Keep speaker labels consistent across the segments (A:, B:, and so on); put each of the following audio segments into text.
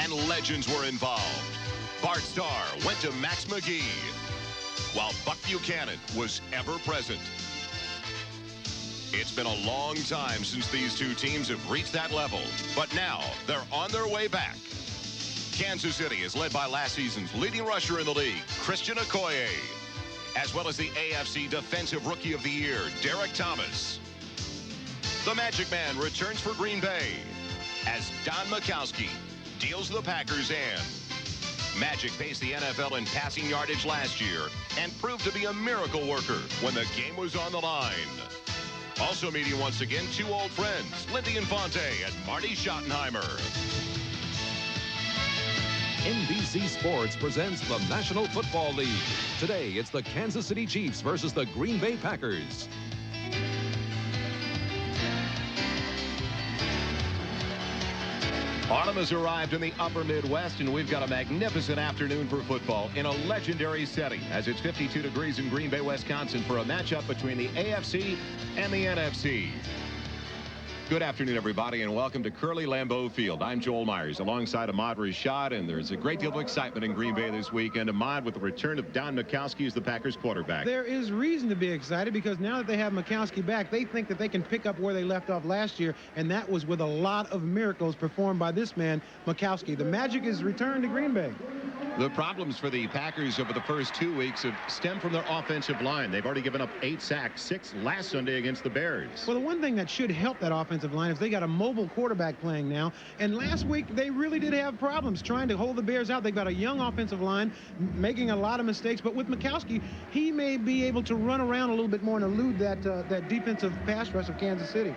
A: and legends were involved. Bart Starr went to Max McGee, while Buck Buchanan was ever present. It's been a long time since these two teams have reached that level, but now they're on their way back. Kansas City is led by last season's leading rusher in the league, Christian Okoye, as well as the AFC Defensive Rookie of the Year, Derek Thomas. The Magic Man returns for Green Bay as Don Majkowski deals the Packers in. Magic paced the NFL in passing yardage last year and proved to be a miracle worker when the game was on the line. Also meeting once again two old friends, Lindy Infante and Marty Schottenheimer.
B: NBC Sports presents the National Football League. Today, it's the Kansas City Chiefs versus the Green Bay Packers.
C: Autumn has arrived in the upper Midwest, and we've got a magnificent afternoon for football in a legendary setting as it's 52 degrees in Green Bay, Wisconsin for a matchup between the AFC and the NFC. Good afternoon, everybody, and welcome to Curly Lambeau Field. I'm Joel Meyers alongside Ahmad, Rashad, and there's a great deal of excitement in Green Bay this weekend. Ahmad, with the return of Don Majkowski as the Packers quarterback.
D: There is reason to be excited because now that they have Majkowski back, they think that they can pick up where they left off last year, and that was with a lot of miracles performed by this man, Majkowski. The Magic is returned to Green Bay.
C: The problems for the Packers over the first 2 weeks have stemmed from their offensive line. They've already given up 8 sacks, 6 last Sunday against the Bears.
D: Well, the one thing that should help that offensive line is they got a mobile quarterback playing now. And last week, they really did have problems trying to hold the Bears out. They've got a young offensive line making a lot of mistakes. But with Majkowski, he may be able to run around a little bit more and elude that defensive pass rush of Kansas City.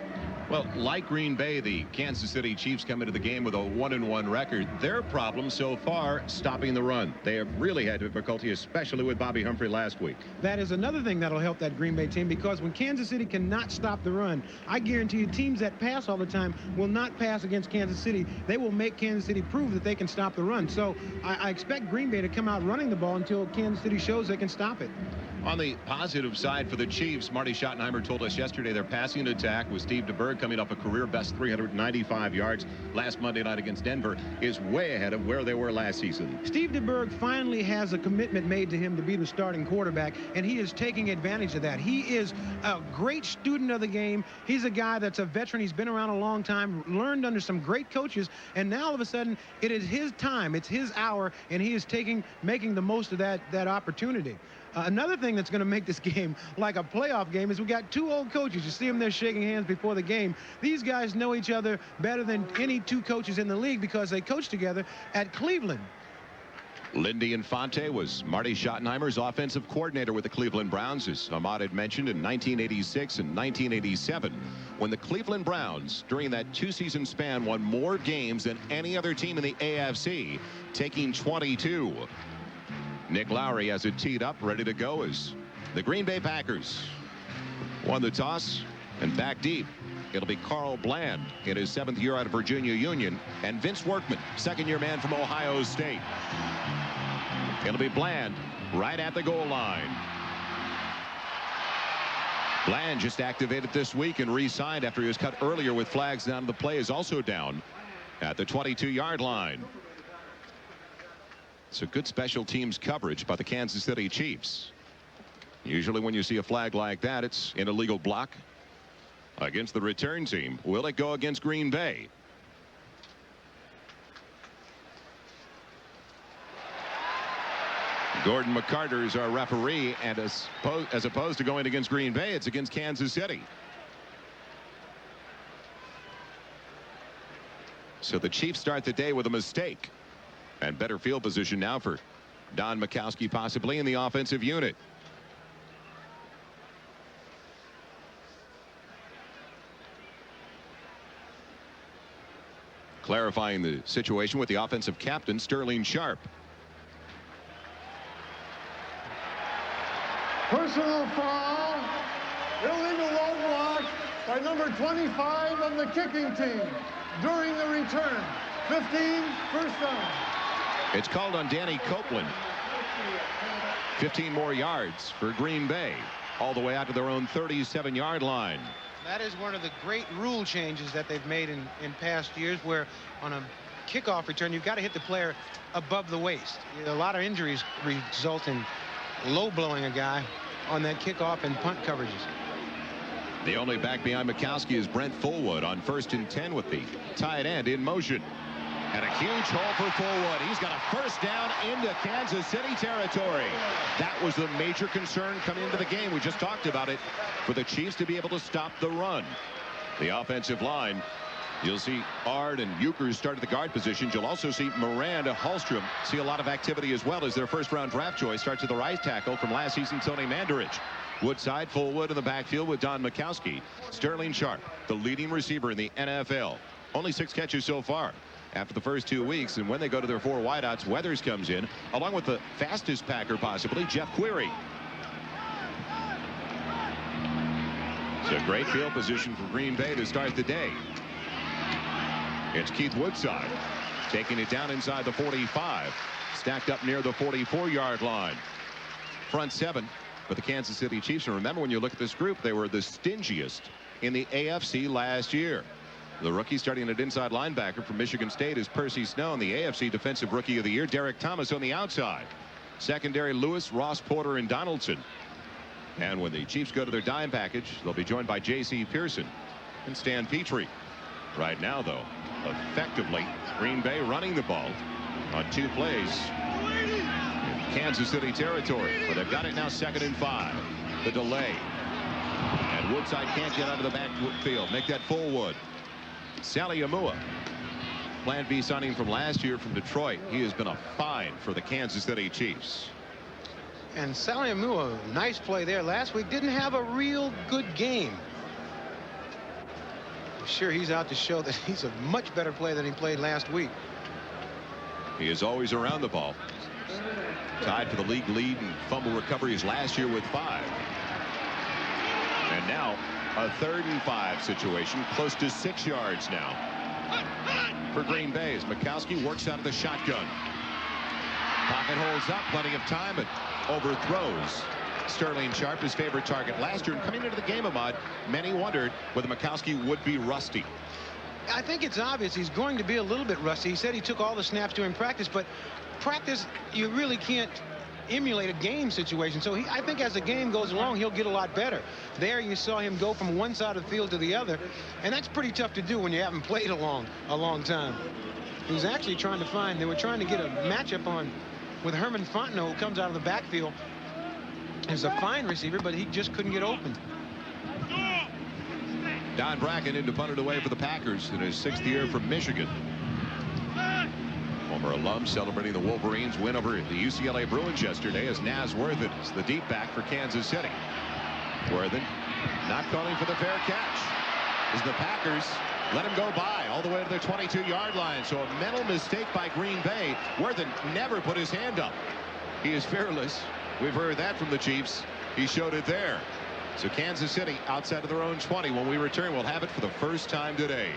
C: Well, like Green Bay, the Kansas City Chiefs come into the game with a 1-1 record. Their problem so far, stopping the run. They have really had difficulty, especially with Bobby Humphrey last week.
D: That is another thing that'll help that Green Bay team, because when Kansas City cannot stop the run, I guarantee you teams that pass all the time will not pass against Kansas City. They will make Kansas City prove that they can stop the run. So I expect Green Bay to come out running the ball until Kansas City shows they can stop it.
C: On the positive side for the Chiefs, Marty Schottenheimer told us yesterday their passing attack with Steve DeBerg coming off a career-best 395 yards last Monday night against Denver is way ahead of where they were last season.
D: Steve DeBerg finally has a commitment made to him to be the starting quarterback, and he is taking advantage of that. He is a great student of the game. He's a guy that's a veteran. He's been around a long time, learned under some great coaches, and now all of a sudden it is his time. It's his hour, and he is making the most of that opportunity. Another thing that's going to make this game like a playoff game is we got two old coaches. You see them there shaking hands before the game. These guys know each other better than any two coaches in the league because they coached together at Cleveland.
C: Lindy Infante was Marty Schottenheimer's offensive coordinator with the Cleveland Browns, as Ahmad had mentioned, in 1986 and 1987, when the Cleveland Browns, during that 2-season span, won more games than any other team in the AFC, taking 22. Nick Lowry has it teed up, ready to go as the Green Bay Packers won the toss and back deep. It'll be Carl Bland in his 7th year out of Virginia Union, and Vince Workman, 2nd-year man from Ohio State. It'll be Bland right at the goal line. Bland just activated this week and re-signed after he was cut earlier with flags down. The play is also down at the 22-yard line. So good special teams coverage by the Kansas City Chiefs. Usually when you see a flag like that, it's an illegal block against the return team. Will it go against Green Bay? Gordon McCarter is our referee, and as opposed to going against Green Bay, it's against Kansas City. So the Chiefs start the day with a mistake. And better field position now for Don Majkowski, possibly in the offensive unit. Clarifying the situation with the offensive captain, Sterling Sharp.
E: Personal foul, illegal roadblock by number 25 of the kicking team during the return. 15, first down.
C: It's called on Danny Copeland. 15 more yards for Green Bay, all the way out to their own 37-yard line.
D: That is one of the great rule changes that they've made in past years, where on a kickoff return, you've got to hit the player above the waist. A lot of injuries result in low blowing a guy on that kickoff and punt coverages.
C: The only back behind Mikowski is Brent Fullwood on 1st and 10 with the tight end in motion. And a huge hole for Fullwood. He's got a first down into Kansas City territory. That was the major concern coming into the game. We just talked about it, for the Chiefs to be able to stop the run. The offensive line, you'll see Ard and Ukers start at the guard positions. You'll also see Miranda Hallstrom see a lot of activity as well, as their first-round draft choice starts at the right tackle from last season, Tony Mandarich. Woodside, Fullwood in the backfield with Don Mikowski. Sterling Sharp, the leading receiver in the NFL. Only 6 catches so far after the first 2 weeks. And when they go to their 4 wideouts, Weathers comes in, along with the fastest Packer possibly, Jeff Query. It's a great field position for Green Bay to start the day. It's Keith Woodside taking it down inside the 45, stacked up near the 44-yard line. Front 7 for the Kansas City Chiefs. And remember, when you look at this group, they were the stingiest in the AFC last year. The rookie starting at inside linebacker from Michigan State is Percy Snow, and the AFC Defensive Rookie of the Year, Derek Thomas, on the outside. Secondary, Lewis, Ross Porter, and Donaldson. And when the Chiefs go to their dime package, they'll be joined by J.C. Pearson and Stan Petrie. Right now, though, effectively, Green Bay running the ball on 2 plays in Kansas City territory, but they've got it now 2nd and 5. The delay. And Woodside can't get out of the backfield. Make that Fullwood. Sally Amua, Plan B signing from last year from Detroit. He has been a find for the Kansas City Chiefs.
D: And Sally Amua, nice play there last week. Didn't have a real good game. I'm sure he's out to show that he's a much better player than he played last week.
C: He is always around the ball. Tied for the league lead in fumble recoveries last year with 5. And now a 3rd and 5 situation, close to 6 yards now for Green Bay as Mikowski works out of the shotgun. Pocket holds up, plenty of time, but overthrows Sterling Sharp, his favorite target last year. And coming into the game, Ahmad, many wondered whether Mikowski would be rusty.
D: I think it's obvious he's going to be a little bit rusty. He said he took all the snaps during practice, but practice, you really can't emulate a game situation. So I think as the game goes along, he'll get a lot better. There you saw him go from one side of the field to the other, and that's pretty tough to do when you haven't played a long time. He was actually trying to find, they were trying to get a matchup on with Herman Fontenot, who comes out of the backfield. He's a fine receiver, but he just couldn't get open.
C: Don Bracken in to punt it away for the Packers in his 6th year from Michigan. Former alum celebrating the Wolverines' win over the UCLA Bruins yesterday as Naz Worthen is the deep back for Kansas City. Worthen not calling for the fair catch as the Packers let him go by all the way to their 22-yard line. So a mental mistake by Green Bay. Worthen never put his hand up. He is fearless. We've heard that from the Chiefs. He showed it there. So Kansas City outside of their own 20. When we return, we'll have it for the first time today.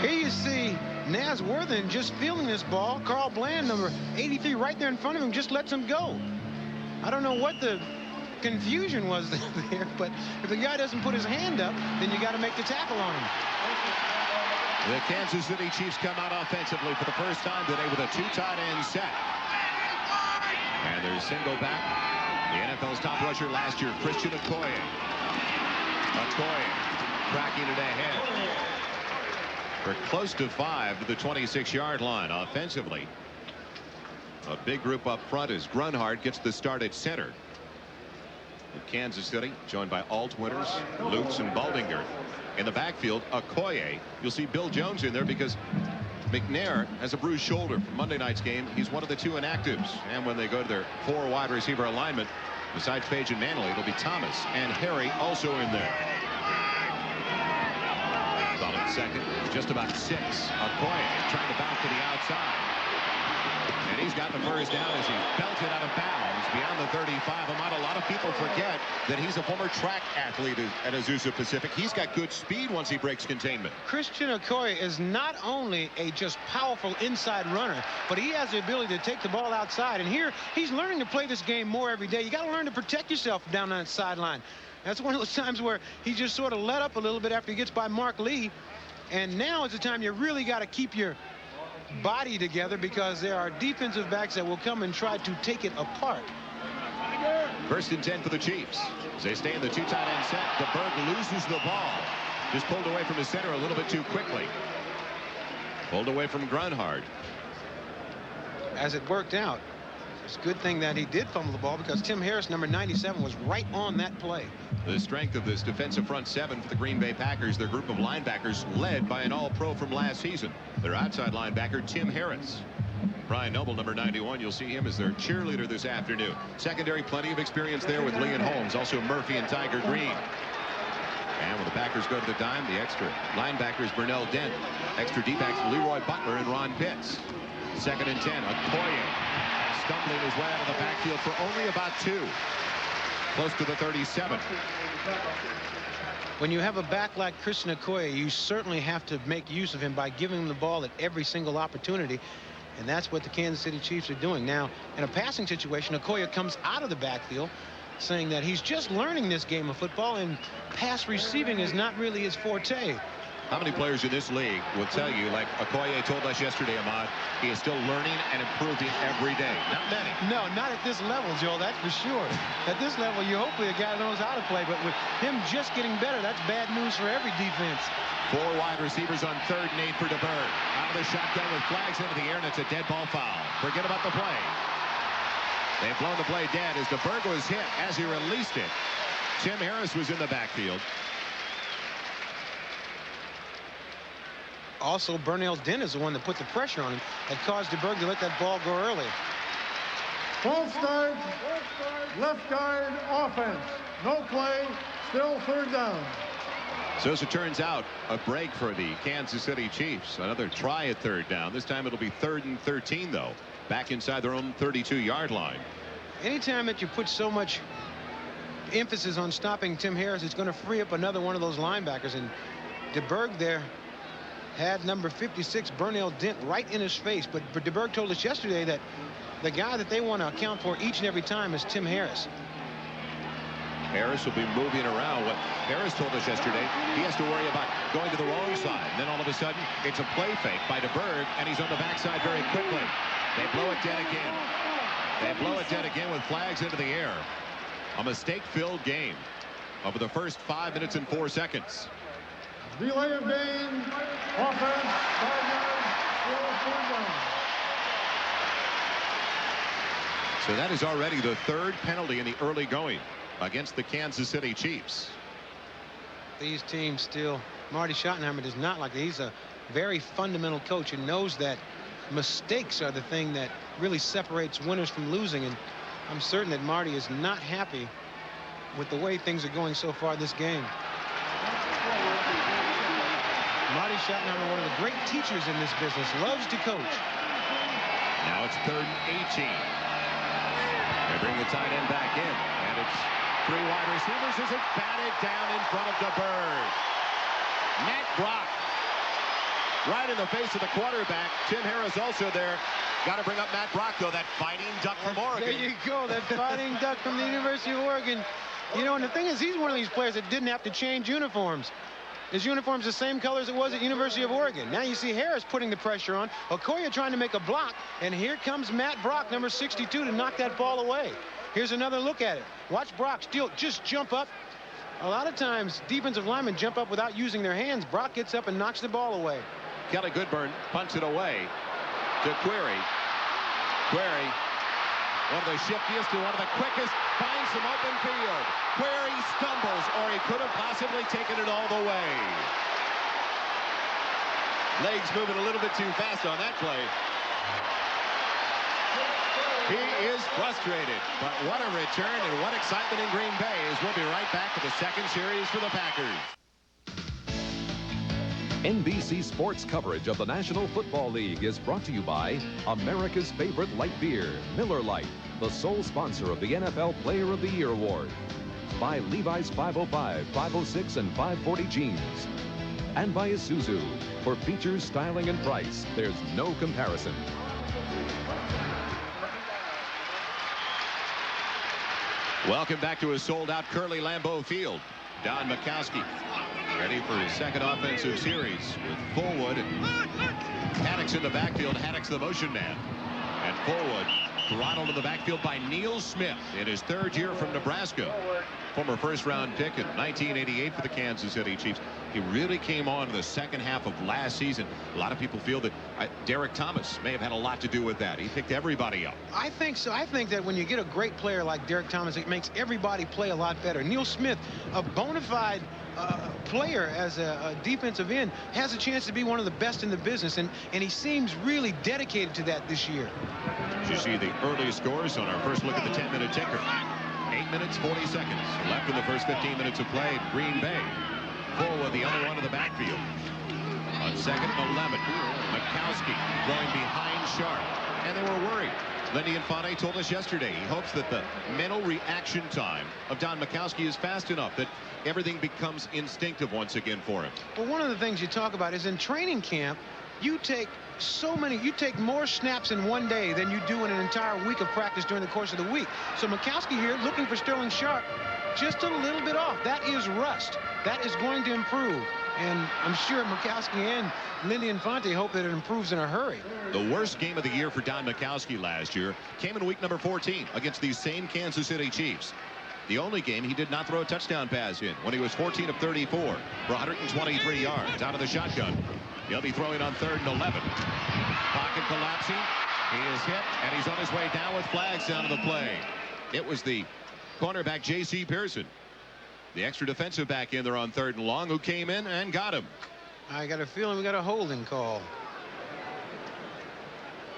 D: Here you see Naz Worthen just fielding this ball. Carl Bland, number 83, right there in front of him, just lets him go. I don't know what the confusion was there, but if the guy doesn't put his hand up, then you got to make the tackle on him.
C: The Kansas City Chiefs come out offensively for the first time today with a 2 tight end set. And there's single back. The NFL's top rusher last year, Christian Okoye. Okoye cracking it ahead. We're close to 5 to the 26-yard line offensively. A big group up front as Grunhard gets the start at center. In Kansas City, joined by Alt Winters, Lutz, and Baldinger. In the backfield, Okoye. You'll see Bill Jones in there because McNair has a bruised shoulder from Monday night's game. He's one of the 2 inactives. And when they go to their 4 wide receiver alignment, besides Page and Manley, it'll be Thomas and Harry also in there. Solid second, just about 6. Okoye trying to bounce to the outside. And he's got the first down as he belted out of bounds beyond the 35. Ahmad, a lot of people forget that he's a former track athlete at Azusa Pacific. He's got good speed once he breaks containment.
D: Christian Okoye is not only a just powerful inside runner, but he has the ability to take the ball outside. And here, he's learning to play this game more every day. You got to learn to protect yourself down that sideline. That's one of those times where he just sort of let up a little bit after he gets by Mark Lee. And now is the time you really got to keep your body together, because there are defensive backs that will come and try to take it apart.
C: 1st and 10 for the Chiefs. As they stay in the 2 tight end set, DeBerg loses the ball. Just pulled away from his center a little bit too quickly. Pulled away from Grunhard.
D: As it worked out, it's a good thing that he did fumble the ball, because Tim Harris, number 97, was right on that play.
C: The strength of this defensive front 7 for the Green Bay Packers, their group of linebackers led by an all-pro from last season. Their outside linebacker, Tim Harris. Brian Noble, number 91, you'll see him as their cheerleader this afternoon. Secondary, plenty of experience there with Lee and Holmes, also Murphy and Tiger Green. And when the Packers go to the dime, the extra linebackers, Burnell Dent. Extra D-backs, Leroy Butler and Ron Pitts. 2nd and 10, Okoye stumbling his way out of the backfield for only about 2. Close to the 37.
D: When you have a back like Christian Okoye, you certainly have to make use of him by giving him the ball at every single opportunity. And that's what the Kansas City Chiefs are doing. Now, in a passing situation, Okoye comes out of the backfield, saying that he's just learning this game of football, and pass receiving is not really his forte.
C: How many players in this league will tell you, like Okoye told us yesterday, Ahmad, he is still learning and improving every day? Not many.
D: No, not at this level, Joe, that's for sure. At this level, you hopefully a guy knows how to play, but with him just getting better, that's bad news for every defense.
C: 4 wide receivers on 3rd and 8 for DeBerg. Out of the shotgun with flags into the air, and it's a dead ball foul. Forget about the play. They've blown the play dead as DeBerg was hit as he released it. Tim Harris was in the backfield.
D: Also, Burnell Dent is the one that put the pressure on him that caused DeBerg to let that ball go early.
E: False start, left guard, offense. No play, still 3rd down.
C: So as it turns out, a break for the Kansas City Chiefs. Another try at 3rd down. This time it'll be 3rd and 13, though. Back inside their own 32-yard line.
D: Anytime that you put so much emphasis on stopping Tim Harris, it's going to free up another one of those linebackers. And DeBerg there had number 56, Burnell Dent, right in his face. But DeBerg told us yesterday that the guy that they want to account for each and every time is Tim Harris.
C: Harris will be moving around. What Harris told us yesterday, he has to worry about going to the wrong side. And then all of a sudden, it's a play fake by DeBerg, and he's on the backside very quickly. They blow it dead again. They blow it dead again with flags into the air. A mistake-filled game over the first 5 minutes and 4 seconds.
E: Delay of game, offense, 5 yards, still 3rd down.
C: So that is already the 3rd penalty in the early going against the Kansas City Chiefs.
D: These teams still, Marty Schottenheimer does not like it. He's a very fundamental coach and knows that mistakes are the thing that really separates winners from losing. And I'm certain that Marty is not happy with the way things are going so far this game. Marty Schottenheimer, one of the great teachers in this business, loves to coach.
C: Now it's 3rd and 18. They bring the tight end back in, and it's 3 wide receivers as it's batted down in front of DeBerg. Matt Brock right in the face of the quarterback. Tim Harris also there. Got to bring up Matt Brock, though, that fighting duck from Oregon.
D: There you go, that fighting duck from the University of Oregon. You know, and the thing is, he's one of these players that didn't have to change uniforms. His uniform's the same color as it was at University of Oregon. Now you see Harris putting the pressure on. Okoye trying to make a block, and here comes Matt Brock, number 62, to knock that ball away. Here's another look at it. Watch Brock still just jump up. A lot of times, defensive linemen jump up without using their hands. Brock gets up and knocks the ball away.
C: Kelly Goodburn punts it away to Query. Query, one of the shiftiest and one of the quickest, finds some open field. Query stumbles, or he could have possibly taken it all the way. Legs moving a little bit too fast on that play. He is frustrated, but what a return and what excitement in Green Bay as we'll be right back with the second series for the Packers.
B: NBC Sports coverage of the National Football League is brought to you by America's favorite light beer, Miller Lite, the sole sponsor of the NFL Player of the Year Award. By Levi's 505, 506, and 540 jeans. And by Isuzu. For features, styling, and price, there's no comparison.
C: Welcome back to a sold-out Curly Lambeau Field. Don Mikowski Ready for his second offensive series with Fullwood and Haddock's in the backfield. Haddock's the motion man. And Fullwood throttled in the backfield by Neil Smith in his third year from Nebraska. Former first-round pick in 1988 for the Kansas City Chiefs. He really came on in the second half of last season. A lot of people feel that Derek Thomas may have had a lot to do with that. He picked everybody up.
D: I think so. I think that when you get a great player like Derek Thomas, it makes everybody play a lot better. Neil Smith, a bona fide player as a defensive end, has a chance to be one of the best in the business, and he seems really dedicated to that this year.
C: You see the early scores on our first look at the 10-minute ticker. 8 minutes, 40 seconds left in the first 15 minutes of play. Green Bay. Fullwood, the other one in the backfield. On second and 11, Mikowski throwing behind Sharp, and they were worried. Lindy Infante told us yesterday he hopes that the mental reaction time of Don Mikowski is fast enough that everything becomes instinctive once again for him.
D: Well, one of the things you talk about is in training camp, you take more snaps in one day than you do in an entire week of practice during the course of the week. So Mikowski here looking for Sterling Sharp, just a little bit off. That is rust. That is going to improve. And I'm sure Mikowski and Lindy Infante hope that it improves in a hurry.
C: The worst game of the year for Don Mikowski last year came in week number 14 against these same Kansas City Chiefs. The only game he did not throw a touchdown pass in when he was 14 of 34 for 123 yards out of the shotgun. He'll be throwing on 3rd and 11. Pocket collapsing. He is hit, and he's on his way down with flags down to the play. It was the cornerback J.C. Pearson, the extra defensive back in there on 3rd and long, who came in and got him.
D: I got a feeling we got a holding call,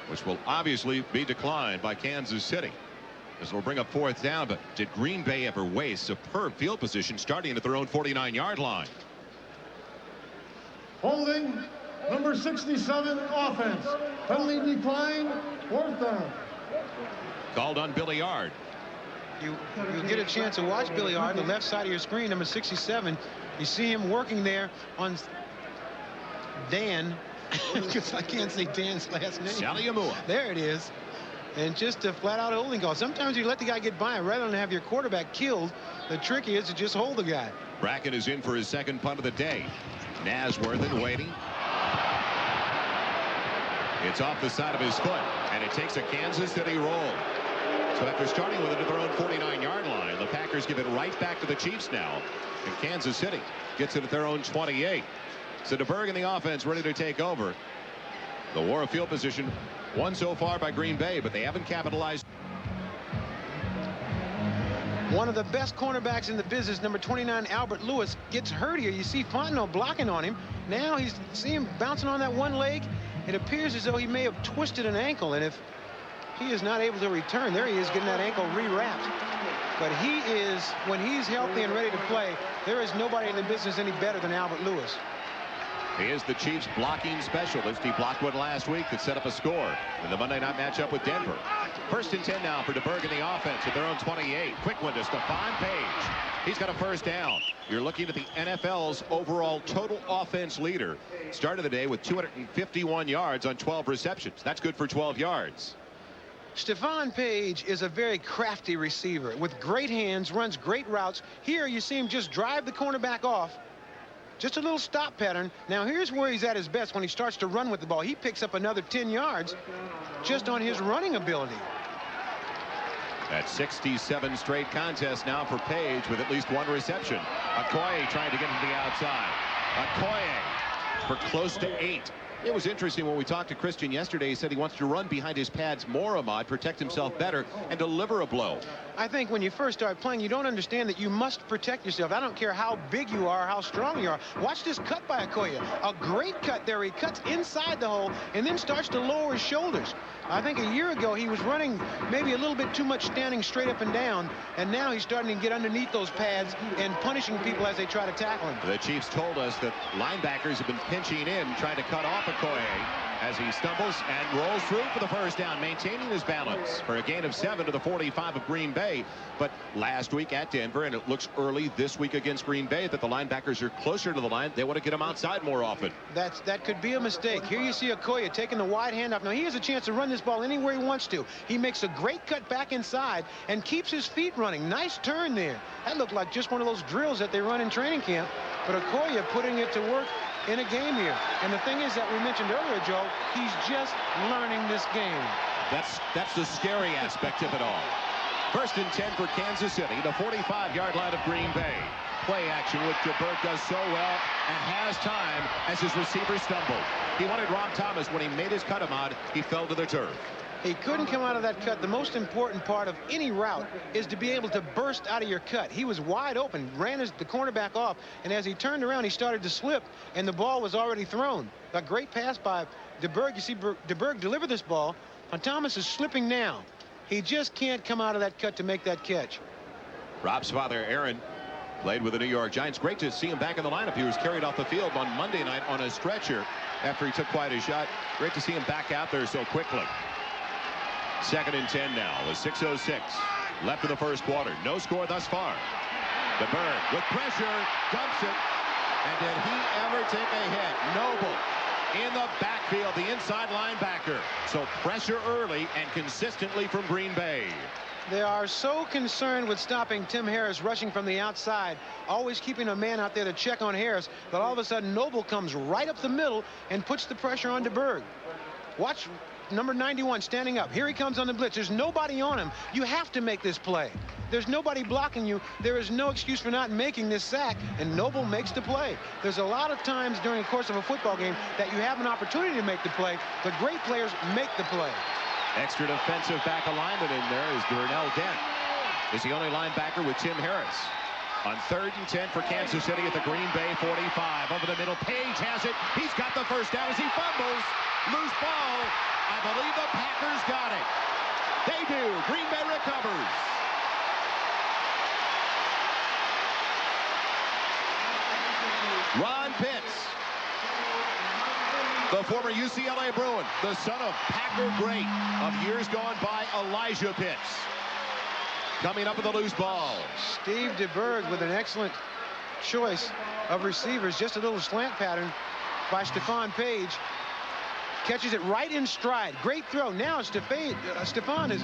C: which will obviously be declined by Kansas City. This will bring up 4th down, but did Green Bay ever waste superb field position starting at their own 49-yard line?
E: Holding, number 67, offense. Penalty decline, 4th down.
C: Called on Billy Yard.
D: You get a chance to watch Billy Yard on the left side of your screen, number 67. You see him working there on Dan, because I can't say Dan's last name.
C: Saliamua.
D: There it is. And just a flat-out holding call. Sometimes you let the guy get by rather than have your quarterback killed. The trick is to just hold the guy.
C: Brackett is in for his second punt of the day. Nasworthen waiting. It's off the side of his foot, and it takes a Kansas City roll. So after starting with it at their own 49-yard line, the Packers give it right back to the Chiefs now. And Kansas City gets it at their own 28. So DeBerg in the offense ready to take over. The war of field position won so far by Green Bay, but they haven't capitalized.
D: One of the best cornerbacks in the business, number 29, Albert Lewis, gets hurt here. You see Fontenot blocking on him. Now you see him bouncing on that one leg. It appears as though he may have twisted an ankle, and if he is not able to return, there he is getting that ankle rewrapped. But he is, when he's healthy and ready to play, there is nobody in the business any better than Albert Lewis.
C: He is the Chiefs blocking specialist. He blocked one last week that set up a score in the Monday night matchup with Denver. 1st and 10 now for DeBerg in the offense at their own 28. Quick one to Stephon Page. He's got a 1st down. You're looking at the NFL's overall total offense leader. Started the day with 251 yards on 12 receptions. That's good for 12 yards.
D: Stephon Page is a very crafty receiver with great hands, runs great routes. Here you see him just drive the cornerback off. Just a little stop pattern. Now here's where he's at his best when he starts to run with the ball. He picks up another 10 yards just on his running ability.
C: That's 67 straight contests now for Page with at least one reception. Okoye trying to get to the outside. Okoye for close to 8. It was interesting when we talked to Christian yesterday. He said he wants to run behind his pads more, Ahmad, protect himself better, and deliver a blow.
D: I think when you first start playing, you don't understand that you must protect yourself. I don't care how big you are, how strong you are. Watch this cut by Okoye. A great cut there. He cuts inside the hole and then starts to lower his shoulders. I think a year ago he was running maybe a little bit too much standing straight up and down, and now he's starting to get underneath those pads and punishing people as they try to tackle him.
C: The Chiefs told us that linebackers have been pinching in, trying to cut off Okoye. as he stumbles and rolls through for the first down, maintaining his balance for a gain of 7 to the 45 of Green Bay. But last week at Denver, and it looks early this week against Green Bay, that the linebackers are closer to the line. They want to get him outside more often.
D: That could be a mistake. Here you see Okoye taking the wide handoff. Now he has a chance to run this ball anywhere he wants to. He makes a great cut back inside and keeps his feet running. Nice turn there. That looked like just one of those drills that they run in training camp. But Okoye putting it to work in a game here. And the thing is that we mentioned earlier, Joe, he's just learning this game.
C: That's the scary aspect of it all. 1st and 10 for Kansas City, the 45-yard line of Green Bay. Play action, which DeBerg does so well and has time as his receiver stumbled. He wanted Rob Thomas when he made his cut, Ahmad. He fell to the turf.
D: He couldn't come out of that cut. The most important part of any route is to be able to burst out of your cut. He was wide open, ran the cornerback off, and as he turned around, he started to slip, and the ball was already thrown. A great pass by DeBerg. You see DeBerg deliver this ball, and Thomas is slipping now. He just can't come out of that cut to make that catch.
C: Rob's father, Aaron, played with the New York Giants. Great to see him back in the lineup. He was carried off the field on Monday night on a stretcher after he took quite a shot. Great to see him back out there so quickly. 2nd and 10 now. The 6:06 left in the first quarter. No score thus far. DeBerg with pressure dumps it. And did he ever take a hit? Noble in the backfield, the inside linebacker. So pressure early and consistently from Green Bay.
D: They are so concerned with stopping Tim Harris rushing from the outside, always keeping a man out there to check on Harris, that all of a sudden Noble comes right up the middle and puts the pressure on DeBerg. Watch number 91 standing up. Here he comes on the blitz. There's nobody on him. You have to make this play. There's nobody blocking you. There is no excuse for not making this sack, and Noble makes the play. There's a lot of times during the course of a football game that you have an opportunity to make the play, but great players make the play.
C: Extra defensive back alignment in there is Darnell Dent. Is the only linebacker with Tim Harris. On 3rd and 10 for Kansas City at the Green Bay 45. Over the middle, Page has it. He's got the first down as he fumbles. Loose ball. I believe the Packers got it. They do. Green Bay recovers. Ron Pitts, the former UCLA Bruin, the son of Packer great of years gone by, Elijah Pitts, coming up with a loose ball.
D: Steve DeBerg with an excellent choice of receivers. Just a little slant pattern by Stephon Page. Catches it right in stride. Great throw. Now Stephon is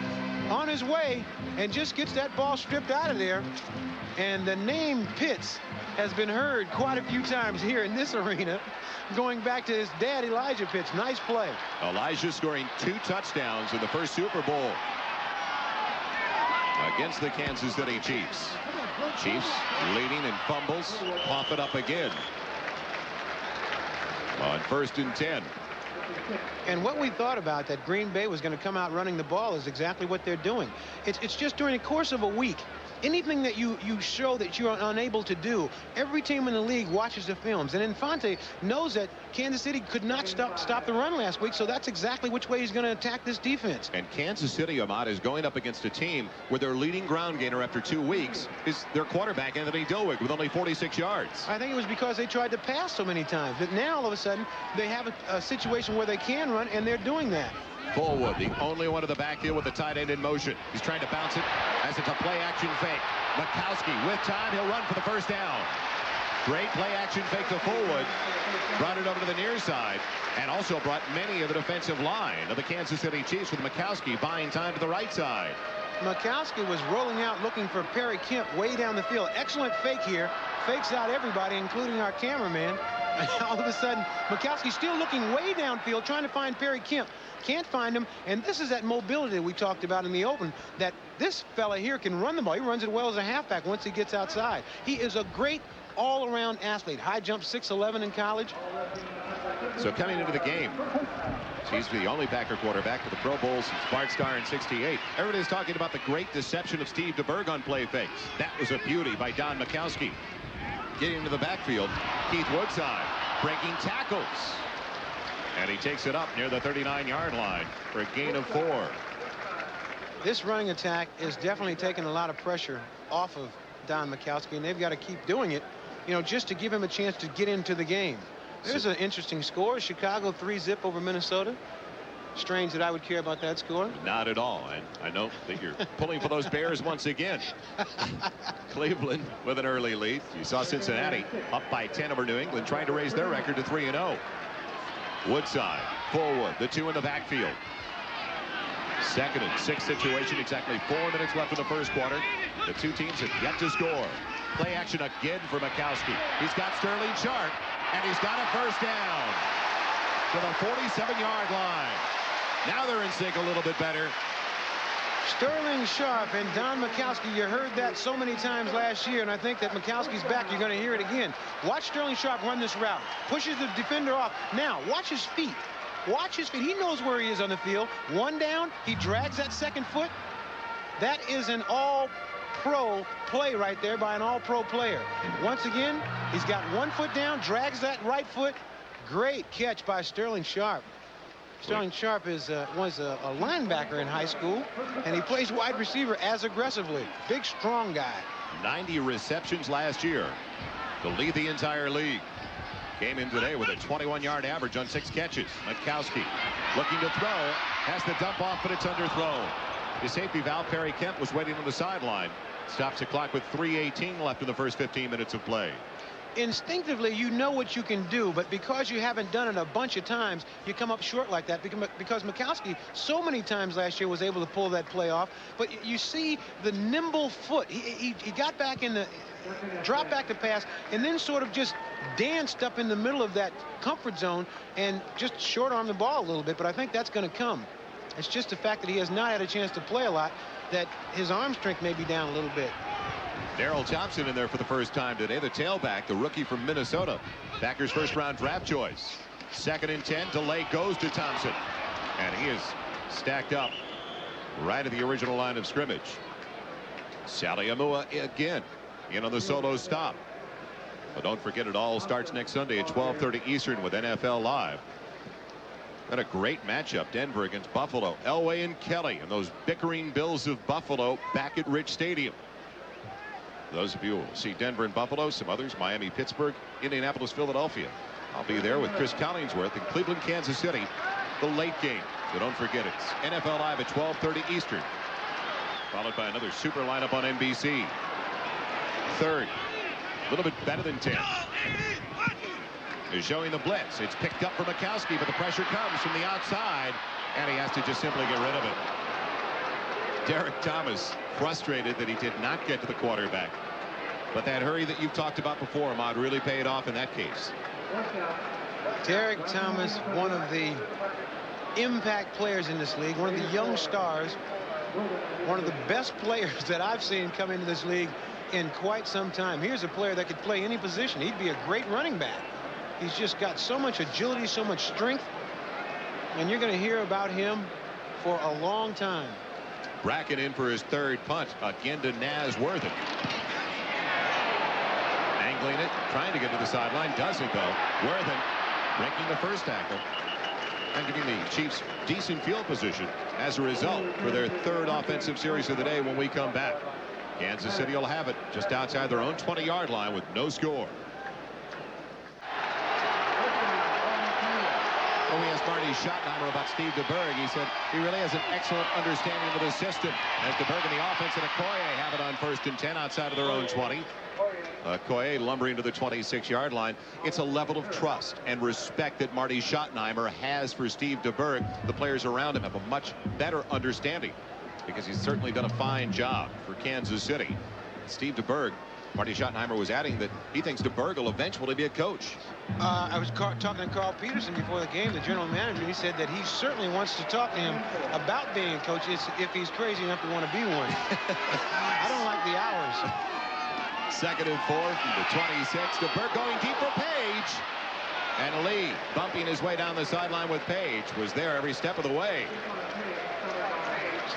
D: on his way and just gets that ball stripped out of there. And the name Pitts has been heard quite a few times here in this arena, going back to his dad, Elijah Pitts. Nice play.
C: Elijah scoring 2 touchdowns in the first Super Bowl against the Kansas City Chiefs. Chiefs leading in fumbles. Pop it up again on 1st and 10.
D: And what we thought about that Green Bay was going to come out running the ball is exactly what they're doing. It's just during the course of a week. Anything that you show that you're unable to do, every team in the league watches the films. And Infante knows that Kansas City could not stop the run last week, so that's exactly which way he's going to attack this defense.
C: And Kansas City, Ahmad, is going up against a team where their leading ground gainer after 2 weeks is their quarterback, Anthony Dilwick, with only 46 yards.
D: I think it was because they tried to pass so many times. But now, all of a sudden, they have a situation where they can run, and they're doing that.
C: Fullwood, the only one of the backfield with the tight end in motion. He's trying to bounce it as it's a play-action fake. Mikowski with time. He'll run for the first down. Great play-action fake to Fullwood. Brought it over to the near side and also brought many of the defensive line of the Kansas City Chiefs with Mikowski buying time to the right side.
D: Mikowski was rolling out looking for Perry Kemp way down the field. Excellent fake here. Fakes out everybody, including our cameraman. And all of a sudden, Mikowski still looking way downfield, trying to find Perry Kemp. Can't find him, and this is that mobility we talked about in the open, that this fella here can run the ball. He runs it well as a halfback once he gets outside. He is a great all-around athlete. High jump 6'11" in college.
C: So coming into the game, he's the only Packer quarterback to the Pro Bowl since Bart Starr in '68. Everybody's talking about the great deception of Steve DeBerg on play fakes. That was a beauty by Don Mikowski. Getting into the backfield, Keith Woodside breaking tackles. And he takes it up near the 39-yard line for a gain of 4.
D: This running attack is definitely taking a lot of pressure off of Don Mikowski, and they've got to keep doing it, you know, just to give him a chance to get into the game. There's an interesting score. Chicago 3-zip over Minnesota. Strange that I would care about that score.
C: Not at all. And I know that you're pulling for those Bears once again. Cleveland with an early lead. You saw Cincinnati up by 10 over New England, trying to raise their record to 3-0. Woodside, Fullwood, the two in the backfield. 2nd and 6 situation, exactly 4 minutes left in the first quarter. The two teams have yet to score. Play action again for Mikowski. He's got Sterling Sharp, and he's got a first down to the 47-yard line. Now they're in sync a little bit better.
D: Sterling Sharp and Don Mikowski, you heard that so many times last year, and I think that Mikowski's back. You're going to hear it again. Watch Sterling Sharp run this route. Pushes the defender off. Now, watch his feet. Watch his feet. He knows where he is on the field. One down. He drags that second foot. That is an all-pro play right there by an all-pro player. Once again, he's got 1 foot down, drags that right foot. Great catch by Sterling Sharp. Sterling Sharp was a linebacker in high school, and he plays wide receiver as aggressively. Big, strong guy.
C: 90 receptions last year to lead the entire league. Came in today with a 21-yard average on 6 catches. Mikowski looking to throw. Has the dump off, but it's underthrown. His safety, Val Perry Kemp, was waiting on the sideline. Stops the clock with 3:18 left in the first 15 minutes of play.
D: Instinctively, you know what you can do, but because you haven't done it a bunch of times, you come up short like that. Because Mikowski so many times last year was able to pull that play off. But you see the nimble foot. He got back in the, dropped back to pass, and then sort of just danced up in the middle of that comfort zone and just short-armed the ball a little bit. But I think that's going to come. It's just the fact that he has not had a chance to play a lot, that his arm strength may be down a little bit.
C: Darrell Thompson in there for the first time today, the tailback, the rookie from Minnesota. Packers first-round draft choice. 2nd and 10, delay goes to Thompson. And he is stacked up right at the original line of scrimmage. Saliamua again in on the solo stop. But don't forget, it all starts next Sunday at 12:30 Eastern with NFL Live. And a great matchup, Denver against Buffalo. Elway and Kelly and those bickering Bills of Buffalo back at Rich Stadium. Those of you who will see Denver and Buffalo, some others, Miami, Pittsburgh, Indianapolis, Philadelphia. I'll be there with Chris Collingsworth in Cleveland, Kansas City, the late game. So don't forget, it's NFL Live at 12:30 Eastern, followed by another super lineup on NBC. 3rd, a little bit better than 10. Is showing the blitz. It's picked up for Mikowski, but the pressure comes from the outside, and he has to just simply get rid of it. Derek Thomas frustrated that he did not get to the quarterback. But that hurry that you've talked about before, Ahmad, really paid off in that case.
D: Derek Thomas, one of the impact players in this league, one of the young stars, one of the best players that I've seen come into this league in quite some time. Here's a player that could play any position. He'd be a great running back. He's just got so much agility, so much strength, and you're going to hear about him for a long time.
C: Bracken in for his 3rd punt, again to Nasworthen. Angling it, trying to get to the sideline, doesn't though. Worthen breaking the first tackle and giving the Chiefs decent field position as a result for their 3rd offensive series of the day when we come back. Kansas City will have it just outside their own 20-yard line with no score. When we asked Marty Schottenheimer about Steve DeBerg, he said he really has an excellent understanding of the system. As DeBerg and the offense and Okoye have it on 1st and 10 outside of their own 20. Okoye lumbering to the 26-yard line. It's a level of trust and respect that Marty Schottenheimer has for Steve DeBerg. The players around him have a much better understanding because he's certainly done a fine job for Kansas City. Steve DeBerg, Marty Schottenheimer was adding that he thinks DeBerg will eventually be a coach.
D: I was talking to Carl Peterson before the game, the general manager. He said that he certainly wants to talk to him about being a coach if he's crazy enough to want to be one. I don't like the hours.
C: 2nd and 4 from the 26. DeBerg going deep for Page. And Lee bumping his way down the sideline with Page. Was there every step of the way.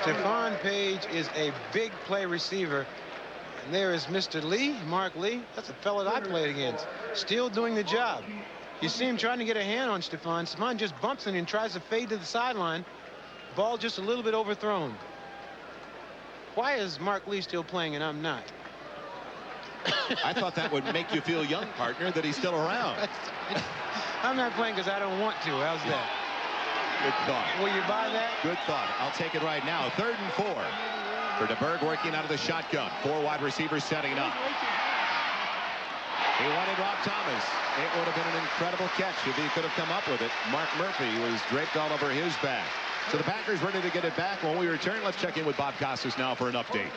D: Stephon Page is a big play receiver. And there is Mr. Lee, Mark Lee. That's a fellow that I played against. Still doing the job. You see him trying to get a hand on Stephon. Stephon just bumps in and tries to fade to the sideline. Ball just a little bit overthrown. Why is Mark Lee still playing and I'm not?
C: I thought that would make you feel young, partner, that he's still around.
D: I'm not playing because I don't want to. How's that?
C: Good thought.
D: Will you buy that?
C: Good thought. I'll take it right now. 3rd and 4 for DeBerg working out of the shotgun. 4 wide receivers setting up. He wanted Rob Thomas. It would have been an incredible catch if he could have come up with it. Mark Murphy was draped all over his back. So the Packers ready to get it back. When we return, let's check in with Bob Costas now for an update.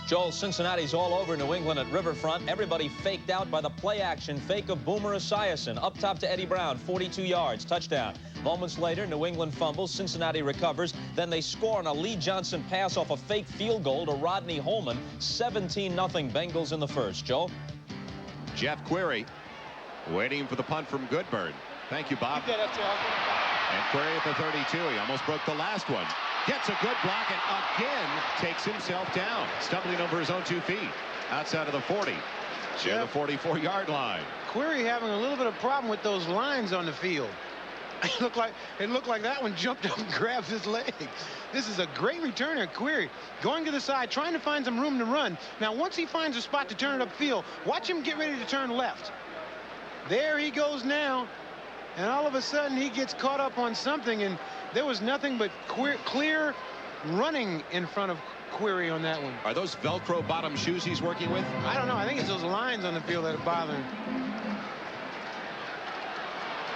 F: Joel, Cincinnati's all over New England at Riverfront. Everybody faked out by the play-action fake of Boomer Esiason. Up top to Eddie Brown, 42 yards, touchdown. Moments later, New England fumbles, Cincinnati recovers. Then they score on a Lee Johnson pass off a fake field goal to Rodney Holman. 17-0 Bengals in the first. Joel?
C: Jeff Query waiting for the punt from Goodburn. Thank you, Bob. And Query at the 32. He almost broke the last one. Gets a good block and again takes himself down. Stumbling over his own 2 feet. Outside of the 40. To the 44-yard line.
D: Query having a little bit of problem with those lines on the field. It looked like that one jumped up and grabbed his leg. This is a great returner, Query. Going to the side, trying to find some room to run. Now, once he finds a spot to turn it upfield, watch him get ready to turn left. There he goes now. And all of a sudden, he gets caught up on something, and there was nothing but clear running in front of Query on that one.
C: Are those Velcro bottom shoes he's working with?
D: I don't know. I think it's those lines on the field that are bothering him.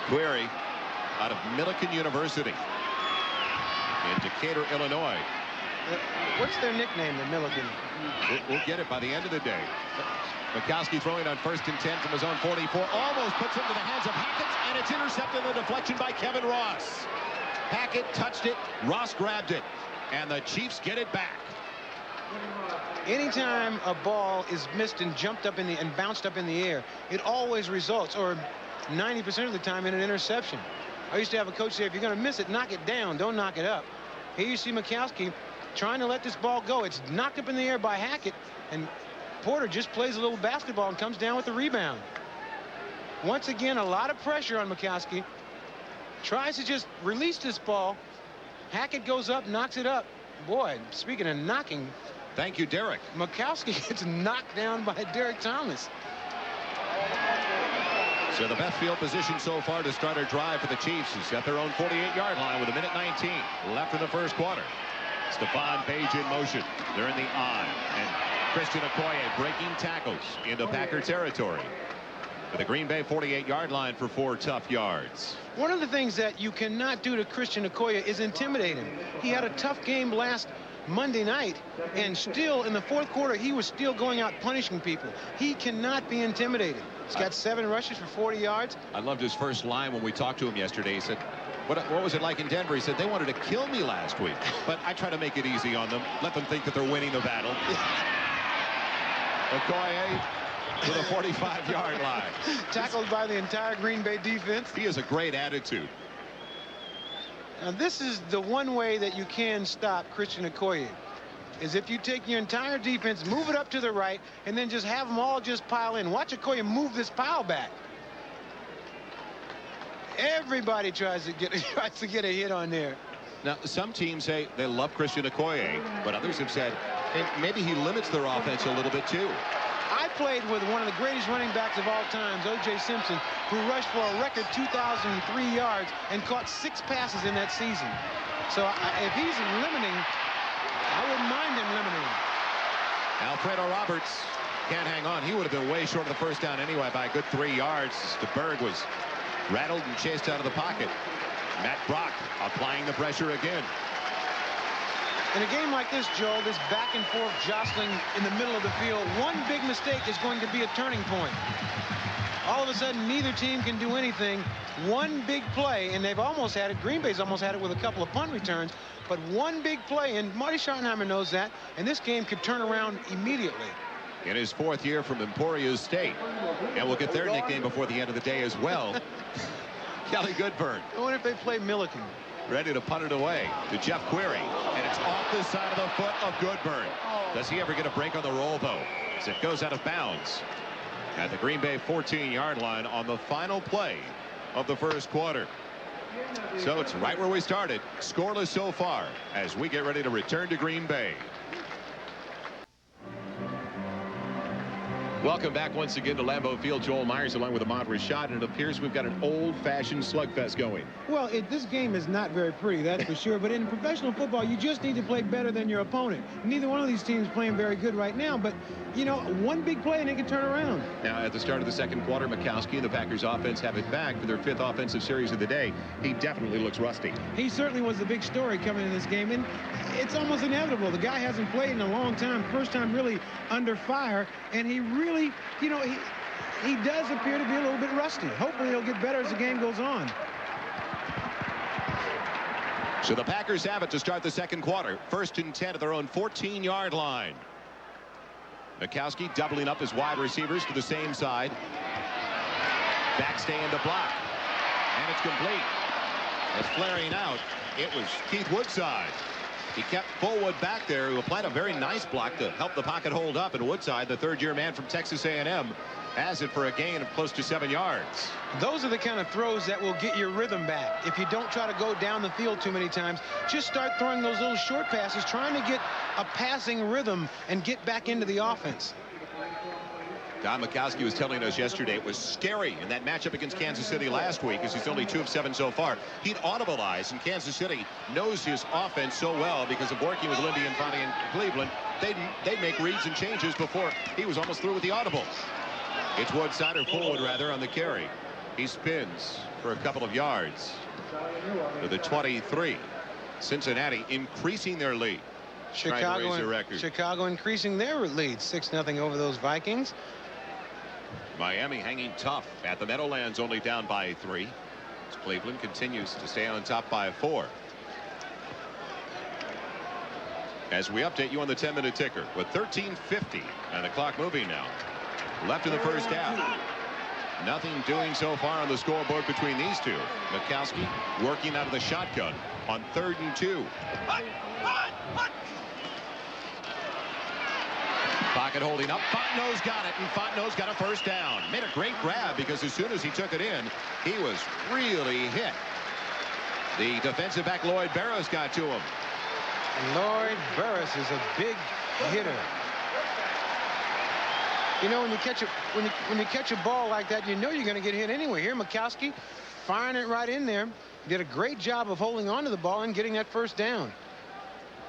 C: Query out of Millikan University in Decatur, Illinois.
D: What's their nickname, the Millikan?
C: We'll get it by the end of the day. Mikowski throwing on 1st and 10 from his own 44. Almost puts it into the hands of Hackett, and it's intercepted. The deflection by Kevin Ross. Hackett touched it. Ross grabbed it. And the Chiefs get it back.
D: Anytime a ball is missed and jumped up and bounced up in the air, it always results, or 90% of the time, in an interception. I used to have a coach say, if you're going to miss it, knock it down. Don't knock it up. Here you see Mikowski trying to let this ball go. It's knocked up in the air by Hackett, and Porter just plays a little basketball and comes down with the rebound. Once again, a lot of pressure on Mikowski. Tries to just release this ball. Hackett goes up, knocks it up. Boy, speaking of knocking.
C: Thank you, Derek.
D: Mikowski gets knocked down by Derek Thomas.
C: So the best field position so far to start our drive for the Chiefs is at their own 48-yard line with 1:19 left in the first quarter. Stephon Page in motion. They're in the I. And Christian Okoye breaking tackles into Packer territory. With the Green Bay 48-yard line for 4 tough yards.
D: One of the things that you cannot do to Christian Okoye is intimidate him. He had a tough game last Monday night, and still in the 4th quarter, he was still going out punishing people. He cannot be intimidated. He's got 7 rushes for 40 yards.
C: I loved his first line when we talked to him yesterday. He said, what was it like in Denver? He said, they wanted to kill me last week, but I try to make it easy on them. Let them think that they're winning the battle. Okoye to the 45-yard line.
D: Tackled by the entire Green Bay defense.
C: He has a great attitude.
D: Now, this is the one way that you can stop Christian Okoye, is if you take your entire defense, move it up to the right, and then just have them all just pile in. Watch Okoye move this pile back. Everybody tries to get a hit on there.
C: Now, some teams say they love Christian Okoye, but others have said, hey, maybe he limits their offense a little bit too.
D: I played with one of the greatest running backs of all times, O.J. Simpson, who rushed for a record 2,003 yards and caught 6 passes in that season. So if he's limiting, I wouldn't mind him limiting.
C: Alfredo Roberts can't hang on. He would have been way short of the first down anyway by a good 3 yards. DeBerg was rattled and chased out of the pocket. Matt Brock applying the pressure again.
D: In a game like this, Joel, this back and forth jostling in the middle of the field, one big mistake is going to be a turning point. All of a sudden, neither team can do anything. One big play, and they've almost had it. Green Bay's almost had it with a couple of punt returns, but one big play, and Marty Schottenheimer knows that, and this game could turn around immediately.
C: In his 4th year from Emporia State, and we'll get their nickname before the end of the day as well. Kelly Goodburn.
D: I wonder if they play Millikan.
C: Ready to punt it away to Jeff Query, and it's off the side of the foot of Goodburn. Does he ever get a break on the roll, though, as it goes out of bounds at the Green Bay 14-yard line on the final play of the first quarter. So it's right where we started, scoreless so far, as we get ready to return to Green Bay. Welcome back once again to Lambeau Field. Joel Meyers along with Ahmad Rashad, and it appears we've got an old-fashioned slugfest going.
D: Well, this game is not very pretty, that's for sure. But in professional football, you just need to play better than your opponent. Neither one of these teams playing very good right now, but, you know, one big play and they can turn around.
C: Now, at the start of the second quarter, Mikowski and the Packers offense have it back for their 5th offensive series of the day. He definitely looks rusty.
D: He certainly was the big story coming in this game, and it's almost inevitable. The guy hasn't played in a long time, first time really under fire, and he really, you know, he does appear to be a little bit rusty. Hopefully he'll get better as the game goes on.
C: So the Packers have it to start the second quarter. 1st and 10 at their own 14-yard line. Mikowski doubling up his wide receivers to the same side. Backstay in the block. And it's complete. It's flaring out. It was Keith Woodside. He kept Fullwood back there, who applied a very nice block to help the pocket hold up. And Woodside, the third-year man from Texas A&M, has it for a gain of close to 7 yards.
D: Those are the kind of throws that will get your rhythm back. If you don't try to go down the field too many times, just start throwing those little short passes, trying to get a passing rhythm and get back into the offense.
C: Don Mikowski was telling us yesterday it was scary in that matchup against Kansas City last week, as he's only 2 of 7 so far. He'd audibilize, and Kansas City knows his offense so well because of working with Lindy Infante in Cleveland. They'd make reads and changes before he was almost through with the audible. It's Woodside, or Fullwood rather, on the carry. He spins for a couple of yards to the 23. Cincinnati increasing their lead.
D: Chicago increasing their lead, 6-0 over those Vikings.
C: Miami hanging tough at the Meadowlands, only down by 3. As Cleveland continues to stay on top by 4. As we update you on the 10-minute ticker with 13:50 and the clock moving now. Left in the first half. Nothing doing so far on the scoreboard between these two. Mikowski working out of the shotgun on 3rd and 2. Pocket holding up. Fontenot's got it, and Fontenot's got a first down. Made a great grab because as soon as he took it in, he was really hit. The defensive back Lloyd Barrows got to him.
D: Lloyd Barrows is a big hitter. You know, when you catch a ball like that, you know you're going to get hit anyway. Here, Mikowski firing it right in there. Did a great job of holding on to the ball and getting that first down.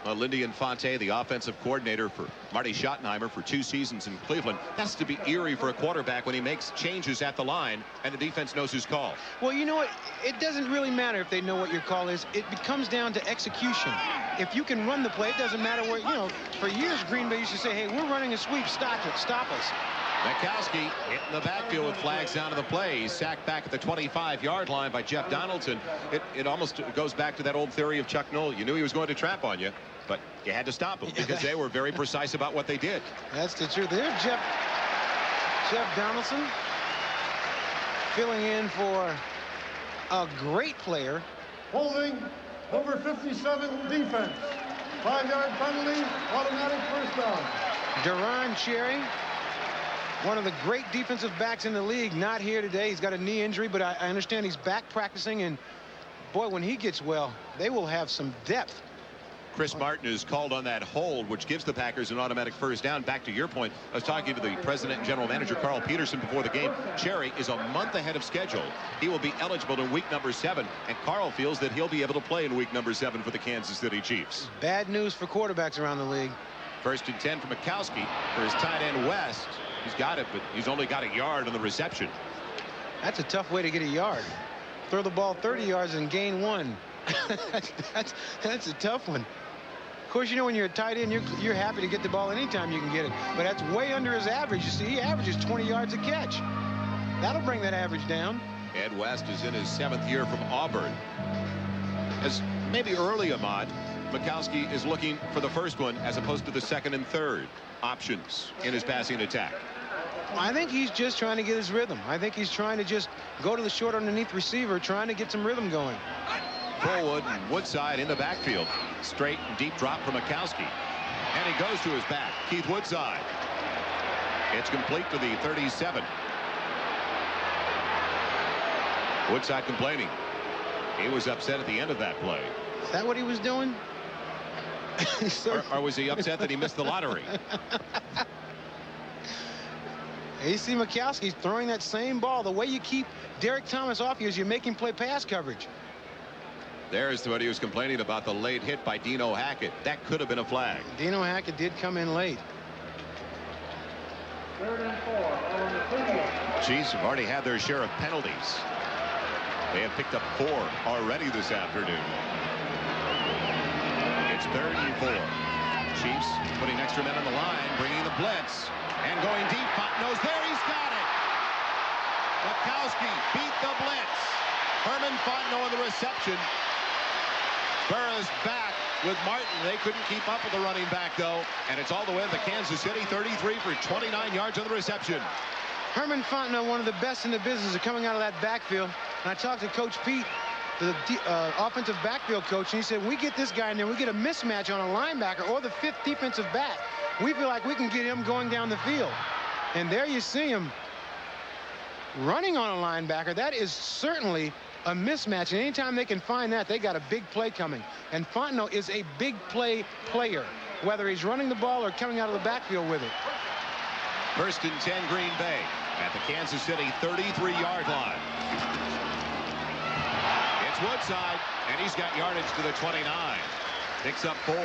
C: Lindy Infante, the offensive coordinator for Marty Schottenheimer for 2 seasons in Cleveland. That's to be eerie for a quarterback when he makes changes at the line and the defense knows his call.
D: Well, you know what? It doesn't really matter if they know what your call is. It comes down to execution. If you can run the play, it doesn't matter where, you know, for years Green Bay used to say, hey, we're running a sweep, stop us.
C: Mikowski hit in the backfield with flags down to the play. He's sacked back at the 25-yard line by Jeff Donaldson. It almost goes back to that old theory of Chuck Noll. You knew he was going to trap on you, but you had to stop him because they were very precise about what they did.
D: That's the truth. There's Jeff Donaldson filling in for a great player.
E: Holding number 57 defense. 5-yard penalty, automatic first down.
D: Duron Cherry, one of the great defensive backs in the league, not here today. He's got a knee injury, but I understand he's back practicing, and boy, when he gets well, they will have some depth.
C: Chris Martin is called on that hold, which gives the Packers an automatic first down. Back to your point, I was talking to the president and general manager, Carl Peterson, before the game. Cherry is a month ahead of schedule. He will be eligible in week number 7, and Carl feels that he'll be able to play in week number 7 for the Kansas City Chiefs.
D: Bad news for quarterbacks around the league.
C: 1st and 10 for Mikowski. For his tight end West, he's got it, but he's only got a yard on the reception.
D: That's a tough way to get a yard. Throw the ball 30 yards and gain 1. that's a tough one. Of course, you know, when you're a tight end, you're happy to get the ball anytime you can get it. But that's way under his average. You see, he averages 20 yards a catch. That'll bring that average down.
C: Ed West is in his 7th year from Auburn. As maybe early, Ahmad, Mikowski is looking for the first one as opposed to the 2nd and 3rd options in his passing attack.
D: I think he's just trying to get his rhythm. I think he's trying to just go to the short underneath receiver, trying to get some rhythm going.
C: Fullwood and Woodside in the backfield. Straight and deep drop from Mikowski. And he goes to his back. Keith Woodside. It's complete to the 37. Woodside complaining. He was upset at the end of that play.
D: Is that what he was doing?
C: Or was he upset that he missed the lottery?
D: A.C. Mikowski's throwing that same ball. The way you keep Derek Thomas off you is you make him play pass coverage.
C: There's what he was complaining about, the late hit by Dino Hackett. That could have been a flag.
D: Dino Hackett did come in late.
E: 3rd and 4 on the 30.
C: Chiefs have already had their share of penalties. They have picked up 4 already this afternoon. It's 3rd and 4. Chiefs putting extra men on the line, bringing the blitz, and going deep. Fontenot's there. He's got it. Mikowski beat the blitz. Herman Fontenot on the reception. Burris back with Martin. They couldn't keep up with the running back, though, and it's all the way to the Kansas City 33 for 29 yards on the reception.
D: Herman Fontenot, one of the best in the business of coming out of that backfield. And I talked to Coach Pete, the offensive backfield coach, and he said, when we get this guy in there, we get a mismatch on a linebacker or the 5th defensive back. We feel like we can get him going down the field. And there you see him running on a linebacker. That is certainly a mismatch, and anytime they can find that, they got a big play coming. And Fontenot is a big play player, whether he's running the ball or coming out of the backfield with it.
C: 1st and 10 Green Bay at the Kansas City 33-yard line. It's Woodside, and he's got yardage to the 29. Picks up 4.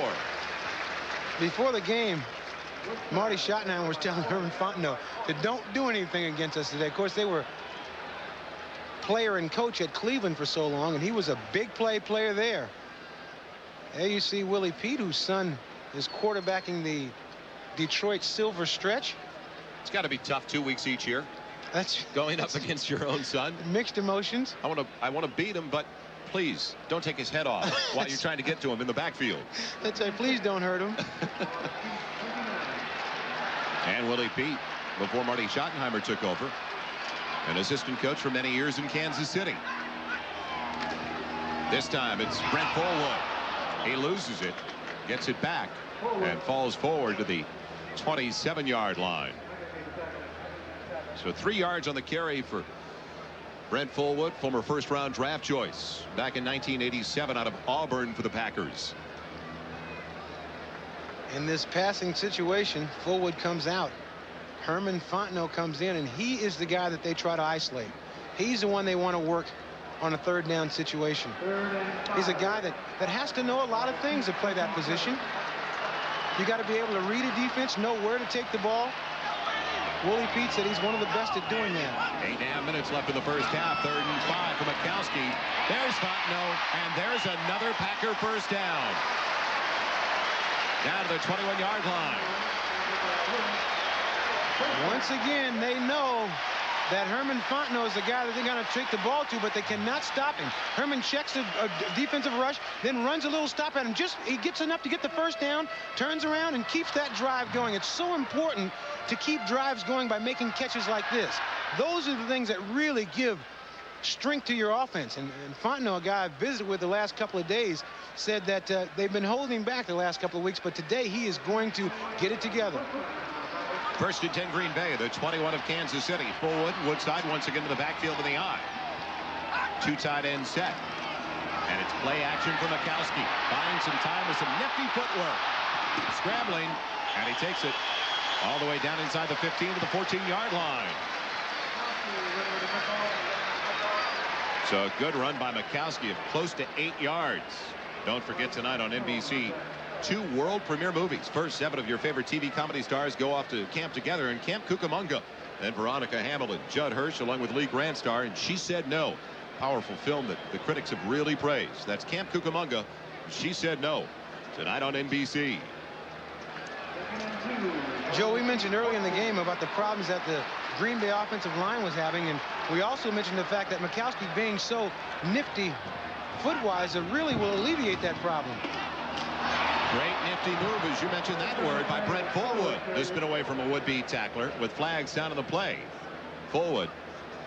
D: Before the game, Marty Schottenheimer was telling Herman Fontenot that don't do anything against us today. Of course, they were player and coach at Cleveland for so long, and he was a big play player there. There you see Willie Pete, whose son is quarterbacking the Detroit Silver Stretch.
C: It's got to be tough 2 weeks each year.
D: That's
C: going up against your own son.
D: Mixed emotions.
C: I want to beat him, but please don't take his head off while you're trying to get to him in the backfield.
D: That's right. Please don't hurt him.
C: And Willie Pete, before Marty Schottenheimer took over, an assistant coach for many years in Kansas City. This time it's Brent Fullwood. He loses it, gets it back, and falls forward to the 27-yard line. So 3 yards on the carry for Brent Fullwood, former first-round draft choice back in 1987 out of Auburn for the Packers.
D: In this passing situation, Fullwood comes out. Herman Fontenot comes in, and he is the guy that they try to isolate. He's the one they want to work on a 3rd down situation. He's a guy that has to know a lot of things to play that position. You got to be able to read a defense, know where to take the ball. Willie Pete said he's one of the best at doing that.
C: 8.5 minutes left in the first half. 3rd and 5 for Mikowski. There's Fontenot, and there's another Packer first down. Down to the 21-yard line.
D: Once again, they know that Herman Fontenot is the guy that they're going to take the ball to, but they cannot stop him. Herman checks a defensive rush, then runs a little stop at him. He gets enough to get the first down, turns around, and keeps that drive going. It's so important to keep drives going by making catches like this. Those are the things that really give strength to your offense. And Fontenot, a guy I visited with the last couple of days, said that they've been holding back the last couple of weeks, but today he is going to get it together.
C: 1st and 10 Green Bay, the 21 of Kansas City. Fullwood, Woodside once again to the backfield in the eye. 2 tight end set. And it's play action for Mikowski. Buying some time with some nifty footwork. Scrambling, and he takes it all the way down inside the 15 to the 14-yard line. So a good run by Mikowski of close to 8 yards. Don't forget tonight on NBC, 2 world premiere movies. First, 7 of your favorite TV comedy stars go off to camp together in Camp Cucamonga. Then Veronica Hamilton, Judd Hirsch, along with Lee Grant star, and She Said No. Powerful film that the critics have really praised. That's Camp Cucamonga, She Said No. Tonight on NBC.
D: Joe, we mentioned earlier in the game about the problems that the Green Bay offensive line was having, and we also mentioned the fact that Mikowski being so nifty foot-wise, it really will alleviate that problem.
C: Great nifty move, as you mentioned that word, by Brent Fullwood. This been away from a would-be tackler with flags down on the play. Fullwood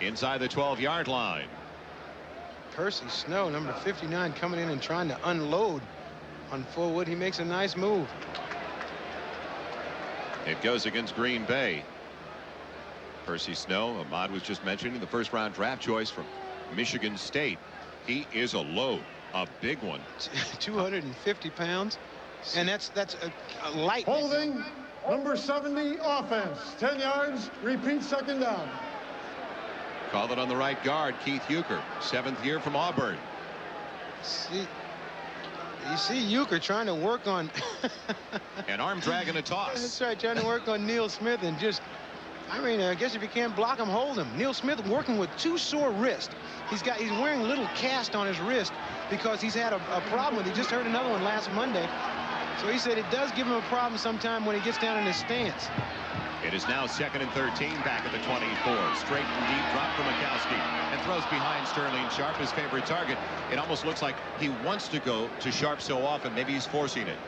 C: inside the 12-yard line.
D: Percy Snow, number 59, coming in and trying to unload on Fullwood. He makes a nice move.
C: It goes against Green Bay. Percy Snow, Ahmad was just mentioning, the first-round draft choice from Michigan State. He is a load, a big one.
D: 250 pounds, and that's a light.
E: Holding Number 70, offense. 10 yards, repeat second down.
C: Called it on the right guard, Keith Euchre, 7th year from Auburn.
D: You see Euchre trying to work on
C: An arm drag and a toss.
D: That's right, trying to work on Neil Smith, and just, I mean, I guess if you can't block him, hold him. Neil Smith working with 2 sore wrists. He's wearing a little cast on his wrist because he's had a problem with it. He just hurt another one last Monday. So he said it does give him a problem sometime when he gets down in his stance.
C: It is now 2nd and 13 back at the 24. Straight and deep drop for Mikowski and throws behind Sterling Sharp, his favorite target. It almost looks like he wants to go to Sharp so often. Maybe he's forcing it.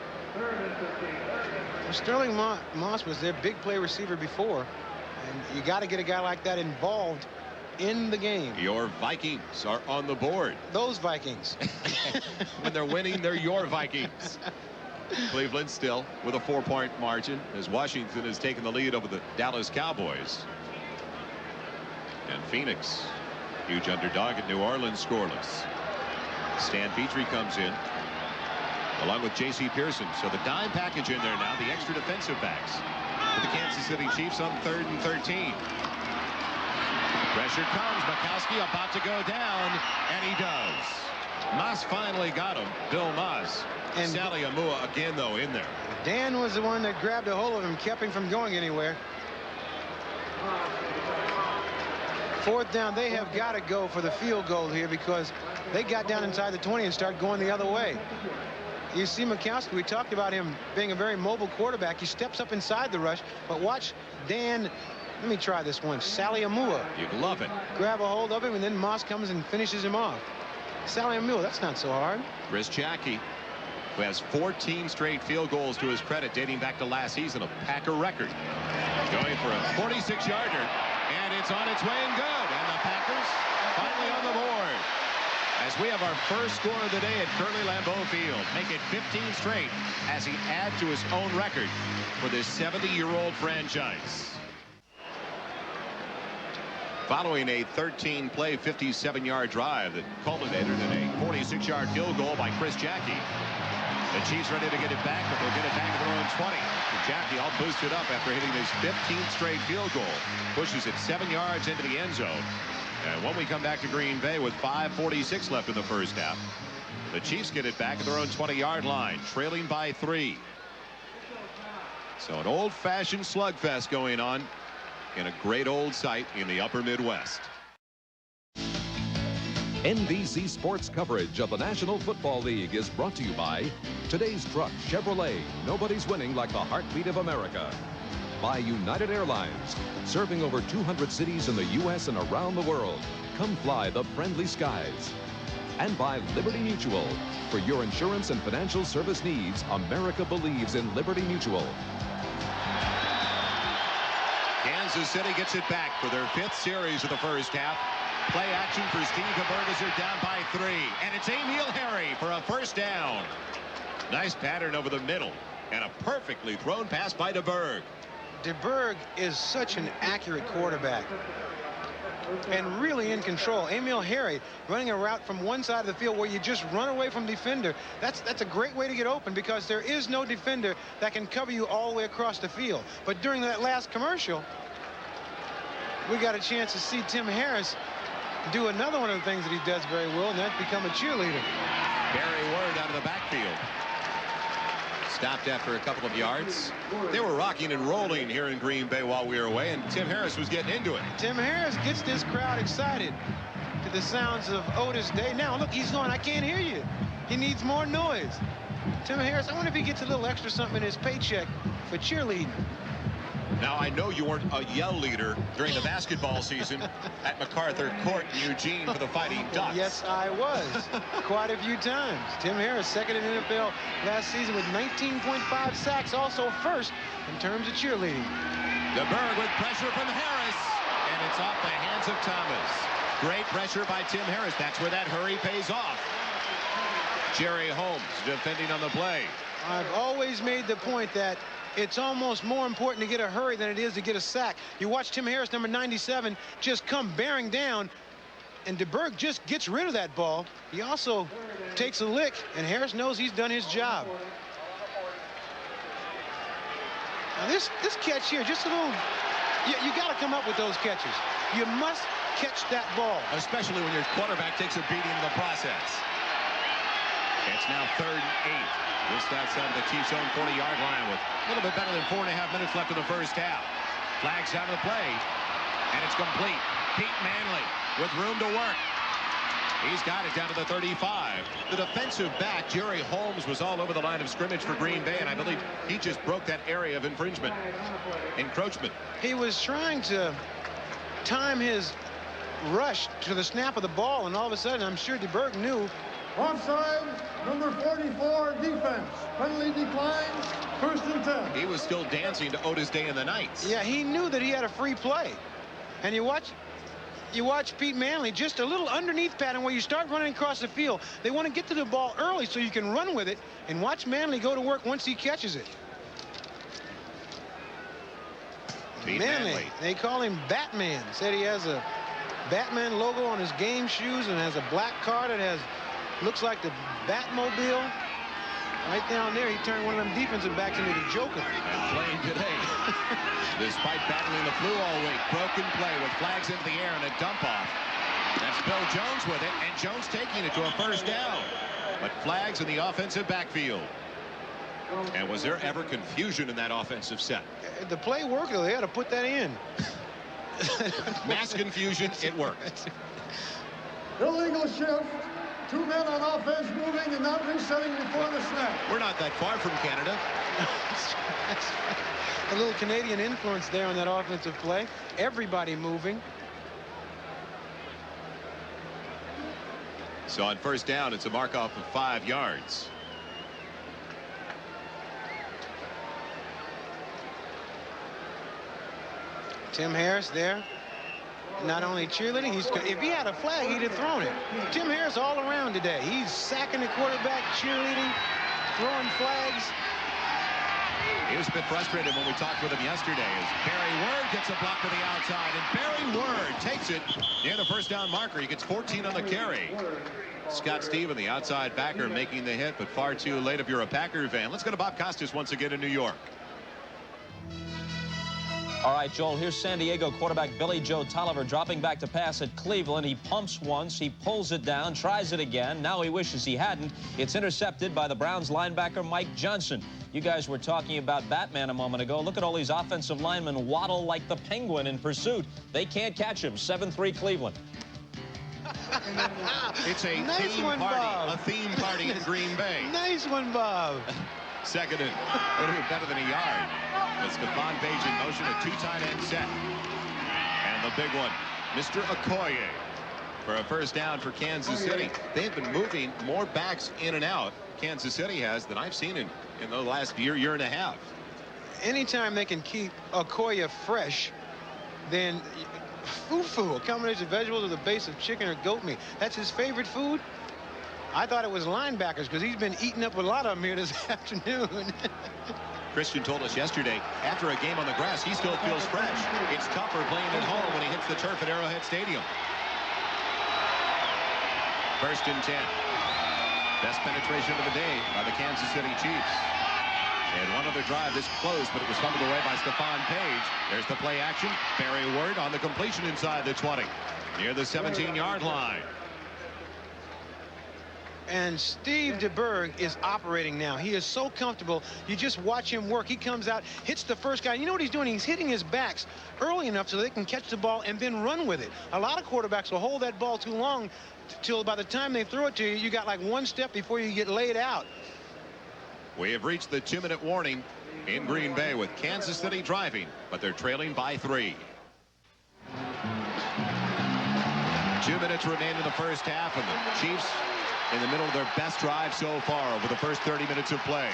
D: Sterling Moss was their big play receiver before, and you got to get a guy like that involved in the game.
C: Your Vikings are on the board.
D: Those Vikings.
C: When they're winning, they're your Vikings. Cleveland still with a 4-point margin as Washington has taken the lead over the Dallas Cowboys. And Phoenix, huge underdog at New Orleans, scoreless. Stan Petrie comes in along with J.C. Pearson. So the dime package in there now, the extra defensive backs for the Kansas City Chiefs on 3rd and 13. Pressure comes. Mikowski about to go down, and he does. Moss finally got him. Bill Moss. And Sally Amua again, though, in there.
D: Dan was the one that grabbed a hold of him, kept him from going anywhere. 4th down, they have got to go for the field goal here because they got down inside the 20 and started going the other way. You see Mikowski, we talked about him being a very mobile quarterback. He steps up inside the rush, but watch Dan, let me try this one, Sally Amua.
C: You'd love it.
D: Grab a hold of him, and then Moss comes and finishes him off. Sally Amua, that's not so hard.
C: Chris Jackie, who has 14 straight field goals to his credit dating back to last season, a Packer record. Going for a 46-yarder, and it's on its way and good. And the Packers finally on the board. As we have our first score of the day at Curly Lambeau Field. Make it 15 straight as he adds to his own record for this 70-year-old franchise. Following a 13-play, 57-yard drive that culminated in a 46-yard field goal by Chris Jackie. The Chiefs ready to get it back, but they'll get it back at their own 20. Jackie all boosted up after hitting his 15th straight field goal. Pushes it 7 yards into the end zone. And when we come back to Green Bay with 5:46 left in the first half, the Chiefs get it back at their own 20-yard line, trailing by 3. So an old-fashioned slugfest going on in a great old site in the upper Midwest.
B: NBC Sports coverage of the National Football League is brought to you by today's truck, Chevrolet. Nobody's winning like the heartbeat of America. By United Airlines, serving over 200 cities in the U.S. and around the world. Come fly the friendly skies. And by Liberty Mutual. For your insurance and financial service needs, America believes in Liberty Mutual.
C: Kansas City gets it back for their 5th series of the first half. Play action for Steve DeBerg as they're down by 3. And it's Emil Harry for a first down. Nice pattern over the middle. And a perfectly thrown pass by DeBerg.
D: DeBerg is such an accurate quarterback and really in control. Emil Harry running a route from one side of the field where you just run away from defender. That's a great way to get open because there is no defender that can cover you all the way across the field. But during that last commercial, we got a chance to see Tim Harris do another one of the things that he does very well, and that's become a cheerleader.
C: Barry Ward out of the backfield. Stopped after a couple of yards. They were rocking and rolling here in Green Bay while we were away, and Tim Harris was getting into it.
D: Tim Harris gets this crowd excited to the sounds of Otis Day. Now, look, he's going, I can't hear you. He needs more noise. Tim Harris, I wonder if he gets a little extra something in his paycheck for cheerleading.
C: Now, I know you weren't a yell leader during the basketball season at MacArthur Court in Eugene for the Fighting Ducks.
D: Yes, I was. Quite a few times. Tim Harris, 2nd in NFL last season with 19.5 sacks, also 1st in terms of cheerleading.
C: DeBerg with pressure from Harris, and it's off the hands of Thomas. Great pressure by Tim Harris. That's where that hurry pays off. Jerry Holmes defending on the play.
D: I've always made the point that it's almost more important to get a hurry than it is to get a sack. You watch Tim Harris, number 97, just come bearing down, and DeBerg just gets rid of that ball. He also takes a lick, and Harris knows he's done his job. Now this catch here, just a little, you got to come up with those catches. You must catch that ball.
C: Especially when your quarterback takes a beating in the process. It's now 3rd and 8. Just outside of the Chiefs' own 40-yard line with a little bit better than 4.5 minutes left in the first half. Flags out of the play, and it's complete. Pete Manley with room to work. He's got it down to the 35. The defensive back, Jerry Holmes, was all over the line of scrimmage for Green Bay, and I believe he just broke that area of infringement. Encroachment.
D: He was trying to time his rush to the snap of the ball, and all of a sudden, I'm sure DeBerg knew.
E: Offside, number 44, defense. Penalty declines, 1st and 10.
C: He was still dancing to Otis Day and the Knights.
D: Yeah, he knew that he had a free play. And you watch Pete Manley just a little underneath pattern where you start running across the field. They want to get to the ball early so you can run with it, and watch Manley go to work once he catches it.
C: Pete Manley.
D: They call him Batman. Said he has a Batman logo on his game shoes and has a black car that has, looks like the Batmobile. Right down there, he turned one of them defensive backs into the Joker.
C: And playing today. Despite battling the flu all week, broken play with flags into the air and a dump off. That's Bill Jones with it, and Jones taking it to a 1st down. But flags in the offensive backfield. And was there ever confusion in that offensive set?
D: The play worked, though. They had to put that in.
C: Mass confusion, it worked.
E: Illegal shift. 2 men on offense moving and not resetting before the snap.
C: We're not that far from Canada.
D: A little Canadian influence there on that offensive play. Everybody moving.
C: So on 1st down, it's a mark off of 5 yards.
D: Tim Harris there. Not only cheerleading, if he had a flag, he'd have thrown it. Tim Harris all around today. He's sacking the quarterback, cheerleading, throwing flags.
C: He was a bit frustrated when we talked with him yesterday as Barry Word gets a block to the outside, and Barry Word takes it near the 1st down marker. He gets 14 on the carry. Scott Stephen, the outside backer, making the hit, but far too late if you're a Packer fan. Let's go to Bob Costas once again in New York.
F: All right, Joel, here's San Diego quarterback Billy Joe Tolliver dropping back to pass at Cleveland. He pumps once, he pulls it down, tries it again. Now he wishes he hadn't. It's intercepted by the Browns linebacker Mike Johnson. You guys were talking about Batman a moment ago. Look at all these offensive linemen waddle like the penguin in pursuit. They can't catch him. 7-3 Cleveland.
C: It's a
D: nice
C: theme
D: one,
C: party.
D: Bob.
C: A theme party in Green Bay.
D: Nice one, Bob.
C: 2nd and a little bit better than a yard. But Stephon Page in motion, a 2 tight end set. And the big one, Mr. Okoye for a 1st down for Kansas City. They've been moving more backs in and out, Kansas City has, than I've seen in the last year and a half.
D: Anytime they can keep Okoye fresh, then fufu, a combination of vegetables with a base of chicken or goat meat. That's his favorite food. I thought it was linebackers because he's been eating up a lot of them here this afternoon.
C: Christian told us yesterday, after a game on the grass, he still feels fresh. It's tougher playing at home when he hits the turf at Arrowhead Stadium. 1st and 10. Best penetration of the day by the Kansas City Chiefs. They had one other drive this close, but it was fumbled away by Stephon Page. There's the play action. Barry Word on the completion inside the 20. Near the 17-yard line.
D: And Steve DeBerg is operating now. He is so comfortable. You just watch him work. He comes out, hits the first guy. You know what he's doing? He's hitting his backs early enough so they can catch the ball and then run with it. A lot of quarterbacks will hold that ball too long till by the time they throw it to you, you got like 1 step before you get laid out.
C: We have reached the 2-minute warning in Green Bay with Kansas City driving, but they're trailing by 3. 2 minutes remain in the first half, and the Chiefs in the middle of their best drive so far over the first 30 minutes of play.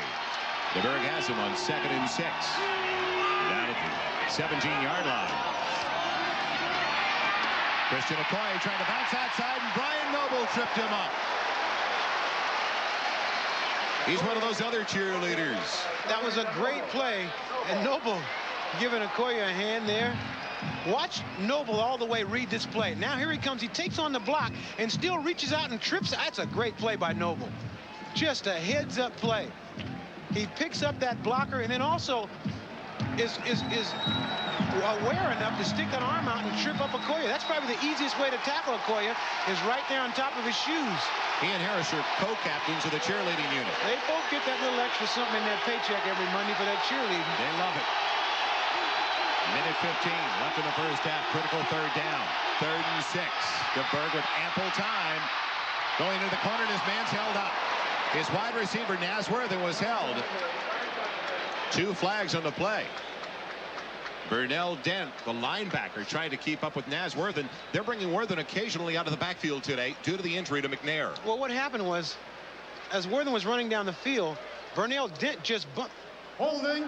C: DeBerg has him on 2nd and 6. Down at the 17-yard line. Christian Okoye trying to bounce outside, and Brian Noble tripped him up. He's one of those other cheerleaders.
D: That was a great play, and Noble giving Okoye a hand there. Watch Noble all the way read this play. Now here he comes. He takes on the block and still reaches out and trips. That's a great play by Noble. Just a heads-up play. He picks up that blocker, and then also is aware enough to stick an arm out and trip up Okoye. That's probably the easiest way to tackle Okoye, is right there on top of his shoes.
C: He and Harris are co-captains of the cheerleading unit.
D: They both get that little extra something in their paycheck every Monday for that cheerleading.
C: They love it. Minute 15 left in the first half. Critical third down. 3rd and 6. DeBerg with ample time. Going to the corner, and his man's held up. His wide receiver, Nasworthen, was held. 2 flags on the play. Burnell Dent, the linebacker, trying to keep up with Nasworthen. They're bringing Worthen occasionally out of the backfield today due to the injury to McNair.
D: Well, what happened was, as Worthen was running down the field, Burnell Dent just bumped.
E: Holding,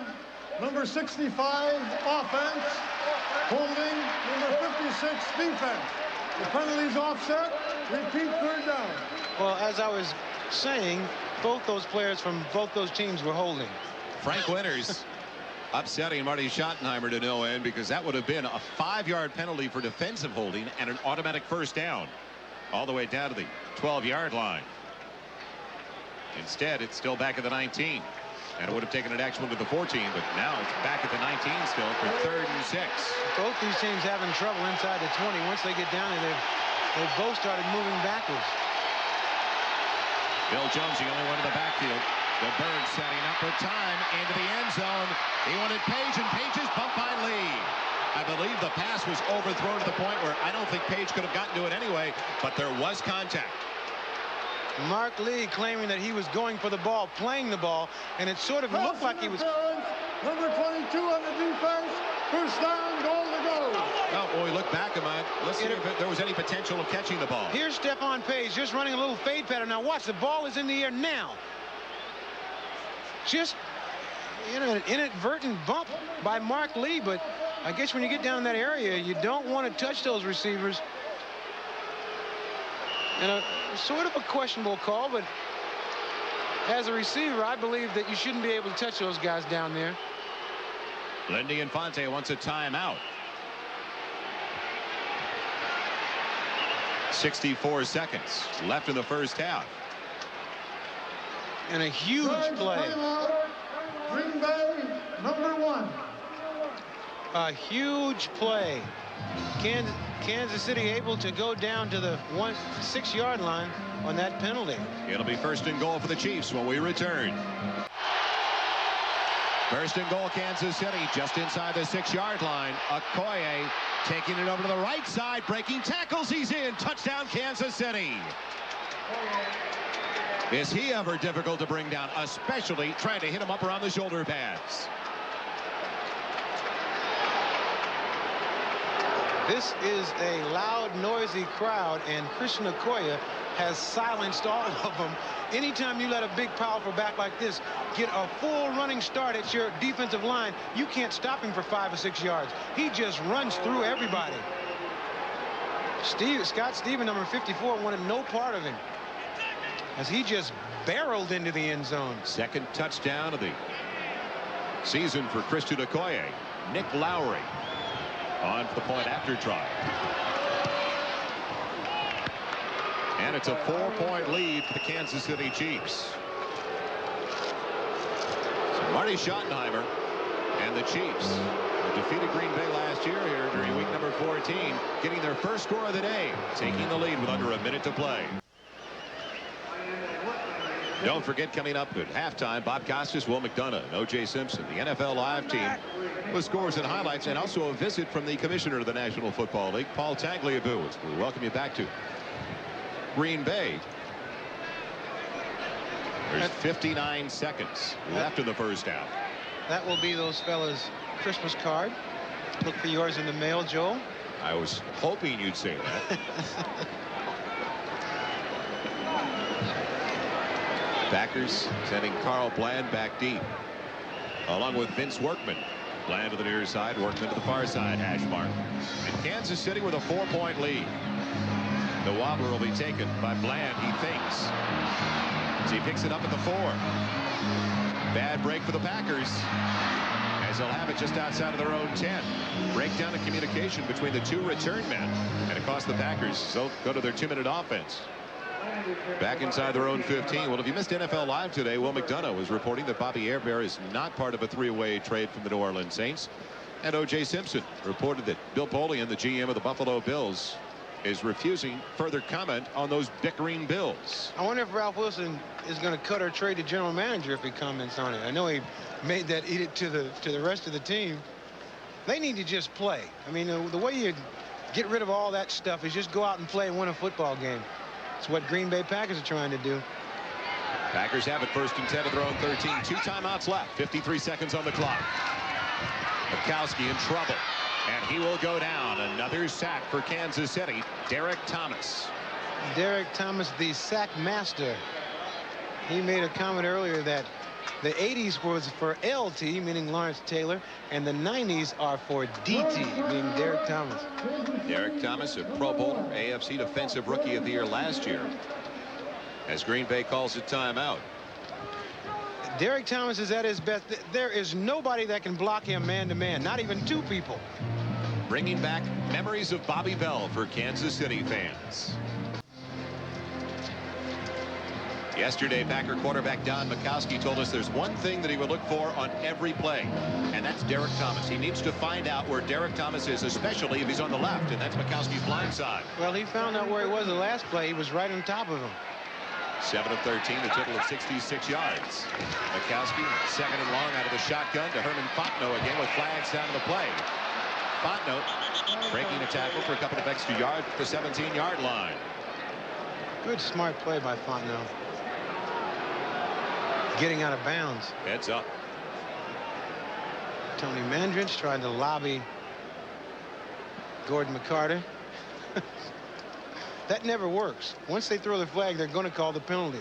E: number 65, offense. Holding, number 56, defense. The penalty's offset. Repeat, 3rd down.
D: Well, as I was saying, both those players from both those teams were holding.
C: Frank Winters upsetting Marty Schottenheimer to no end, because that would have been a 5-yard penalty for defensive holding and an automatic first down all the way down to the 12-yard line. Instead, it's still back at the 19, and it would have taken an extra one to the 14, but now it's back at the 19 still for 3rd and 6.
D: Both these teams having trouble inside the 20. Once they get down there, they've both started moving backwards.
C: Bill Jones, the only one in the backfield. DeBerg setting up for time into the end zone. He wanted Page, and Page is bumped by Lee. I believe the pass was overthrown to the point where I don't think Page could have gotten to it anyway, but there was contact.
D: Mark Lee claiming that he was going for the ball, playing the ball, and it sort of looked like he was.
E: Number 22 on the defense. First down, goal to go.
C: Oh, well, we look back, Ahmad. Let's see if there was any potential of catching the ball.
D: Here's Stephon Page just running a little fade pattern. Now watch, the ball is in the air now. Just, you know, an inadvertent bump by Mark Lee, but I guess when you get down in that area, you don't want to touch those receivers. And a sort of a questionable call, but as a receiver, I believe that you shouldn't be able to touch those guys down there.
C: Lindy Infante wants a timeout. 64 seconds left in the first half.
D: And a huge play.
E: Green Bay, number 1.
D: A huge play. Kansas City able to go down to the 6-yard line on that penalty.
C: It'll be 1st and goal for the Chiefs when we return. 1st and goal, Kansas City, just inside the 6-yard line. Okoye taking it over to the right side, breaking tackles. He's in. Touchdown, Kansas City. Is he ever difficult to bring down, especially trying to hit him up around the shoulder pads?
D: This is a loud, noisy crowd, and Christian Okoye has silenced all of them. Anytime you let a big, powerful back like this get a full running start at your defensive line, you can't stop him for 5 or 6 yards. He just runs through everybody. Scott Stevens, number 54, wanted no part of him, as he just barreled into the end zone.
C: 2nd touchdown of the season for Christian Okoye. Nick Lowry on the point after try. And it's a 4-point lead for the Kansas City Chiefs. So Marty Schottenheimer and the Chiefs defeated Green Bay last year here during week number 14, getting their first score of the day, taking the lead with under a minute to play. Don't forget, coming up at halftime, Bob Costas, Will McDonough, and O.J. Simpson, the NFL Live team, with scores and highlights, and also a visit from the commissioner of the National Football League, Paul Tagliabue. We welcome you back to Green Bay. There's 59 seconds left in the first half.
D: That will be those fellas' Christmas card. Look for yours in the mail, Joel.
C: I was hoping you'd say that. Packers sending Carl Bland back deep, along with Vince Workman. Bland to the near side, Workman to the far side, hash mark. And Kansas City with a 4-point lead. The wobbler will be taken by Bland. He fakes. As he picks it up at the 4. Bad break for the Packers, as they'll have it just outside of their own 10. Breakdown of communication between the 2 return men, and it cost the Packers. So go to their 2-minute offense. Back inside their own 15. Well, if you missed NFL Live today, Will McDonough was reporting that Bobby Airbear is not part of a three-way trade from the New Orleans Saints. And O.J. Simpson reported that Bill Polian, the GM of the Buffalo Bills, is refusing further comment on those bickering Bills.
D: I wonder if Ralph Wilson is going to cut or trade the general manager if he comments on it. I know he made that edict to the rest of the team. They need to just play. I mean, the way you get rid of all that stuff is just go out and play and win a football game. It's what Green Bay Packers are trying to do.
C: Packers have it 1st and 10 of their own 13. 2 timeouts left. 53 seconds on the clock. Mikowski in trouble. And he will go down. Another sack for Kansas City. Derek Thomas.
D: Derek Thomas, the sack master. He made a comment earlier that the 80s was for LT, meaning Lawrence Taylor, and the 90s are for DT, meaning Derek Thomas.
C: Derek Thomas, a Pro Bowler, AFC Defensive Rookie of the Year last year. As Green Bay calls it timeout.
D: Derek Thomas is at his best. There is nobody that can block him man-to-man, not even 2 people.
C: Bringing back memories of Bobby Bell for Kansas City fans. Yesterday, Packer quarterback Don Mikowski told us there's one thing that he would look for on every play, and that's Derek Thomas. He needs to find out where Derek Thomas is, especially if he's on the left, and that's Mikowski's blind side.
D: Well, he found out where he was the last play. He was right on top of him.
C: 7 of 13, the total of 66 yards. Mikowski, 2nd and long out of the shotgun to Herman Fontenot again with flags down to the play. Fontenot breaking a tackle for a couple of extra yards at the 17-yard line.
D: Good, smart play by Fontenot. Getting out of bounds.
C: Heads up.
D: Tony Mandrich trying to lobby Gordon McCarter. That never works. Once they throw the flag, they're going to call the penalty.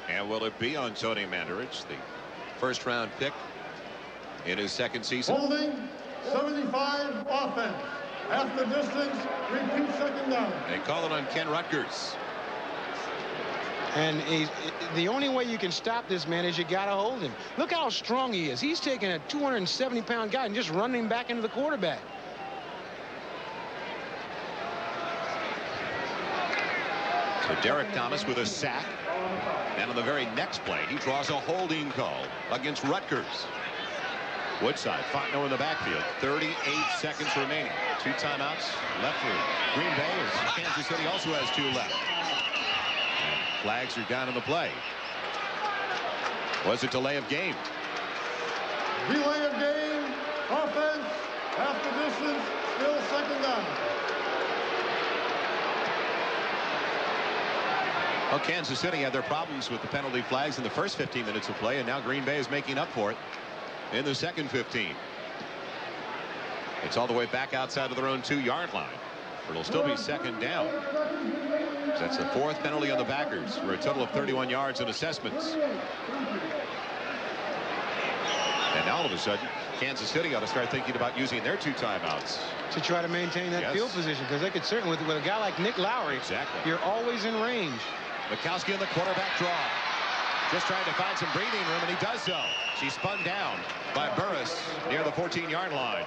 C: And will it be on Tony Mandarich, the 1st-round pick in his 2nd season?
E: Holding 75 offense. Half the distance, repeat 2nd down.
C: They call it on Ken Rutgers.
D: And the only way you can stop this man is you got to hold him. Look how strong he is. He's taking a 270-pound guy and just running him back into the quarterback.
C: So Derek Thomas with a sack. And on the very next play, he draws a holding call against Rutgers. Woodside, Fontenot in the backfield. 38 seconds remaining. 2 timeouts left for Green Bay as Kansas City also has 2 left. And flags are down on the play. Was it delay of game?
E: Delay of game, offense, half the distance, still 2nd down.
C: Well, Kansas City had their problems with the penalty flags in the first 15 minutes of play, and now Green Bay is making up for it in the second 15. It's all the way back outside of their own 2-yard line. But it'll still be 2nd down. That's the 4th penalty on the Packers for a total of 31 yards and assessments. And now all of a sudden, Kansas City ought to start thinking about using their 2 timeouts.
D: To try to maintain that field position, because they could certainly, with a guy like Nick Lowry,
C: exactly,
D: you're always in range.
C: Mikowski in the quarterback draw. Just trying to find some breathing room, and he does so. She's spun down by Burris near the 14-yard line.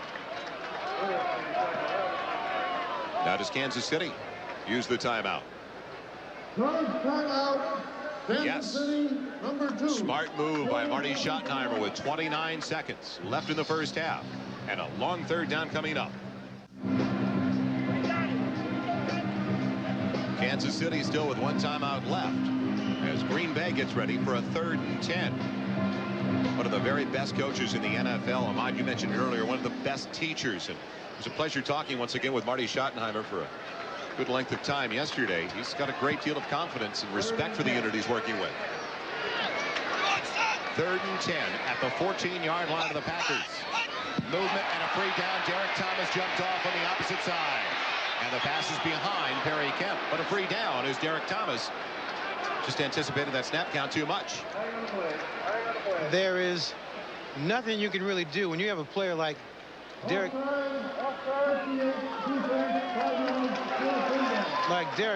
C: Now does Kansas City use the timeout?
E: Timeout. Kansas City, number 2.
C: Smart move by Marty Schottenheimer with 29 seconds left in the first half. And a long 3rd down coming up. Kansas City still with 1 timeout left as Green Bay gets ready for a 3rd and 10. One of the very best coaches in the NFL. Ahmad, you mentioned earlier, one of the best teachers. And it was a pleasure talking once again with Marty Schottenheimer for a good length of time yesterday. He's got a great deal of confidence and respect for the unit he's working with. 3rd and 10 at the 14-yard line of the Packers. Movement and a free down. Derek Thomas jumped off on the opposite side. And the pass is behind Perry Kemp. But a free down is Derek Thomas. Just anticipated that snap count too much.
D: There is nothing you can really do when you have a player like Derek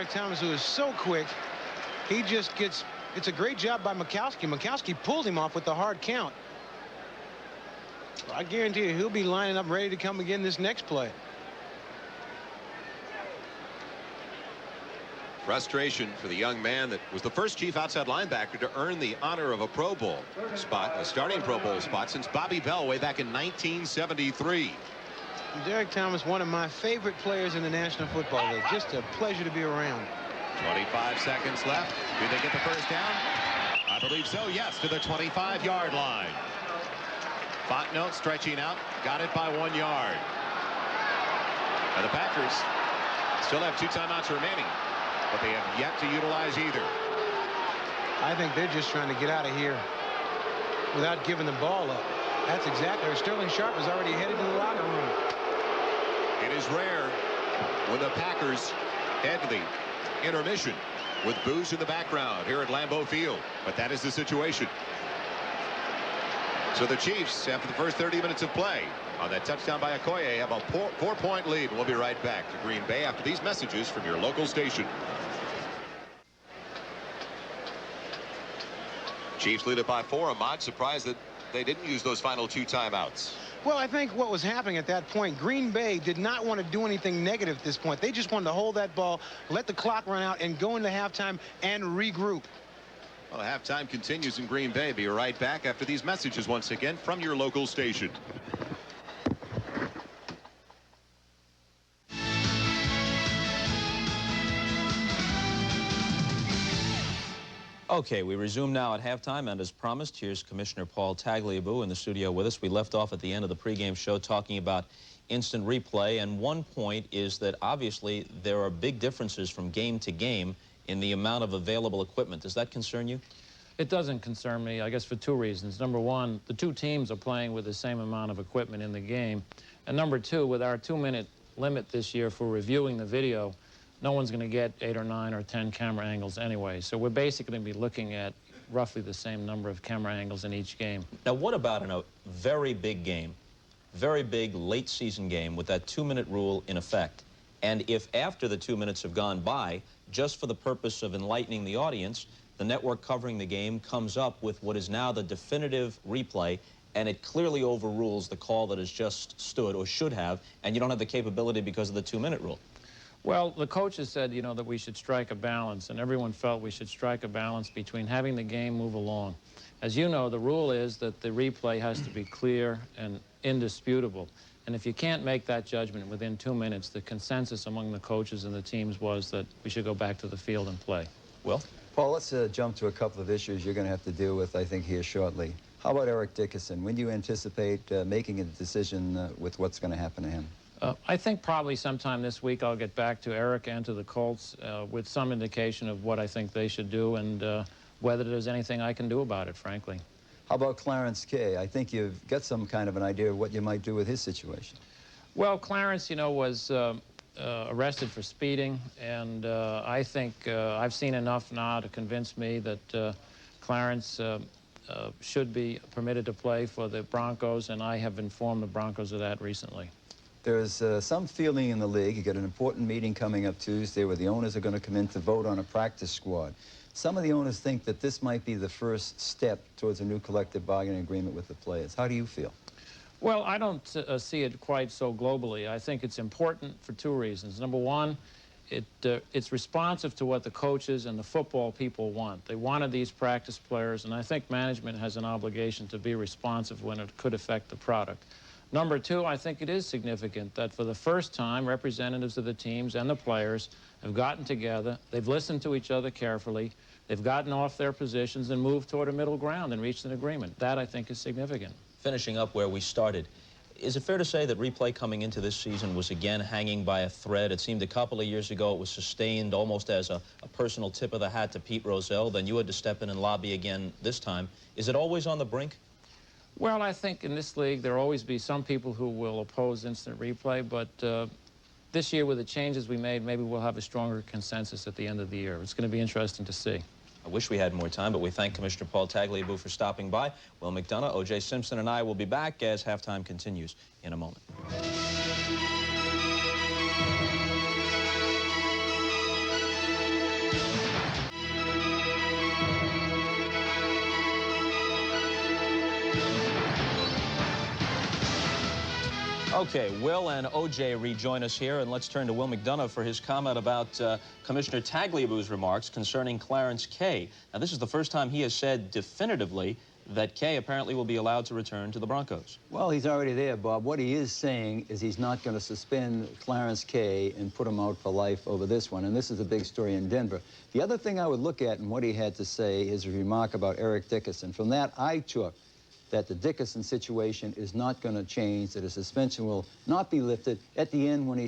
D: Thomas, who is so quick. He just gets, it's a great job by Mikowski. Mikowski pulled him off with the hard count. I guarantee you he'll be lining up ready to come again this next play.
C: Frustration for the young man that was the first Chief outside linebacker to earn the honor of a Pro Bowl spot, a starting Pro Bowl spot, since Bobby Bell way back in 1973.
D: Derek Thomas, one of my favorite players in the National Football League. Just a pleasure to be around.
C: 25 seconds left. Do they get the first down? I believe so, yes, to the 25-yard line. Fontenot stretching out, got it by 1 yard. Now the Packers still have 2 timeouts remaining, but they have yet to utilize either.
D: I think they're just trying to get out of here without giving the ball up. That's exactly where Sterling Sharp is already headed to the locker room.
C: It is rare when the Packers head to the intermission with boos in the background here at Lambeau Field, but that is the situation. So the Chiefs, after the first 30 minutes of play on that touchdown by Okoye, have a 4-point lead. We'll be right back to Green Bay after these messages from your local station. Chiefs lead it by 4. Ahmad surprised that they didn't use those final 2 timeouts.
D: Well, I think what was happening at that point, Green Bay did not want to do anything negative at this point. They just wanted to hold that ball, let the clock run out, and go into halftime and regroup.
C: Well, halftime continues in Green Bay. Be right back after these messages once again from your local station.
F: Okay, we resume now at halftime, and as promised, here's Commissioner Paul Tagliabue in the studio with us. We left off at the end of the pregame show talking about instant replay, and one point is that obviously there are big differences from game to game in the amount of available equipment. Does that concern you?
G: It doesn't concern me, I guess, for 2 reasons. Number one, the 2 teams are playing with the same amount of equipment in the game. And number 2, with our 2-minute limit this year for reviewing the video, no one's going to get 8 or 9 or 10 camera angles anyway. So we're basically going to be looking at roughly the same number of camera angles in each game.
F: Now, what about in a very big game, very big late-season game with that 2-minute rule in effect? And if after the 2 minutes have gone by, just for the purpose of enlightening the audience, the network covering the game comes up with what is now the definitive replay, and it clearly overrules the call that has just stood or should have, and you don't have the capability because of the 2-minute rule.
G: Well, the coaches said, you know, that we should strike a balance, and everyone felt we should strike a balance between having the game move along. As you know, the rule is that the replay has to be clear and indisputable. And if you can't make that judgment within 2 minutes, the consensus among the coaches and the teams was that we should go back to the field and play.
F: Will?
H: Paul, let's jump to a couple of issues you're going to have to deal with, I think, here shortly. How about Eric Dickerson? When do you anticipate making a decision with what's going to happen to him?
G: I think probably sometime this week I'll get back to Eric and to the Colts with some indication of what I think they should do and whether there's anything I can do about it, frankly.
H: How about Clarence Kay? I think you've got some kind of an idea of what you might do with his situation.
G: Well, Clarence, you know, was arrested for speeding, and I think I've seen enough now to convince me that Clarence should be permitted to play for the Broncos, and I have informed the Broncos of that recently.
H: There's some feeling in the league. You got an important meeting coming up Tuesday where the owners are going to come in to vote on a practice squad. Some of the owners think that this might be the first step towards a new collective bargaining agreement with the players. How do you feel?
G: Well, I don't see it quite so globally. I think it's important for 2 reasons. Number one, it's responsive to what the coaches and the football people want. They wanted these practice players, and I think management has an obligation to be responsive when it could affect the product. Number 2, I think it is significant that for the first time, representatives of the teams and the players have gotten together, they've listened to each other carefully, they've gotten off their positions and moved toward a middle ground and reached an agreement. That, I think, is significant.
F: Finishing up where we started, is it fair to say that replay coming into this season was again hanging by a thread? It seemed a couple of years ago it was sustained almost as a personal tip of the hat to Pete Rozelle. Then you had to step in and lobby again this time. Is it always on the brink?
G: Well, I think in this league there will always be some people who will oppose instant replay, but this year with the changes we made, maybe we'll have a stronger consensus at the end of the year. It's going to be interesting to see.
F: I wish we had more time, but we thank Commissioner Paul Tagliabue for stopping by. Will McDonough, O.J. Simpson, and I will be back as halftime continues in a moment. Okay, Will and OJ rejoin us here, and let's turn to Will McDonough for his comment about Commissioner Tagliabue's remarks concerning Clarence Kay. Now, this is the first time he has said definitively that Kay apparently will be allowed to return to the Broncos.
H: Well, he's already there, Bob. What he is saying is he's not going to suspend Clarence Kay and put him out for life over this one, and this is a big story in Denver. The other thing I would look at in what he had to say is a remark about Eric Dickerson. From that, I took that the Dickerson situation is not going to change, that a suspension will not be lifted at the end when he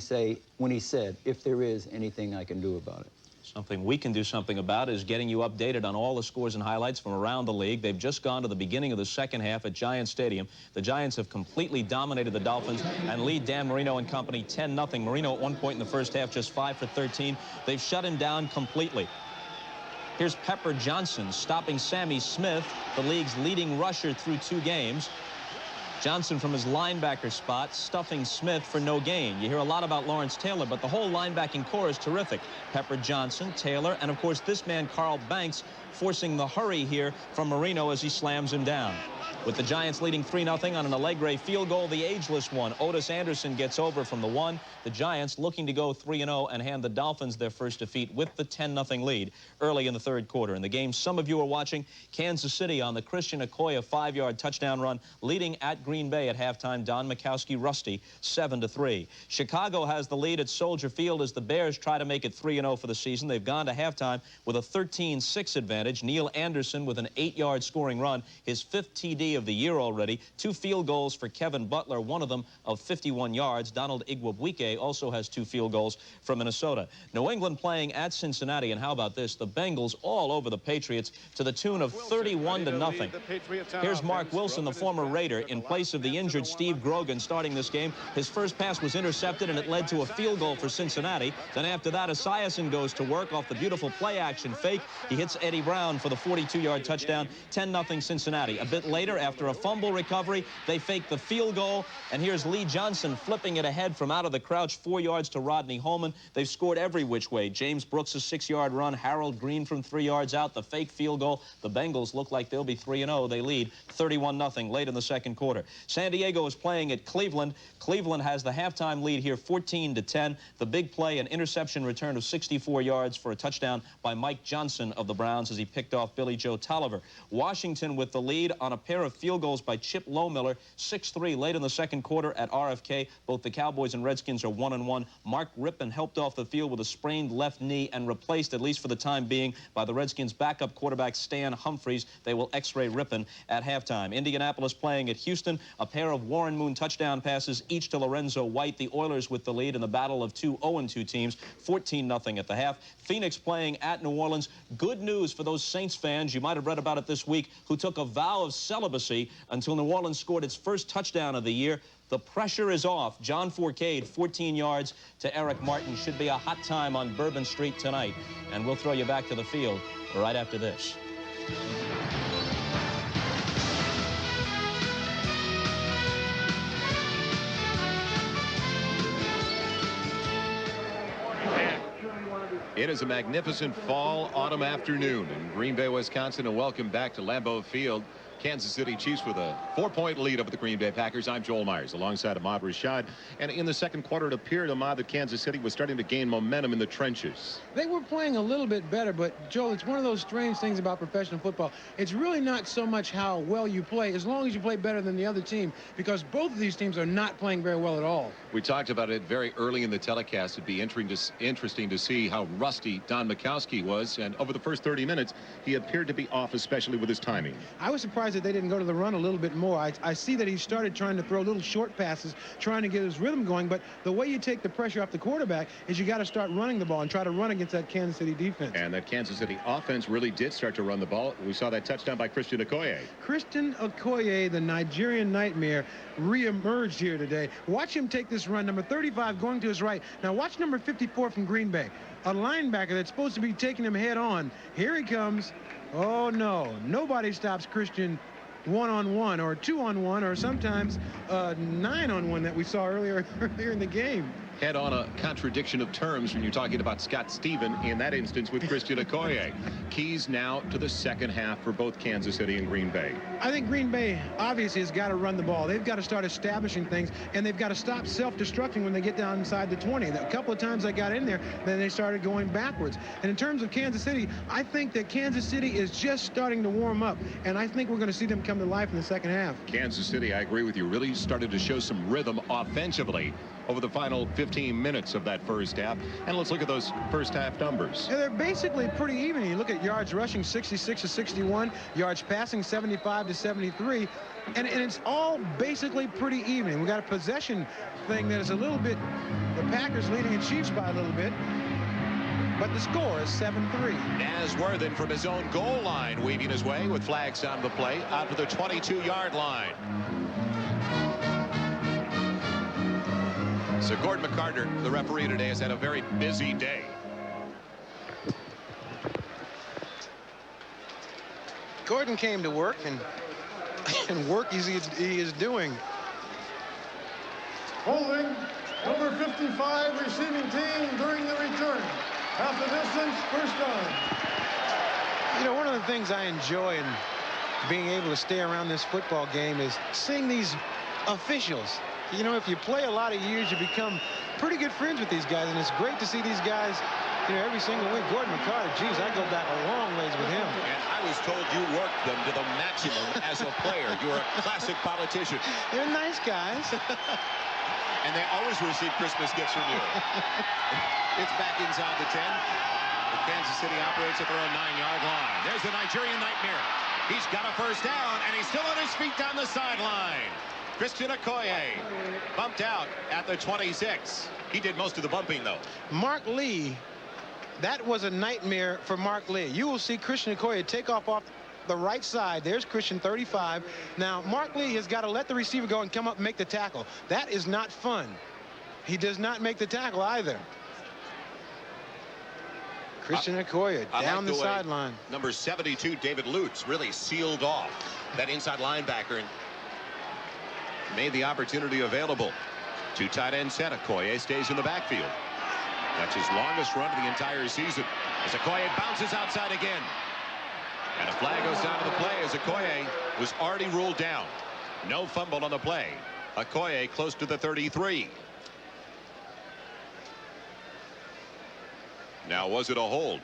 H: said, if there is anything I can do about it.
F: Something we can do something about is getting you updated on all the scores and highlights from around the league. They've just gone to the beginning of the second half at Giants Stadium. The Giants have completely dominated the Dolphins and lead Dan Marino and company 10-0. Marino at one point in the first half just 5 for 13. They've shut him down completely. Here's Pepper Johnson stopping Sammy Smith, the league's leading rusher through 2 games. Johnson from his linebacker spot, stuffing Smith for no gain. You hear a lot about Lawrence Taylor, but the whole linebacking core is terrific. Pepper Johnson, Taylor, and of course this man, Carl Banks, forcing the hurry here from Marino as he slams him down. With the Giants leading 3-0 on an Allegre field goal, the ageless one, Otis Anderson, gets over from the 1. The Giants looking to go 3-0 and hand the Dolphins their first defeat with the 10-0 lead early in the third quarter. In the game some of you are watching, Kansas City on the Christian Okoye 5-yard touchdown run, leading at Green Bay at halftime. Don Majkowski rusty 7-3. Chicago has the lead at Soldier Field as the Bears try to make it 3-0 for the season. They've gone to halftime with a 13-6 advantage. Neil Anderson with an 8-yard scoring run, his 5th TD of the year already. 2 field goals for Kevin Butler, one of them of 51 yards. Donald Igwebuike also has 2 field goals from Minnesota. New England playing at Cincinnati, and how about this? The Bengals all over the Patriots to the tune of 31-0. Here's Mark Wilson, the former Raider, in place of the injured Steve Grogan starting this game. His first pass was intercepted, and it led to a field goal for Cincinnati. Then after that, Esiason goes to work off the beautiful play-action fake. He hits Eddie Brown for the 42-yard touchdown, 10-0 Cincinnati. A bit later, after a fumble recovery, they fake the field goal, and here's Lee Johnson flipping it ahead from out of the crouch, 4 yards to Rodney Holman. They've scored every which way. James Brooks' 6-yard run, Harold Green from 3 yards out, the fake field goal. The Bengals look like they'll be 3-0. They lead 31-0 late in the second quarter. San Diego is playing at Cleveland. Cleveland has the halftime lead here, 14-10. The big play, an interception return of 64 yards for a touchdown by Mike Johnson of the Browns as he picked off Billy Joe Tolliver. Washington with the lead on a pair of field goals by Chip Lohmiller, 6-3 late in the second quarter at RFK. Both the Cowboys and Redskins are 1-1. Mark Rippon helped off the field with a sprained left knee and replaced, at least for the time being, by the Redskins' backup quarterback Stan Humphries. They will x-ray Rippon at halftime. Indianapolis playing at Houston. A pair of Warren Moon touchdown passes, each to Lorenzo White. The Oilers with the lead in the battle of 2 0-2 teams, 14-0 at the half. Phoenix playing at New Orleans. Good news for those Saints fans, you might have read about it this week, who took a vow of celibacy until New Orleans scored its first touchdown of the year. The pressure is off. John Fourcade, 14 yards to Eric Martin. Should be a hot time on Bourbon Street tonight. And we'll throw you back to the field right after this.
C: It is a magnificent fall autumn afternoon in Green Bay, Wisconsin, and welcome back to Lambeau Field. Kansas City Chiefs with a 4-point lead over the Green Bay Packers. I'm Joel Meyers alongside Ahmad Rashad. And in the second quarter, it appeared, Ahmad, that Kansas City was starting to gain momentum in the trenches.
D: They were playing a little bit better, but, Joel, it's one of those strange things about professional football. It's really not so much how well you play, as long as you play better than the other team, because both of these teams are not playing very well at all.
C: We talked about it very early in the telecast. It'd be interesting to see how rusty Don Majkowski was, and over the first 30 minutes, he appeared to be off, especially with his timing.
D: I was surprised that they didn't go to the run a little bit more. I see that he started trying to throw little short passes, trying to get his rhythm going, but the way you take the pressure off the quarterback is you got to start running the ball and try to run against that Kansas City defense.
C: And that Kansas City offense really did start to run the ball. We saw that touchdown by Christian Okoye.
D: Christian Okoye, the Nigerian nightmare, re-emerged here today. Watch him take this run, number 35 going to his right. Now watch number 54 from Green Bay, a linebacker that's supposed to be taking him head on. Here he comes. Oh no, nobody stops Christian 1-on-1 or 2-on-1 or sometimes 9-on-1 that we saw earlier in the game.
C: head on a contradiction of terms when you're talking about Scott Stephen in that instance with Christian Okoye. Keys now to the second half for both Kansas City and Green Bay.
D: I think Green Bay obviously has got to run the ball. They've got to start establishing things, and they've got to stop self-destructing when they get down inside the 20. A couple of times they got in there, then they started going backwards. And in terms of Kansas City, I think that Kansas City is just starting to warm up, and I think we're going to see them come to life in the second half.
C: Kansas City, I agree with you, really started to show some rhythm offensively over the final 15 minutes of that first half. And let's look at those first half numbers.
D: Yeah, they're basically pretty even. You look at yards rushing 66 to 61, yards passing 75 to 73, and it's all basically pretty even. We got a possession thing that is a little bit, the Packers leading the Chiefs by a little bit, but the score is 7-3.
C: Naz Worthen from his own goal line weaving his way with flags on the play out to the 22-yard line. So Gordon McCarter, the referee today, has had a very busy day.
D: Gordon came to work, and work he is doing.
E: Holding number 55 receiving team during the return. Half the distance, first down.
D: You know, one of the things I enjoy in being able to stay around this football game is seeing these officials. You know, if you play a lot of years, you become pretty good friends with these guys, and it's great to see these guys, you know, every single week. Gordon McCarter, geez, I go back a long ways with him.
C: And I was told you worked them to the maximum as a player. You're a classic politician.
D: They're nice guys.
C: And they always receive Christmas gifts from you. It's back inside the 10. The Kansas City operates at their own 9-yard line. There's the Nigerian nightmare. He's got a first down, and he's still on his feet down the sideline. Christian Okoye bumped out at the 26. He did most of the bumping, though.
D: Mark Lee, that was a nightmare for Mark Lee. You will see Christian Okoye take off the right side. There's Christian, 35. Now, Mark Lee has got to let the receiver go and come up and make the tackle. That is not fun. He does not make the tackle either. Christian Okoye down the sideline.
C: Number 72, David Lutz, really sealed off that inside linebacker and made the opportunity available. Two tight end set. Okoye stays in the backfield. That's his longest run of the entire season. As Okoye bounces outside again. And a flag goes down to the play as Okoye was already ruled down. No fumble on the play. Okoye close to the 33. Now, was it a hold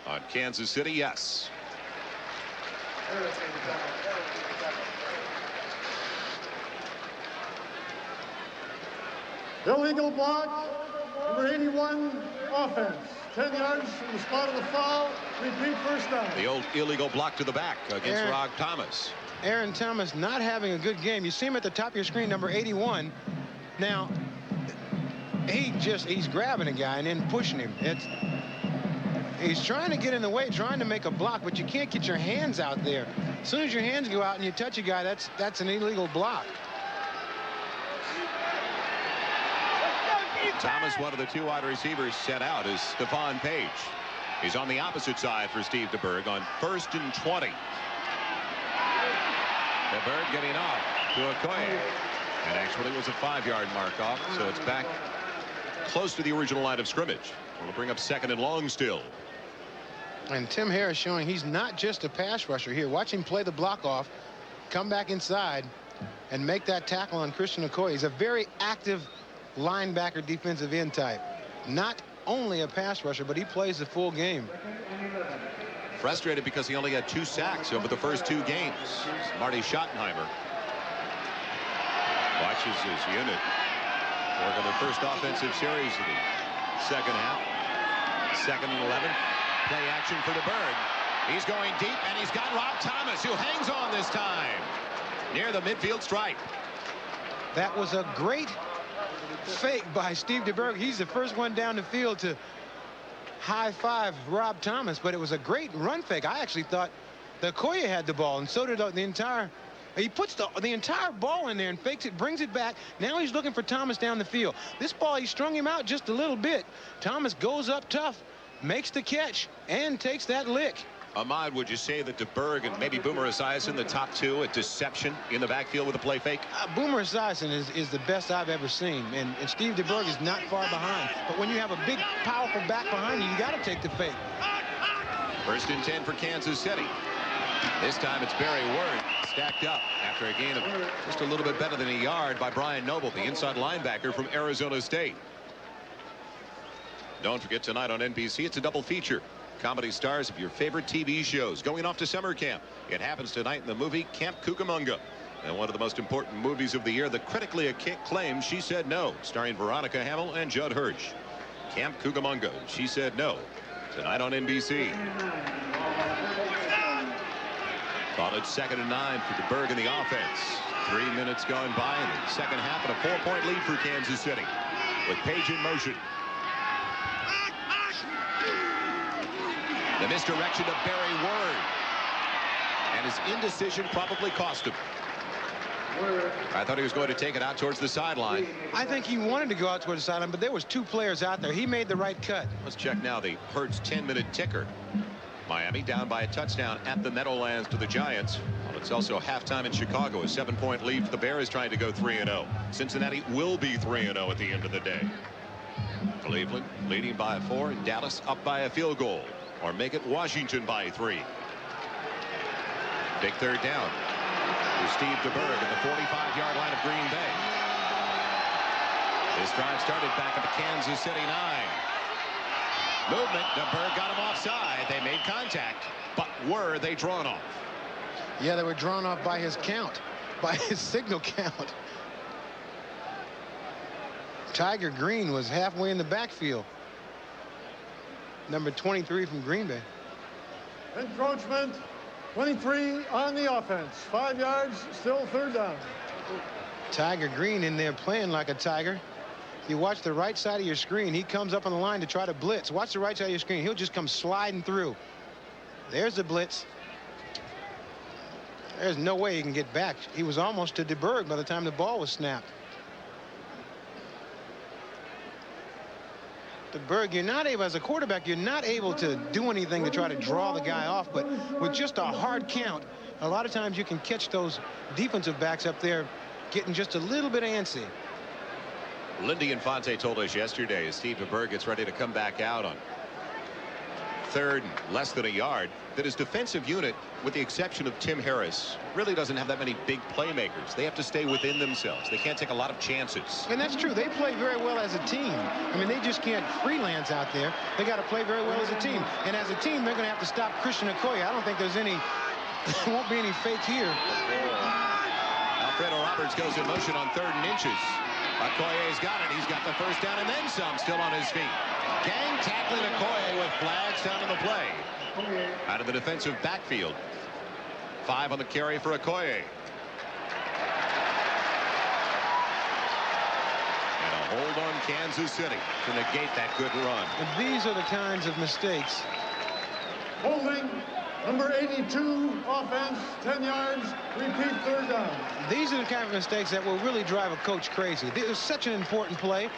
C: on Kansas City? Yes.
E: Illegal block, number 81, offense. 10 yards from the spot of the foul. Repeat, first down.
C: The old illegal block to the back against Rob Thomas.
D: Aaron Thomas not having a good game. You see him at the top of your screen, number 81. Now, he's grabbing a guy and then pushing him. He's trying to get in the way, trying to make a block, but you can't get your hands out there. As soon as your hands go out and you touch a guy, that's an illegal block.
C: Thomas, one of the two wide receivers set out, is Stephon Page. He's on the opposite side for Steve DeBerg on 1st and 20. DeBerg getting off to Okoye. And actually it was a 5-yard mark off, so it's back close to the original line of scrimmage. We'll bring up 2nd and long still.
D: And Tim Harris showing he's not just a pass rusher here. Watch him play the block off, come back inside, and make that tackle on Christian Okoye. He's a very active linebacker, defensive end type. Not only a pass rusher, but he plays the full game.
C: Frustrated because he only had 2 sacks over the first 2 games. Marty Schottenheimer watches his unit work on their first offensive series of the second half. 2nd and 11. Play action for DeBerg. He's going deep, and he's got Rob Thomas, who hangs on this time near the midfield stripe.
D: That was a great fake by Steve DeBerg. He's the first one down the field to high-five Rob Thomas, but it was a great run fake. I actually thought the Okoye had the ball, and so did the entire. He puts the entire ball in there and fakes it, brings it back. Now he's looking for Thomas down the field. This ball, he strung him out just a little bit. Thomas goes up tough, makes the catch, and takes that lick.
C: Ahmad, would you say that DeBerg and maybe Boomer Esiason, the top two at deception in the backfield with a play fake?
D: Boomer Esiason is the best I've ever seen, and Steve DeBerg is not far behind. But when you have a big, powerful back behind you, you got to take the fake.
C: 1st and 10 for Kansas City. This time it's Barry Word stacked up after a gain of just a little bit better than a yard by Brian Noble, the inside linebacker from Arizona State. Don't forget, tonight on NBC, it's a double feature. Comedy stars of your favorite TV shows going off to summer camp. It happens tonight in the movie Camp Cucamonga. And one of the most important movies of the year, the critically acclaimed She Said No, starring Veronica Hamill and Judd Hirsch. Camp Cucamonga, She Said No, tonight on NBC. Thought it's 2nd and 9 for DeBerg in the offense. 3 minutes going by in the second half, and a 4-point lead for Kansas City with Page in motion. The misdirection of Barry Word, and his indecision probably cost him. I thought he was going to take it out towards the sideline.
D: I think he wanted to go out towards the sideline, but there was 2 players out there. He made the right cut.
C: Let's check now the Hurts 10-minute ticker. Miami down by a touchdown at the Meadowlands to the Giants. Well, it's also halftime in Chicago. A 7-point lead for the Bears trying to go 3-0. Cincinnati will be 3-0 at the end of the day. Cleveland leading by 4, and Dallas up by a field goal. Or make it Washington by 3. Big 3rd down for Steve DeBerg at the 45-yard line of Green Bay. This drive started back at the Kansas City 9. Movement. DeBerg got him offside. They made contact, but were they drawn off?
D: Yeah, they were drawn off by his count, by his signal count. Tiger Green was halfway in the backfield. Number 23 from Green Bay.
E: Encroachment, 23 on the offense. 5 yards, still 3rd down.
D: Tiger Green in there playing like a tiger. You watch the right side of your screen. He comes up on the line to try to blitz. Watch the right side of your screen. He'll just come sliding through. There's the blitz. There's no way he can get back. He was almost to DeBerg by the time the ball was snapped. DeBerg, you're not able, as a quarterback, you're not able to do anything to try to draw the guy off, but with just a hard count, a lot of times you can catch those defensive backs up there getting just a little bit antsy.
C: Lindy Infante told us yesterday as Steve DeBerg gets ready to come back out on 3rd and less than a yard that his defensive unit, with the exception of Tim Harris, really doesn't have that many big playmakers. They have to stay within themselves. They can't take a lot of chances.
D: And that's true. They play very well as a team. I mean, they just can't freelance out there. They got to play very well as a team. And as a team, they're going to have to stop Christian Okoye. I don't think there's any, there won't be any fake here.
C: Alfredo Roberts goes in motion on 3rd and inches. Okoye's got it. He's got the 1st down and then some, still on his feet. Gang tackling Okoye with flags down on the play. Out of the defensive backfield. 5 on the carry for Okoye. And a hold on Kansas City to negate that good run.
D: And these are the kinds of mistakes.
E: Holding, number 82, offense, 10 yards, repeat 3rd down.
D: These are the kind of mistakes that will really drive a coach crazy. This is such an important play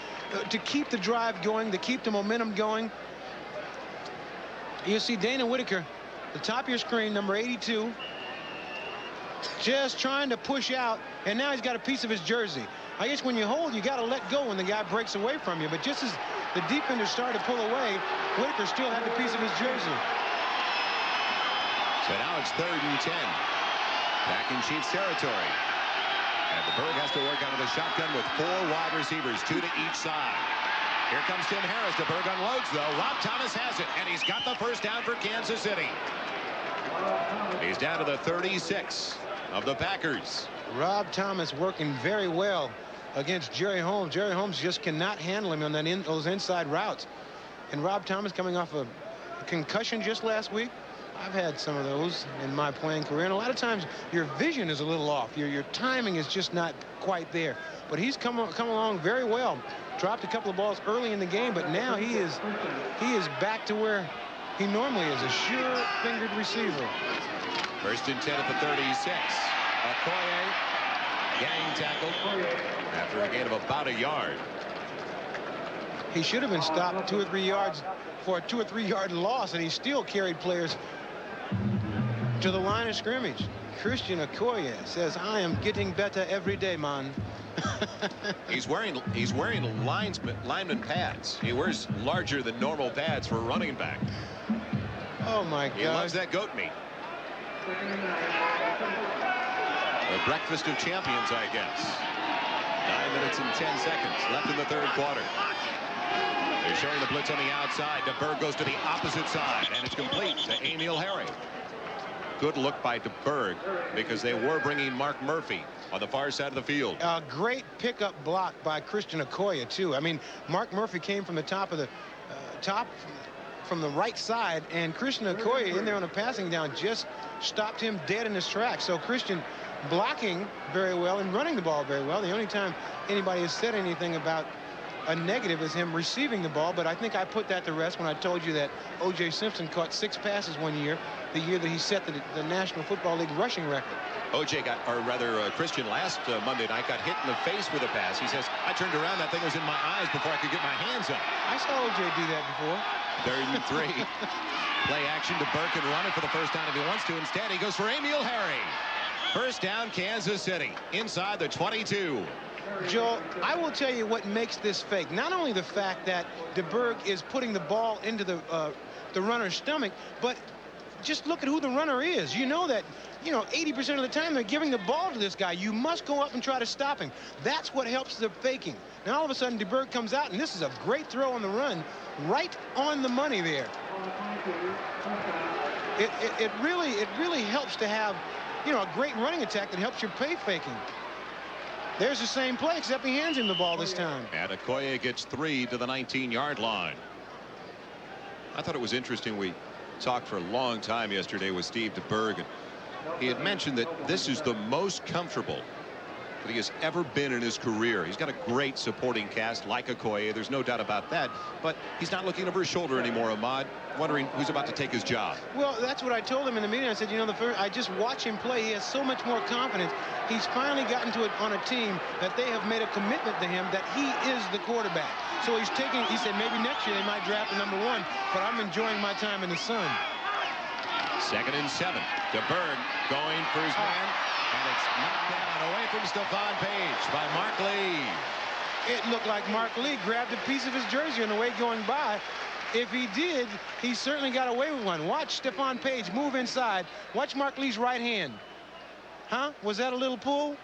D: to keep the drive going, to keep the momentum going. You see Dana Whitaker, the top of your screen, number 82, just trying to push out, and now he's got a piece of his jersey. I guess when you hold, you got to let go when the guy breaks away from you. But just as the defender started to pull away, Whitaker still had the piece of his jersey.
C: So now it's 3rd and 10. Back in Chiefs territory. And DeBerg has to work out of the shotgun with 4 wide receivers, 2 to each side. Here comes Tim Harris. DeBerg unloads, though. Rob Thomas has it, and he's got the 1st down for Kansas City. He's down to the 36 of the Packers.
D: Rob Thomas working very well against Jerry Holmes. Jerry Holmes just cannot handle him on those inside routes. And Rob Thomas coming off a concussion just last week. I've had some of those in my playing career, and a lot of times your vision is a little off. Your timing is just not quite there. But he's come along very well. Dropped a couple of balls early in the game, but now he is back to where he normally is, a sure-fingered receiver.
C: 1st and 10 at the 36. Okoye, gang tackled after a gain of about a yard.
D: He should have been stopped 2 or 3 yards for a 2 or 3 yard loss, and he still carried players to the line of scrimmage. Christian Okoye says, I am getting better every day, man.
C: He's wearing lineman pads. He wears larger than normal pads for a running back.
D: Oh my God.
C: He loves that goat meat. The breakfast of champions, I guess. 9 minutes and 10 seconds left in the third quarter. They're showing the blitz on the outside. DeBerg goes to the opposite side, and it's complete to Emil Harry. Good look by DeBerg, because they were bringing Mark Murphy on the far side of the field.
D: A great pickup block by Christian Okoye, too. I mean, Mark Murphy came from the top of the from the right side, and Christian Okoye in there on a passing down just stopped him dead in his tracks. So Christian blocking very well and running the ball very well. The only time anybody has said anything about a negative is him receiving the ball, but I think I put that to rest when I told you that O.J. Simpson caught 6 passes one year, the year that he set the National Football League rushing record.
C: O.J. got, or rather Christian last Monday night got hit in the face with a pass. He says, I turned around, that thing was in my eyes before I could get my hands up.
D: I saw O.J. do that before.
C: 3rd and 3. Play action to Burke and run it for the first time if he wants to. Instead, he goes for Emil Harry. First down, Kansas City, inside the 22.
D: Joel, I will tell you what makes this fake. Not only the fact that DeBerg is putting the ball into the runner's stomach, but just look at who the runner is. You know that, 80% of the time they're giving the ball to this guy. You must go up and try to stop him. That's what helps the faking. Now all of a sudden DeBerg comes out, and this is a great throw on the run, right on the money there. It really helps to have, a great running attack that helps your pay faking. There's the same play, except he hands him the ball this time.
C: And Okoye gets 3 to the 19-yard line. I thought it was interesting. We talked for a long time yesterday with Steve DeBerg, and he had mentioned that this is the most comfortable that he has ever been in his career. He's got a great supporting cast like Okoye. There's no doubt about that. But he's not looking over his shoulder anymore, Ahmad, wondering who's about to take his job.
D: Well, that's what I told him in the meeting. I said, I just watch him play. He has so much more confidence. He's finally gotten to it on a team that they have made a commitment to him that he is the quarterback. So he said maybe next year they might draft the #1, but I'm enjoying my time in the sun.
C: 2nd and 7. DeBerg going for his man, and it's knocked down away from Stephon Page by Mark Lee.
D: It looked like Mark Lee grabbed a piece of his jersey on the way going by. If he did, he certainly got away with one. Watch Stephon Page move inside. Watch Mark Lee's right hand. Huh? Was that a little pull?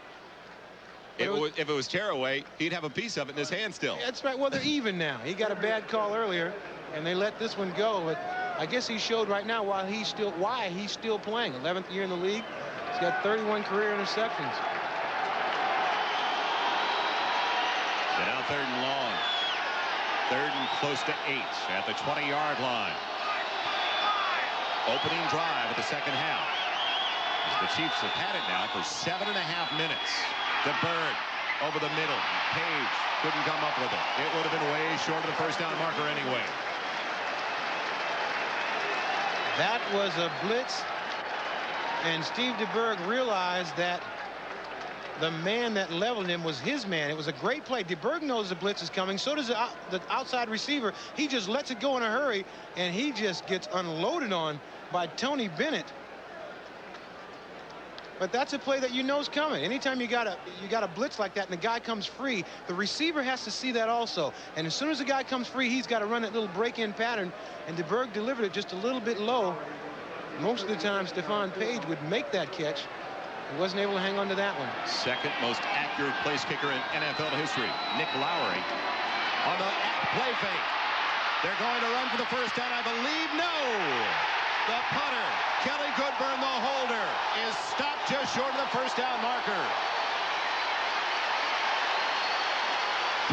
C: If it was tearaway, he'd have a piece of it in his hand still.
D: That's right. Well, they're even now. He got a bad call earlier, and they let this one go. But I guess he showed right now why he's still playing. 11th year in the league. He's got 31 career interceptions.
C: So now 3rd and long. 3rd and close to 8 at the 20-yard line. Opening drive of the second half. As the Chiefs have had it now for 7.5 minutes. DeBerg over the middle. Page couldn't come up with it. It would have been way short of the first down marker anyway.
D: That was a blitz, and Steve DeBerg realized that the man that leveled him was his man. It was a great play. DeBerg knows the blitz is coming. So does the outside receiver. He just lets it go in a hurry, and he just gets unloaded on by Tony Bennett. But that's a play that you know is coming. Anytime you got a blitz like that and the guy comes free, the receiver has to see that also. And as soon as the guy comes free, he's got to run that little break-in pattern. And DeBerg delivered it just a little bit low. Most of the time, Stephon Page would make that catch. He wasn't able to hang on to that one.
C: Second most accurate place kicker in NFL history, Nick Lowry, on the play fake. They're going to run for the first down, I believe. No! The punter, Kelly Goodburn, the holder, is stopped just short of the first down marker.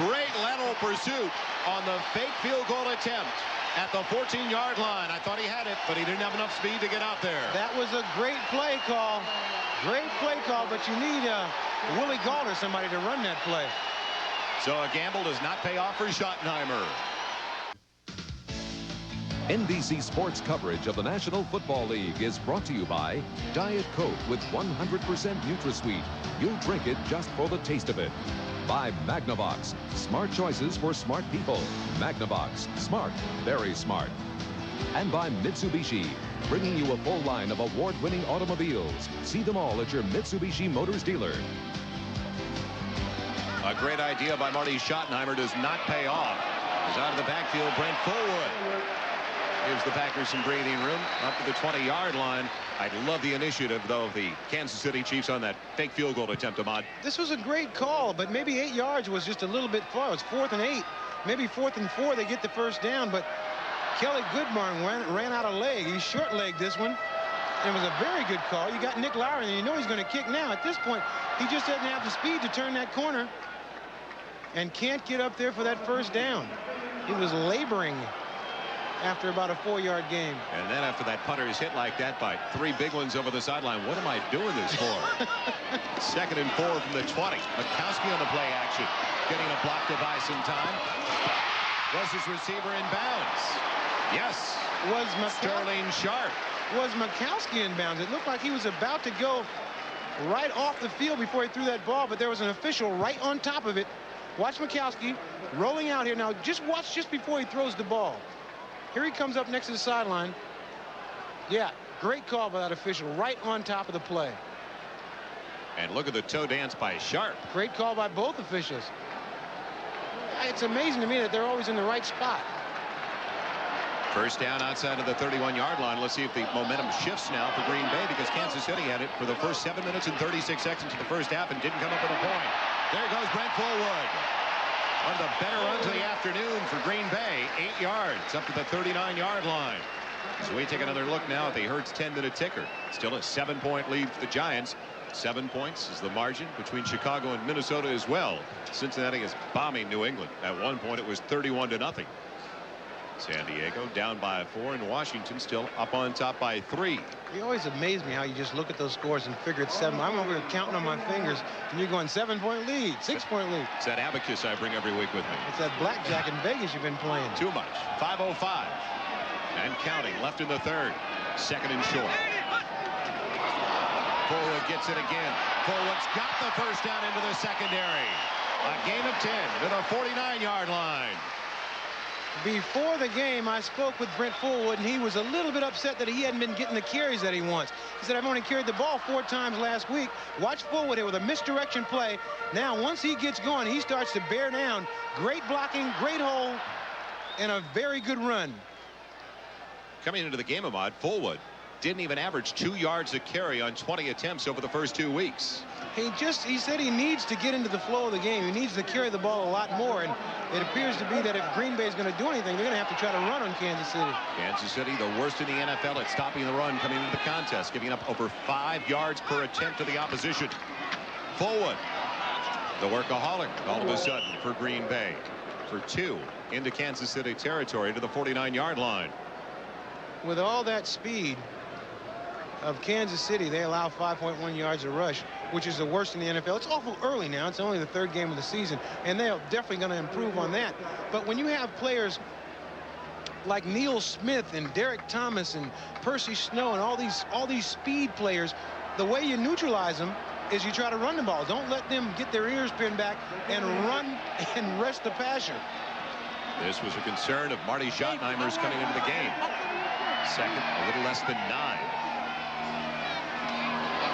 C: Great lateral pursuit on the fake field goal attempt at the 14-yard line. I thought he had it, but he didn't have enough speed to get out there.
D: That was a great play call. Great play call, but you need Willie Gault or somebody to run that play.
C: So a gamble does not pay off for Schottenheimer.
B: NBC Sports coverage of the National Football League is brought to you by Diet Coke with 100% NutraSweet. You'll drink it just for the taste of it. By Magnavox, smart choices for smart people. Magnavox, smart, very smart. And by Mitsubishi, bringing you a full line of award-winning automobiles. See them all at your Mitsubishi Motors dealer.
C: A great idea by Marty Schottenheimer does not pay off. He's out of the backfield. Brent Fullwood gives the Packers some breathing room up to the 20-yard line. I love the initiative, though, of the Kansas City Chiefs on that fake field goal attempt, Ahmad.
D: This was a great call, but maybe 8 yards was just a little bit far. It was 4th and 8. Maybe 4th and 4, they get the first down, but Kelly Goodmarn ran out of leg. He short-legged this one. It was a very good call. You got Nick Lowry, and you know he's going to kick now. At this point, he just doesn't have the speed to turn that corner and can't get up there for that first down. He was laboring after about a 4-yard game.
C: And then after that punter is hit like that by 3 big ones over the sideline, what am I doing this for? 2nd and 4 from the 20. Mikowski on the play action, getting a block to buy some time. Was his receiver in bounds? Yes.
D: Was
C: Sterling Sharp.
D: Was Mikowski in bounds? It looked like he was about to go right off the field before he threw that ball, but there was an official right on top of it. Watch Mikowski rolling out here. Now just watch just before he throws the ball. Here he comes up next to the sideline. Yeah, great call by that official right on top of the play.
C: And look at the toe dance by Sharp.
D: Great call by both officials. It's amazing to me that they're always in the right spot.
C: First down outside of the 31-yard line. Let's see if the momentum shifts now for Green Bay, because Kansas City had it for the first 7 minutes and 36 seconds of the first half and didn't come up with a point. There goes Brent Fullwood. One of the better runs of the afternoon for Green Bay. 8 yards up to the 39-yard line. So we take another look now at the Hurts 10-minute ticker. Still a 7-point lead for the Giants. 7 points is the margin between Chicago and Minnesota as well. Cincinnati is bombing New England. At one point it was 31-0. San Diego down by 4, and Washington still up on top by 3.
D: You always amaze me how you just look at those scores and figure it's 7. I'm over here counting on my fingers, and you're going 7-point lead, 6-point lead.
C: It's that abacus I bring every week with me.
D: It's that blackjack in Vegas you've been playing.
C: Too much. 5:05 and counting left in the third. 2nd and short. Fullwood gets it again. Fullwood's got the first down into the secondary. A gain of 10 to the 49-yard line.
D: Before the game, I spoke with Brent Fullwood, and he was a little bit upset that he hadn't been getting the carries that he wants. He said, I've only carried the ball 4 times last week. Watch Fullwood here with a misdirection play. Now, once he gets going, he starts to bear down. Great blocking, great hole, and a very good run.
C: Coming into the game, Ahmad, Fullwood didn't even average 2 yards a carry on 20 attempts over the first 2 weeks.
D: He said he needs to get into the flow of the game. He needs to carry the ball a lot more, and it appears to be that if Green Bay is going to do anything, they're going to have to try to run on Kansas City.
C: Kansas City, the worst in the NFL at stopping the run coming into the contest, giving up over 5 yards per attempt to the opposition. Fullwood, the workaholic, all of a sudden for Green Bay, for 2 into Kansas City territory to the 49-yard line.
D: With all that speed of Kansas City, they allow 5.1 yards a rush, which is the worst in the NFL. It's awful early now. It's only the 3rd game of the season, and they're definitely going to improve on that. But when you have players like Neil Smith and Derek Thomas and Percy Snow and all these speed players, the way you neutralize them is you try to run the ball. Don't let them get their ears pinned back and run and rest the passer.
C: This was a concern of Marty Schottenheimer's coming into the game. 2nd, a little less than 9.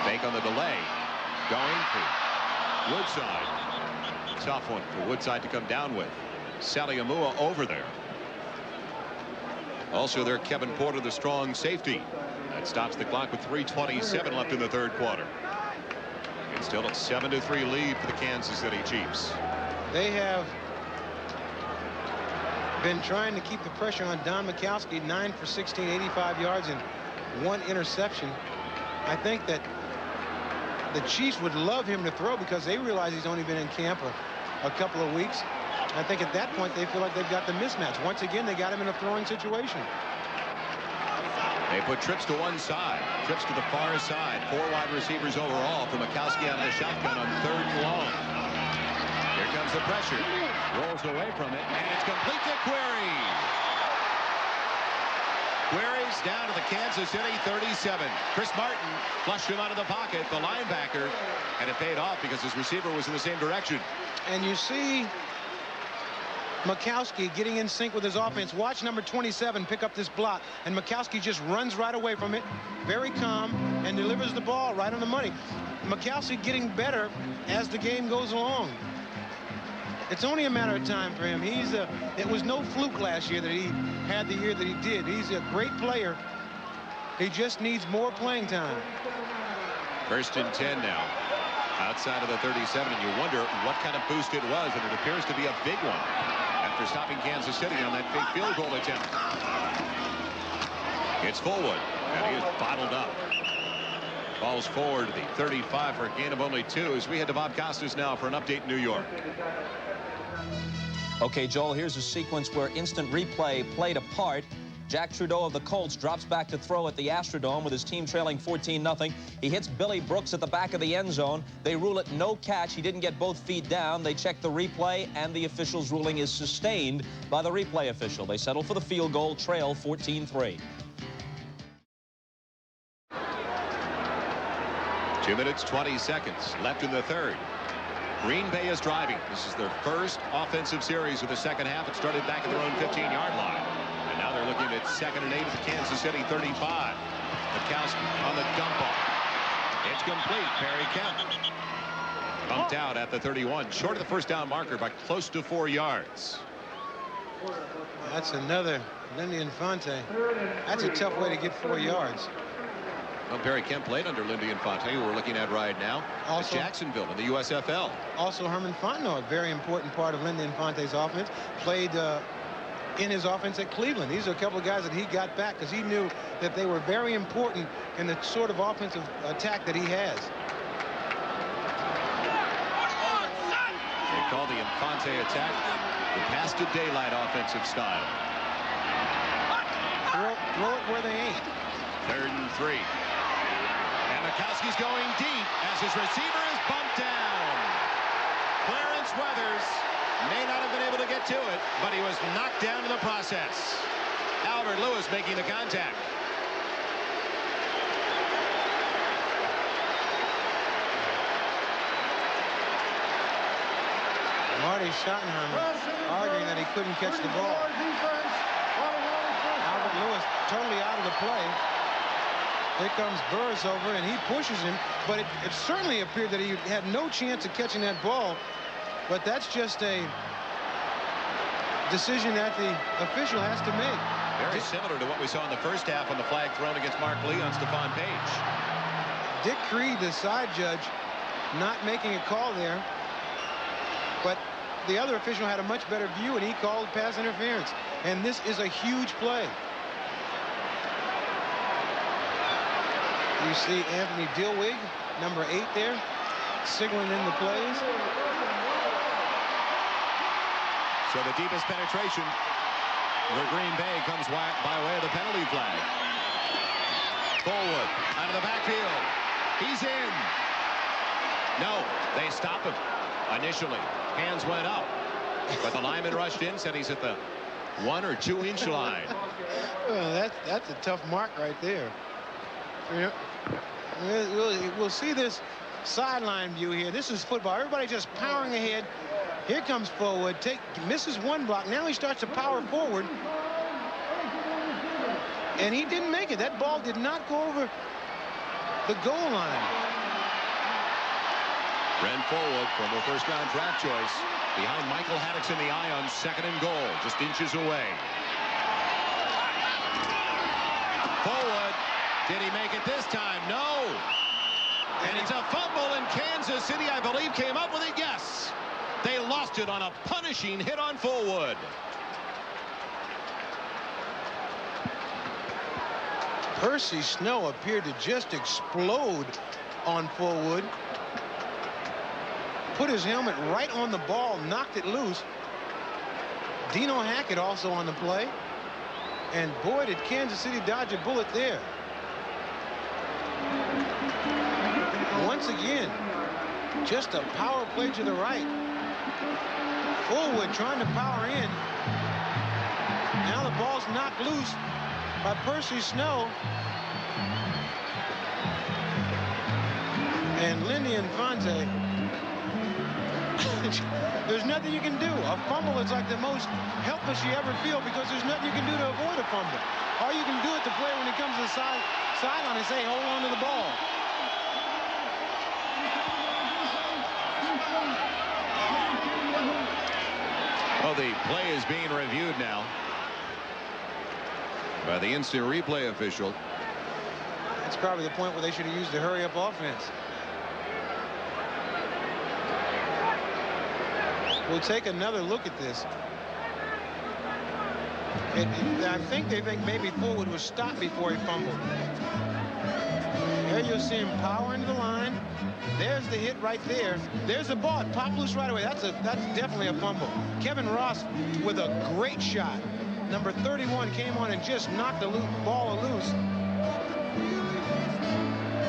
C: Fake on the delay. Going for Woodside. Tough one for Woodside to come down with. Saliamua over there. Also there, Kevin Porter, the strong safety. That stops the clock with 3:27 left in the 3rd quarter. It's still a 7-3 lead for the Kansas City Chiefs.
D: They have been trying to keep the pressure on Don Mikowski. 9 for 16, 85 yards, and 1 interception. I think that the Chiefs would love him to throw because they realize he's only been in camp a couple of weeks. I think at that point they feel like they've got the mismatch. Once again, they got him in a throwing situation.
C: They put trips to one side, trips to the far side. 4 wide receivers overall for Mikowski out of the shotgun on 3rd and long. Here comes the pressure. Rolls away from it, and it's complete to Query. Query's down to the Kansas City 37. Chris Martin flushed him out of the pocket, the linebacker, and it paid off because his receiver was in the same direction.
D: And you see Mikowski getting in sync with his offense. Watch number 27 pick up this block, and Mikowski just runs right away from it, very calm, and delivers the ball right on the money. Mikowski getting better as the game goes along. It's only a matter of time for him. It was no fluke last year that he had the year that he did. He's a great player. He just needs more playing time.
C: 1st and 10 now. Outside of the 37, and you wonder what kind of boost it was, and it appears to be a big one after stopping Kansas City on that big field goal attempt. It's Fullwood, and he is bottled up. Balls forward to the 35 for a gain of only 2 as we head to Bob Costas now for an update in New York.
F: Okay, Joel, here's a sequence where instant replay played a part. Jack Trudeau of the Colts drops back to throw at the Astrodome with his team trailing 14-0. He hits Billy Brooks at the back of the end zone. They rule it no catch. He didn't get both feet down. They check the replay, and the official's ruling is sustained by the replay official. They settle for the field goal, trail 14-3.
C: 2 minutes, 20 seconds left in the 3rd. Green Bay is driving. This is their first offensive series of the second half. It started back at their own 15-yard line. And now they're looking at 2nd and 8 at the Kansas City 35. Mikowski on the dump off. It's complete. Perry Kemp bumped out at the 31. Short of the first down marker by close to 4 yards.
D: That's another Lindy Infante. That's a tough way to get 4 yards.
C: Well, Perry Kemp played under Lindy Infante, who we're looking at right now
D: also,
C: at Jacksonville in the USFL.
D: Also, Herman Fontenot, a very important part of Lindy Infante's offense, played in his offense at Cleveland. These are a couple of guys that he got back because he knew that they were very important in the sort of offensive attack that he has.
C: They call the Infante attack the pass to daylight offensive style.
D: Throw it where they ain't.
C: 3rd and 3. And Mikowski's going deep as his receiver is bumped down. Clarence Weathers may not have been able to get to it, but he was knocked down in the process. Albert Lewis making the contact.
D: Marty Schottenheimer arguing that he couldn't catch the ball. Albert Lewis totally out of the play. Here comes Burris over, and he pushes him, but it certainly appeared that he had no chance of catching that ball. But that's just a decision that the official has to make.
C: Very similar to what we saw in the first half on the flag thrown against Mark Lee on Stephon Page.
D: Dick Creed, the side judge, not making a call there. But the other official had a much better view, and he called pass interference. And this is a huge play. You see Anthony Dilwig, number 8 there, signaling in the plays.
C: So the deepest penetration for Green Bay comes by way of the penalty flag. Fullwood out of the backfield. He's in. No, they stop him initially. Hands went up, but the lineman rushed in, said he's at the 1 or 2 inch line.
D: Well, that's a tough mark right there. Yeah. We'll see this sideline view here. This is football. Everybody just powering ahead. Here comes Fullwood. Misses one block. Now he starts to power forward. And he didn't make it. That ball did not go over the goal line.
C: Ren Fullwood, former first-round draft choice, behind Michael Haddix in the eye on 2nd and goal, just inches away. Fullwood. Did he make it this time? No. And it's a fumble, and Kansas City, I believe, came up with it. Yes. They lost it on a punishing hit on Fullwood.
D: Percy Snow appeared to just explode on Fullwood. Put his helmet right on the ball, knocked it loose. Dino Hackett also on the play. And boy, did Kansas City dodge a bullet there. Once again, just a power play to the right. Fullwood trying to power in. Now the ball's knocked loose by Percy Snow. And Lindy Infante There's nothing you can do. A fumble is like the most helpless you ever feel because there's nothing you can do to avoid a fumble. All you can do at the play when it comes to the sideline is say, hold on to the ball.
C: Well, the play is being reviewed now by the instant replay official.
D: It's probably the point where they should have used the hurry-up offense. We'll take another look at this. I think they think maybe Fullwood was stopped before he fumbled. There you'll see him power into the line. There's the hit right there. There's the ball. It popped loose right away. That's definitely a fumble. Kevin Ross with a great shot. Number 31 came on and just knocked the ball loose.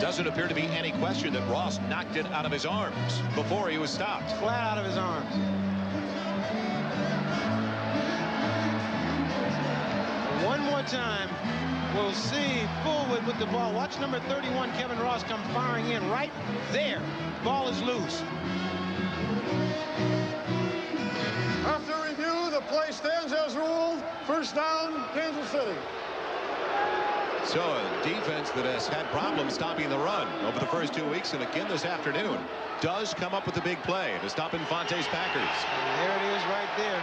C: Doesn't appear to be any question that Ross knocked it out of his arms before he was stopped.
D: Flat out of his arms. One more time, we'll see Fullwood with the ball. Watch number 31, Kevin Ross, come firing in right there. Ball is loose.
E: After review, the play stands as ruled. First down, Kansas City.
C: So a defense that has had problems stopping the run over the first 2 weeks and again this afternoon does come up with a big play to stop Infante's Packers.
D: And there it is right there.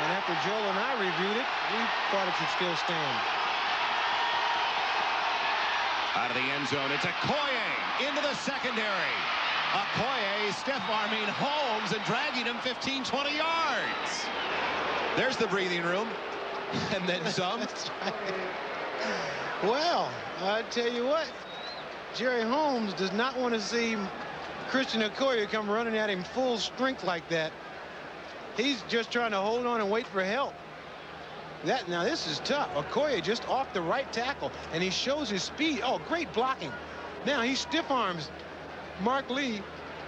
D: And after Joel and I reviewed it, we thought it should still stand.
C: Out of the end zone, it's Okoye into the secondary. Okoye stiff-arming Holmes and dragging him 15-20 yards. There's the breathing room. And then some.
D: That's right. Well, I tell you what, Jerry Holmes does not want to see Christian Okoye come running at him full strength like that. He's just trying to hold on and wait for help. Now this is tough. Okoye just off the right tackle, and he shows his speed. Oh, great blocking. Now he stiff arms Mark Lee.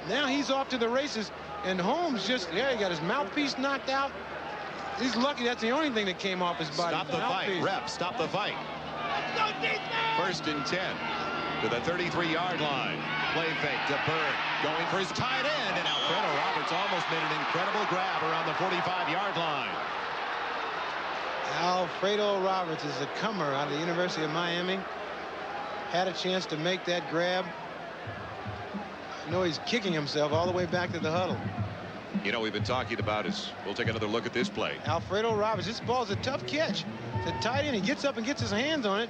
D: Now he's off to the races, and Holmes just, he got his mouthpiece knocked out. He's lucky that's the only thing that came off his body.
C: Stop the fight, ref, stop the fight. First and 10 to the 33-yard line. Play fake to Bird, going for his tight end, and Alfredo Roberts almost made an incredible grab around the 45-yard line.
D: Alfredo Roberts is a comer out of the University of Miami. Had a chance to make that grab. I know he's kicking himself all the way back to the huddle.
C: You know, we've been talking about is, we'll take another look at this play.
D: Alfredo Roberts, this ball's a tough catch. The tight end, he gets up and gets his hands on it,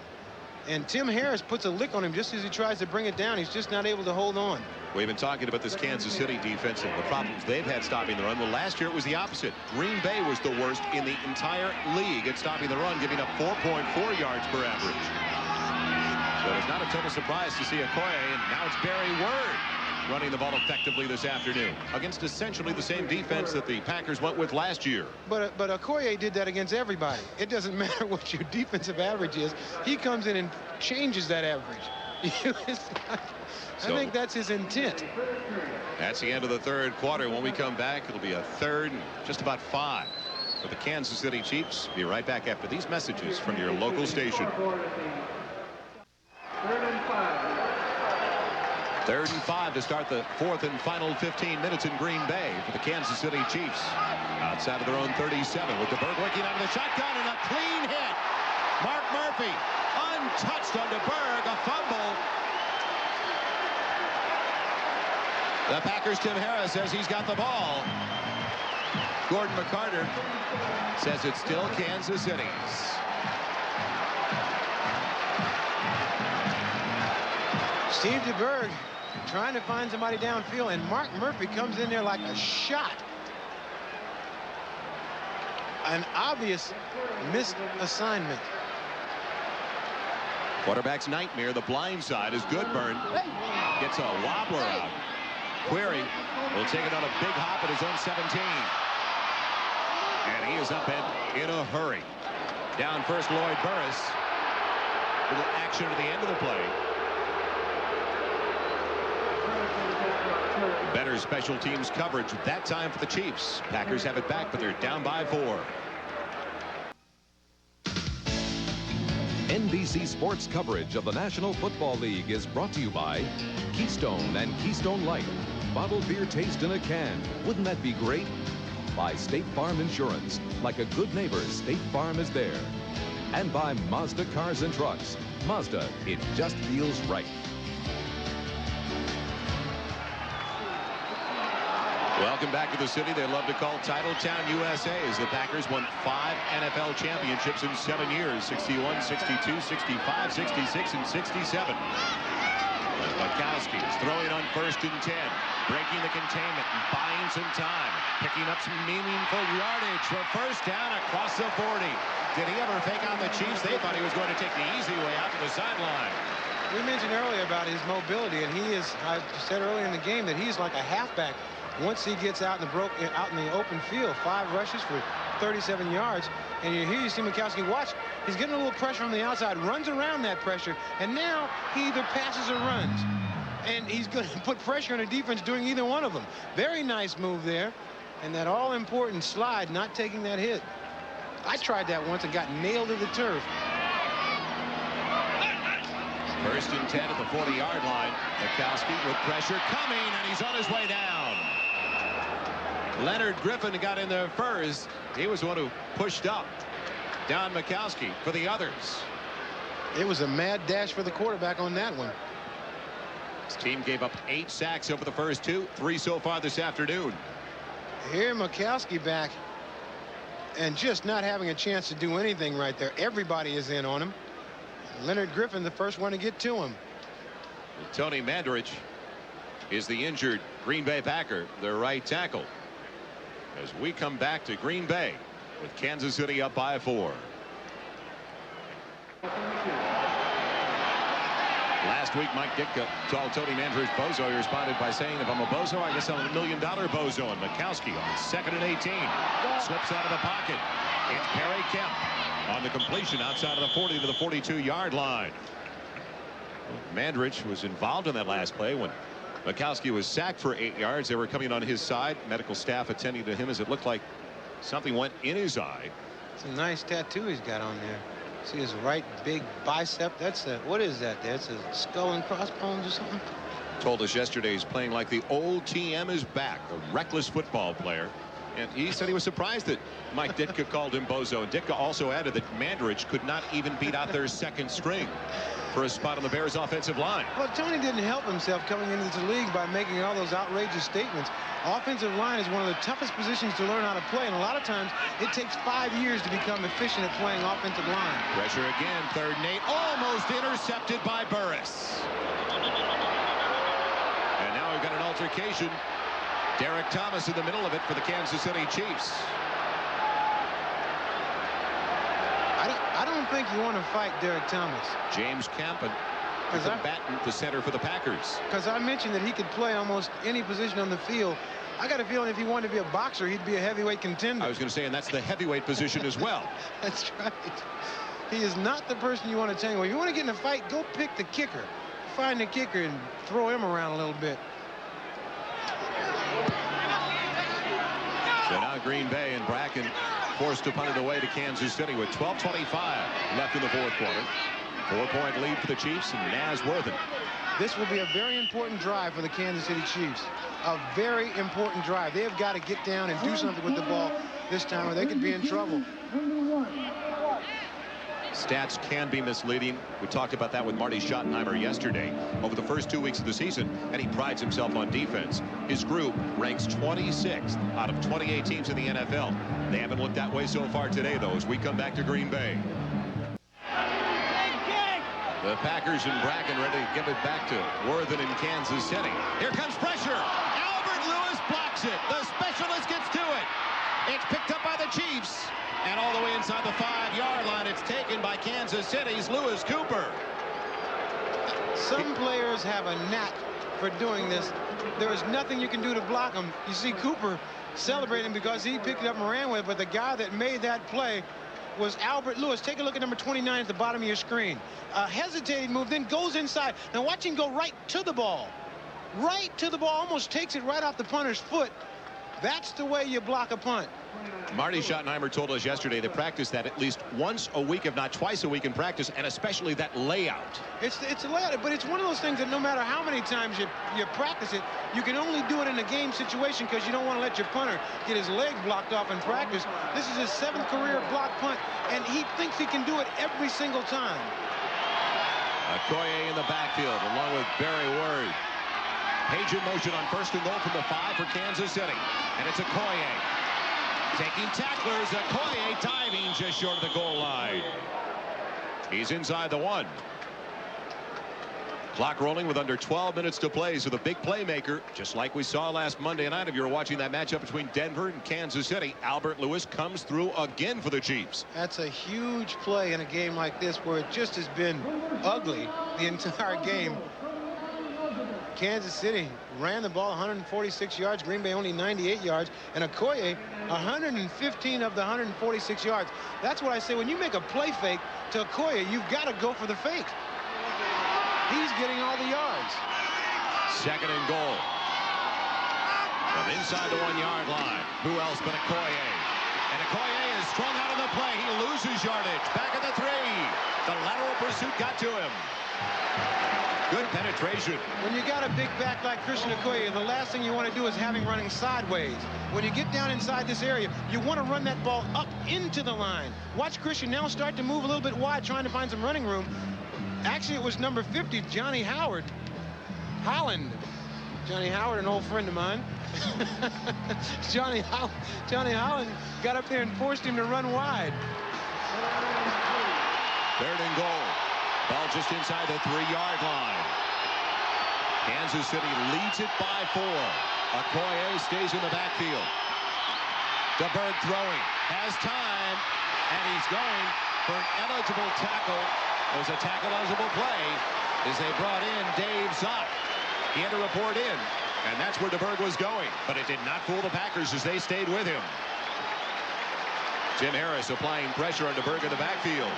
D: and Tim Harris puts a lick on him just as he tries to bring it down. He's just not able to hold on.
C: We've been talking about this Kansas City defense and the problems they've had stopping the run. Well, last year it was the opposite. Green Bay was the worst in the entire league at stopping the run, giving up 4.4 yards per average. So it's not a total surprise to see Okoye, and now it's Barry Word running the ball effectively this afternoon against essentially the same defense that the Packers went with last year.
D: But Okoye did that against everybody. It doesn't matter what your defensive average is. He comes in and changes that average. I think that's his intent.
C: That's the end of the third quarter. When we come back, it'll be a third and just about 5 for the Kansas City Chiefs. Be right back after these messages from your local station. 3rd and 5 to start the 4th and final 15 minutes in Green Bay for the Kansas City Chiefs. Outside of their own 37 with DeBerg working out of the shotgun and a clean hit. Mark Murphy untouched on DeBerg, a fumble. The Packers' Tim Harris says he's got the ball. Gordon McCarter says it's still Kansas City's.
D: Steve DeBerg trying to find somebody downfield, and Mark Murphy comes in there like a shot. An obvious missed assignment.
C: Quarterback's nightmare, the blind side, is Goodburn. Gets a wobbler out. Query will take it on a big hop at his own 17. And he is up and in a hurry. Down first, Lloyd Burris. Little action at the end of the play. Better special teams coverage that time for the Chiefs. Packers have it back, but they're down by 4.
B: NBC Sports coverage of the National Football League is brought to you by Keystone and Keystone Light, bottled beer taste in a can. Wouldn't that be great? By State Farm Insurance. Like a good neighbor, State Farm is there. And by Mazda Cars and Trucks. Mazda, it just feels right.
C: Welcome back to the city they love to call Titletown, USA, as the Packers won 5 NFL championships in 7 years, 61, 62, 65, 66, and 67. Mikowski is throwing on 1st and 10, breaking the containment and buying some time, picking up some meaningful yardage for 1st down across the 40. Did he ever fake on the Chiefs? They thought he was going to take the easy way out to the sideline.
D: We mentioned earlier about his mobility, and he is, I said earlier in the game that he's like a halfback. Once he gets out in the open field, 5 rushes for 37 yards. And here you see Mikowski, watch, he's getting a little pressure on the outside, runs around that pressure, and now he either passes or runs. And he's going to put pressure on the defense doing either one of them. Very nice move there. And that all-important slide, not taking that hit. I tried that once and got nailed to the turf.
C: 1st and 10 at the 40-yard line. Mikowski with pressure coming, and he's on his way down. Leonard Griffin got in there first. He was the one who pushed up. Don Mikowski for the others.
D: It was a mad dash for the quarterback on that one.
C: His team gave up 8 sacks over the first 2, 3 so far this afternoon.
D: Here Mikowski back and just not having a chance to do anything right there. Everybody is in on him. Leonard Griffin, the first one to get to him.
C: Tony Mandarich is the injured Green Bay Packer, their right tackle. As we come back to Green Bay with Kansas City up by 4. Last week, Mike Ditka told Tony Mandarich bozo. He responded by saying, if I'm a bozo, I guess I'm $1 million bozo. And Mikowski on 2nd and 18 slips out of the pocket. It's Perry Kemp on the completion outside of the 40 to the 42-yard line. Mandarich was involved in that last play when Mikowski was sacked for 8 yards. They were coming on his side. Medical staff attending to him as it looked like something went in his eye.
D: It's a nice tattoo he's got on there. See his right big bicep. That's a, what is that there? It's a skull and crossbones or something.
C: Told us yesterday he's playing like the old TM is back, a reckless football player. And he said he was surprised that Mike Ditka called him bozo. And Ditka also added that Mandarich could not even beat out their 2nd string for a spot on the Bears offensive line.
D: Well, Tony didn't help himself coming into the league by making all those outrageous statements. Offensive line is one of the toughest positions to learn how to play, and a lot of times it takes 5 years to become efficient at playing offensive line.
C: Pressure again, 3rd and 8, almost intercepted by Burris. And now we've got an altercation. Derek Thomas in the middle of it for the Kansas City Chiefs.
D: I don't think you want to fight Derek Thomas.
C: James Campen, the center for the Packers.
D: Because I mentioned that he could play almost any position on the field. I got a feeling if he wanted to be a boxer, he'd be a heavyweight contender.
C: I was going to say, and that's the heavyweight position as well.
D: That's right. He is not the person you want to tangle. If you want to get in a fight, go pick the kicker. Find the kicker and throw him around a little bit.
C: So now Green Bay and Bracken forced to punt it away to Kansas City with 12:25 left in the 4th quarter. 4-point lead for the Chiefs and Naz Worthen.
D: This will be a very important drive for the Kansas City Chiefs. A very important drive. They have got to get down and do something with the ball this time or they could be in trouble.
C: Stats can be misleading. We talked about that with Marty Schottenheimer yesterday over the first 2 weeks of the season, and he prides himself on defense. His group ranks 26th out of 28 teams in the NFL. They haven't looked that way so far today, though, as we come back to Green Bay. The Packers and Bracken ready to give it back to Worthen in Kansas City. Here comes pressure. Albert Lewis blocks it. The specialist gets to it. It's picked up by the Chiefs. And all the way inside the 5-yard line, it's taken by Kansas City's Lewis Cooper.
D: Some players have a knack for doing this. There is nothing you can do to block them. You see Cooper celebrating because he picked it up and ran with it, but the guy that made that play was Albert Lewis. Take a look at number 29 at the bottom of your screen. A hesitating move, then goes inside. Now watch him go right to the ball. Right to the ball, almost takes it right off the punter's foot. That's the way you block a punt.
C: Marty Schottenheimer told us yesterday they practice that at least once a week, if not twice a week in practice, and especially that layout.
D: It's a layout, but it's one of those things that no matter how many times you practice it, you can only do it in a game situation because you don't want to let your punter get his leg blocked off in practice. This is his 7th career block punt, and he thinks he can do it every single time.
C: Okoye in the backfield along with Barry Word. Page in motion on 1st and goal from the 5 for Kansas City, and it's Okoye. Taking tacklers, Okoye diving just short of the goal line. He's inside the 1. Clock rolling with under 12 minutes to play, so the big playmaker, just like we saw last Monday night if you were watching that matchup between Denver and Kansas City, Albert Lewis comes through again for the Chiefs.
D: That's a huge play in a game like this where it just has been ugly the entire game. Kansas City ran the ball 146 yards, Green Bay only 98 yards, and Okoye 115 of the 146 yards. That's what I say, when you make a play fake to Okoye, you've got to go for the fake. He's getting all the yards.
C: 2nd and goal. From inside the 1-yard line. Who else but Okoye? And Okoye is strung out of the play. He loses yardage. Back at the 3. The lateral pursuit got to him. Good penetration.
D: When you got a big back like Christian Okoye, the last thing you want to do is have him running sideways. When you get down inside this area, you want to run that ball up into the line. Watch Christian now start to move a little bit wide, trying to find some running room. Actually, it was number 50, Johnny Holland. Johnny Howard, an old friend of mine. Johnny Holland got up there and forced him to run wide.
C: 3rd and goal. Ball just inside the 3-yard line. Kansas City leads it by 4. Okoye stays in the backfield. DeBerg throwing. Has time. And he's going for an eligible tackle. It was a tackle-eligible play as they brought in Dave Zott. He had to report in. And that's where DeBerg was going. But it did not fool the Packers as they stayed with him. Jim Harris applying pressure on DeBerg in the backfield.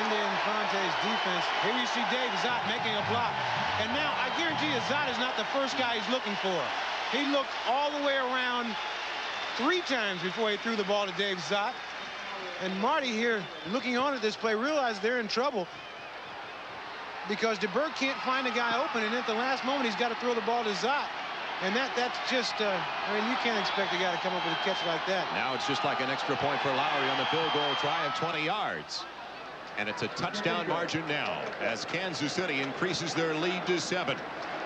D: Lindy Infante's defense. Here you see Dave Zott making a block. And now I guarantee you Zott is not the first guy he's looking for. He looked all the way around 3 times before he threw the ball to Dave Zott. And Marty here looking on at this play realized they're in trouble because DeBerg can't find a guy open, and at the last moment he's got to throw the ball to Zott. And that's just, I mean, you can't expect a guy to come up with a catch like that.
C: Now it's just like an extra point for Lowry on the field goal try of 20 yards. And it's a touchdown margin now as Kansas City increases their lead to 7.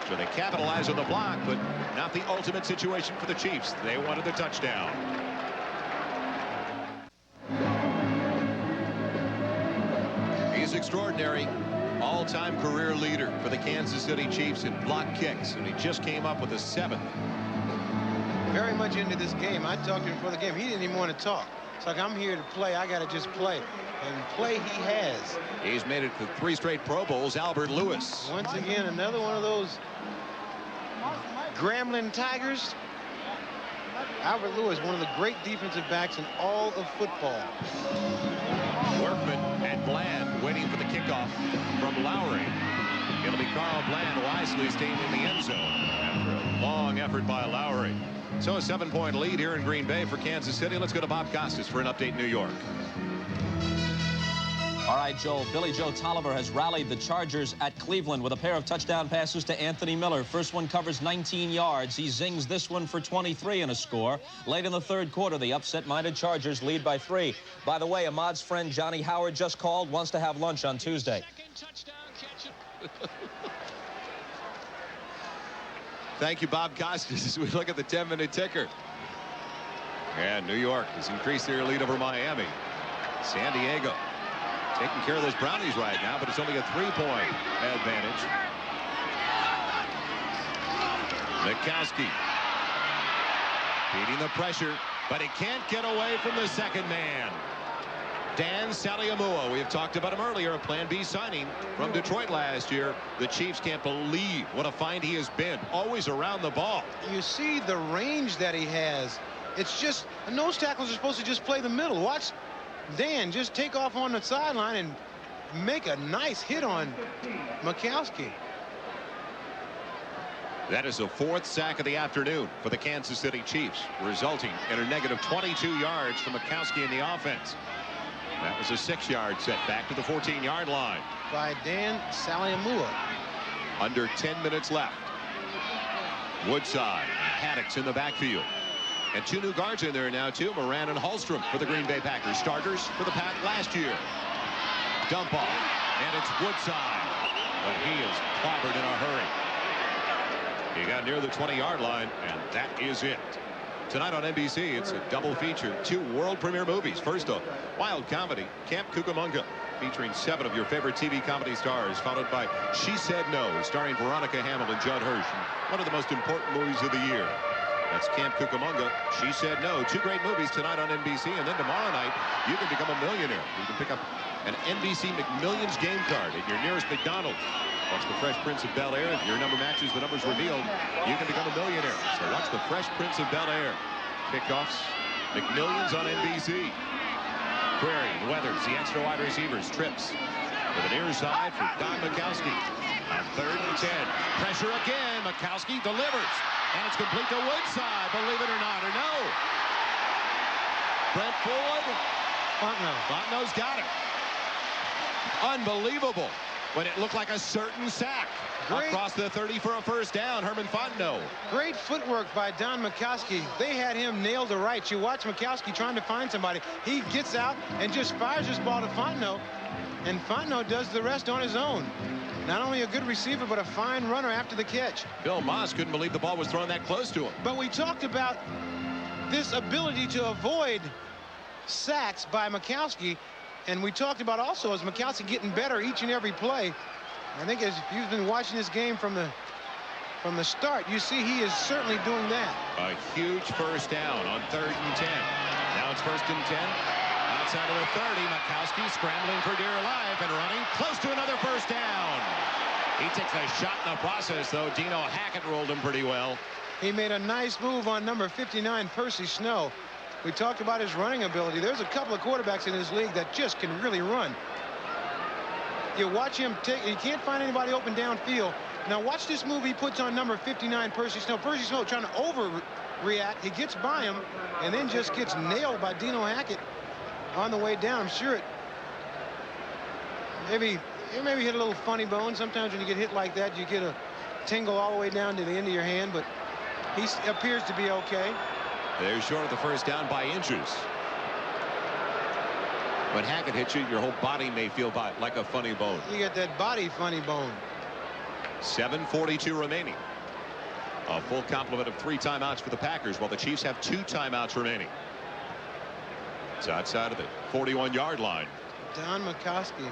C: So they capitalize on the block, but not the ultimate situation for the Chiefs. They wanted the touchdown. He's extraordinary. All-time career leader for the Kansas City Chiefs in block kicks, and he just came up with a 7th.
D: Very much into this game. I talked to him before the game. He didn't even want to talk. It's like, I'm here to play. I got to just play. And play he has.
C: He's made it to 3 straight Pro Bowls. Albert Lewis.
D: Once again, another one of those Gremlin Tigers. Albert Lewis, one of the great defensive backs in all of football.
C: Workman and Bland waiting for the kickoff from Lowry. It'll be Carl Bland wisely staying in the end zone after a long effort by Lowry. So a 7-point lead here in Green Bay for Kansas City. Let's go to Bob Costas for an update in New York.
F: All right, Joel. Billy Joe Tolliver has rallied the Chargers at Cleveland with a pair of touchdown passes to Anthony Miller. First one covers 19 yards. He zings this one for 23 and a score. Late in the 3rd quarter, the upset-minded Chargers lead by 3. By the way, Ahmad's friend Johnny Howard just called, wants to have lunch on Tuesday.
C: Thank you, Bob Costas, as we look at the 10-minute ticker. And New York has increased their lead over Miami. San Diego taking care of those Brownies right now, but it's only a 3-point advantage. Mikowski beating the pressure, but he can't get away from the second man. Dan Saliamua, we have talked about him earlier, a Plan B signing from Detroit last year. The Chiefs can't believe what a find he has been, always around the ball.
D: You see the range that he has. It's just, nose tackles are supposed to just play the middle. Watch Dan just take off on the sideline and make a nice hit on Mikowski.
C: That is the 4th sack of the afternoon for the Kansas City Chiefs, resulting in a negative 22 yards from Mikowski in the offense. That was a 6-yard setback to the 14-yard line.
D: By Dan Saliamua.
C: Under 10 minutes left. Woodside, Haddix in the backfield. And 2 new guards in there now, too. Moran and Hallstrom for the Green Bay Packers. Starters for the Pack last year. Dump off. And it's Woodside. But he is clobbered in a hurry. He got near the 20-yard line, and that is it. Tonight on NBC, it's a double feature. 2 world premiere movies. First, a wild comedy, Camp Cucamonga, featuring 7 of your favorite TV comedy stars, followed by She Said No, starring Veronica Hamill and Judd Hirsch. One of the most important movies of the year. That's Camp Cucamonga, She Said No. 2 great movies tonight on NBC, and then tomorrow night, you can become a millionaire. You can pick up an NBC McMillions game card at your nearest McDonald's. Watch The Fresh Prince of Bel-Air. If your number matches the numbers revealed, you can become a millionaire. So watch The Fresh Prince of Bel-Air. Kickoffs, McMillions on NBC. Query, Weathers, the extra wide receivers, trips to the near side for Don Mikowski. On 3rd and 10. Pressure again. Mikowski delivers. And it's complete to Woodside, believe it or not, or no. Brent Fuller. Fontenot's got it. Unbelievable. But it looked like a certain sack. Across the 30 for a first down. Herman Fontenot.
D: Great footwork by Don Mikowski. They had him nailed to rights. You watch Mikowski trying to find somebody. He gets out and just fires this ball to Fontenot. And Fontenot does the rest on his own. Not only a good receiver, but a fine runner after the catch.
C: Bill Moss couldn't believe the ball was thrown that close to him.
D: But we talked about this ability to avoid sacks by Mikowski. And we talked about also as Mikowski getting better each and every play. I think as you've been watching this game from the start, you see he is certainly doing that.
C: A huge first down on 3rd and 10. Now it's 1st and 10. Outside of the 30, Mikowski scrambling for dear life and running close to another first down. He takes a shot in the process, though. Dino Hackett rolled him pretty well.
D: He made a nice move on number 59, Percy Snow. We talked about his running ability. There's a couple of quarterbacks in this league that just can really run. You watch him take, you can't find anybody open downfield. Now watch this move he puts on number 59, Percy Snow. Percy Snow trying to overreact. He gets by him and then just gets nailed by Dino Hackett on the way down. I'm sure it maybe hit a little funny bone. Sometimes when you get hit like that, you get a tingle all the way down to the end of your hand, but he appears to be okay.
C: They're short of the first down by inches. When Hackett hits you, your whole body may feel like a funny bone.
D: You got that body funny bone.
C: 7:42 remaining. A full complement of 3 timeouts for the Packers, while the Chiefs have 2 timeouts remaining. It's outside of the 41-yard line.
D: Don Mikowski,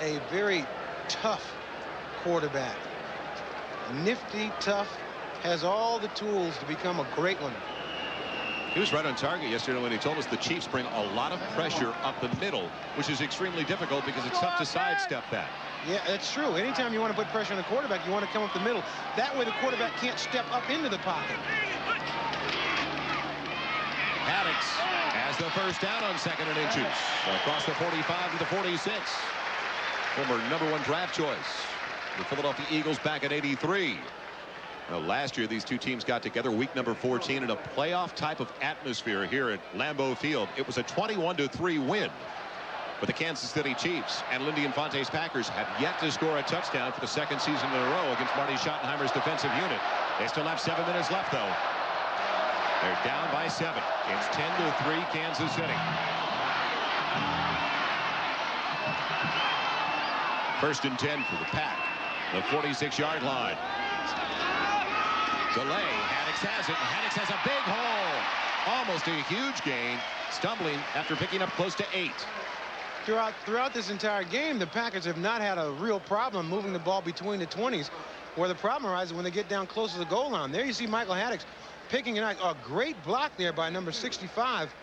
D: a very tough quarterback. Nifty, tough, has all the tools to become a great one.
C: He was right on target yesterday when he told us the Chiefs bring a lot of pressure up the middle, which is extremely difficult because it's tough to sidestep that.
D: Yeah, that's true. Anytime you want to put pressure on the quarterback, you want to come up the middle. That way the quarterback can't step up into the pocket.
C: Haddix has the first down on 2nd and inches. Across the 45 to the 46. Former #1 draft choice. The Philadelphia Eagles back at 83. Well, last year, these 2 teams got together week number 14 in a playoff type of atmosphere here at Lambeau Field. It was a 21-3 win. But the Kansas City Chiefs and Lindy Infante's Packers have yet to score a touchdown for the 2nd season in a row against Marty Schottenheimer's defensive unit. They still have 7 minutes left, though. They're down by 7. It's 10-3 Kansas City. 1st and 10 for the Pack. The 46-yard line. Delay. Haddix has it. Haddix has a big hole. Almost a huge gain. Stumbling after picking up close to 8.
D: Throughout this entire game, the Packers have not had a real problem moving the ball between the 20s. Where the problem arises when they get down close to the goal line. There you see Michael Haddix picking a great block there by number 65,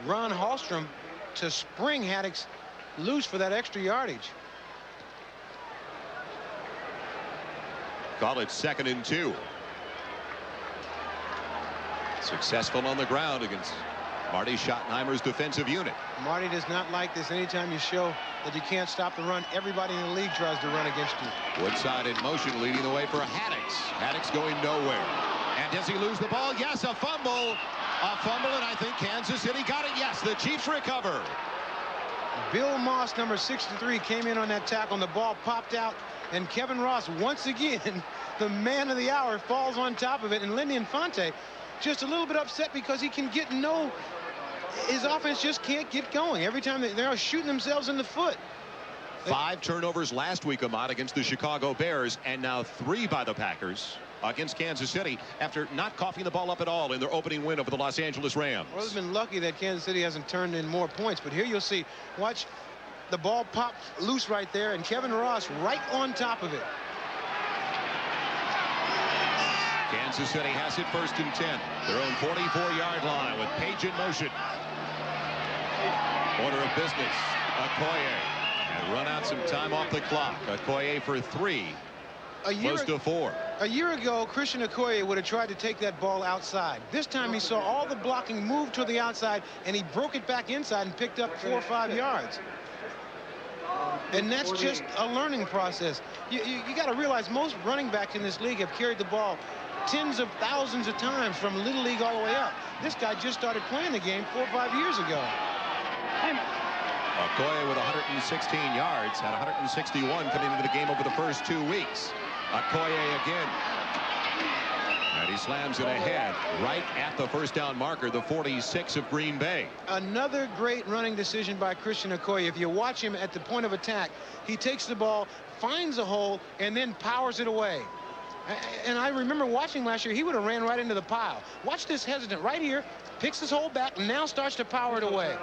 D: Ron Hallstrom, to spring Haddix loose for that extra yardage.
C: Call it 2nd and 2. Successful on the ground against Marty Schottenheimer's defensive unit.
D: Marty does not like this. Anytime you show that you can't stop the run, everybody in the league tries to run against you.
C: Woodside in motion, leading the way for Haddix. Haddix going nowhere. And does he lose the ball? Yes, a fumble. A fumble, and I think Kansas City got it. Yes, the Chiefs recover.
D: Bill Moss, number 63, came in on that tackle, and the ball popped out. And Kevin Ross, once again, the man of the hour, falls on top of it. And Lindy Infante just a little bit upset because he can get his offense just can't get going. Every time they're shooting themselves in the foot.
C: 5 turnovers last week, Ahmad, against the Chicago Bears, and now 3 by the Packers against Kansas City after not coughing the ball up at all in their opening win over the Los Angeles Rams.
D: Well, they've been lucky that Kansas City hasn't turned in more points, but here you'll see, watch the ball pop loose right there, and Kevin Ross right on top of it.
C: Kansas City has it 1st and 10. Their own 44-yard line with Page in motion. Order of business, Okoye. And run out some time off the clock. Okoye for 3. Close to 4.
D: A year ago, Christian Okoye would have tried to take that ball outside. This time he saw all the blocking move to the outside, and he broke it back inside and picked up 4 or 5 yards. And that's just a learning process. You got to realize most running backs in this league have carried the ball tens of thousands of times from Little League all the way up. This guy just started playing the game 4 or 5 years ago.
C: Okoye with 116 yards, had 161 coming into the game over the first 2 weeks. Okoye again. And he slams it ahead right at the first down marker, the 46 of Green Bay.
D: Another great running decision by Christian Okoye. If you watch him at the point of attack, he takes the ball, finds a hole, and then powers it away. And I remember watching last year, he would have ran right into the pile. Watch this hesitant right here, picks his hole back, and now starts to power it away.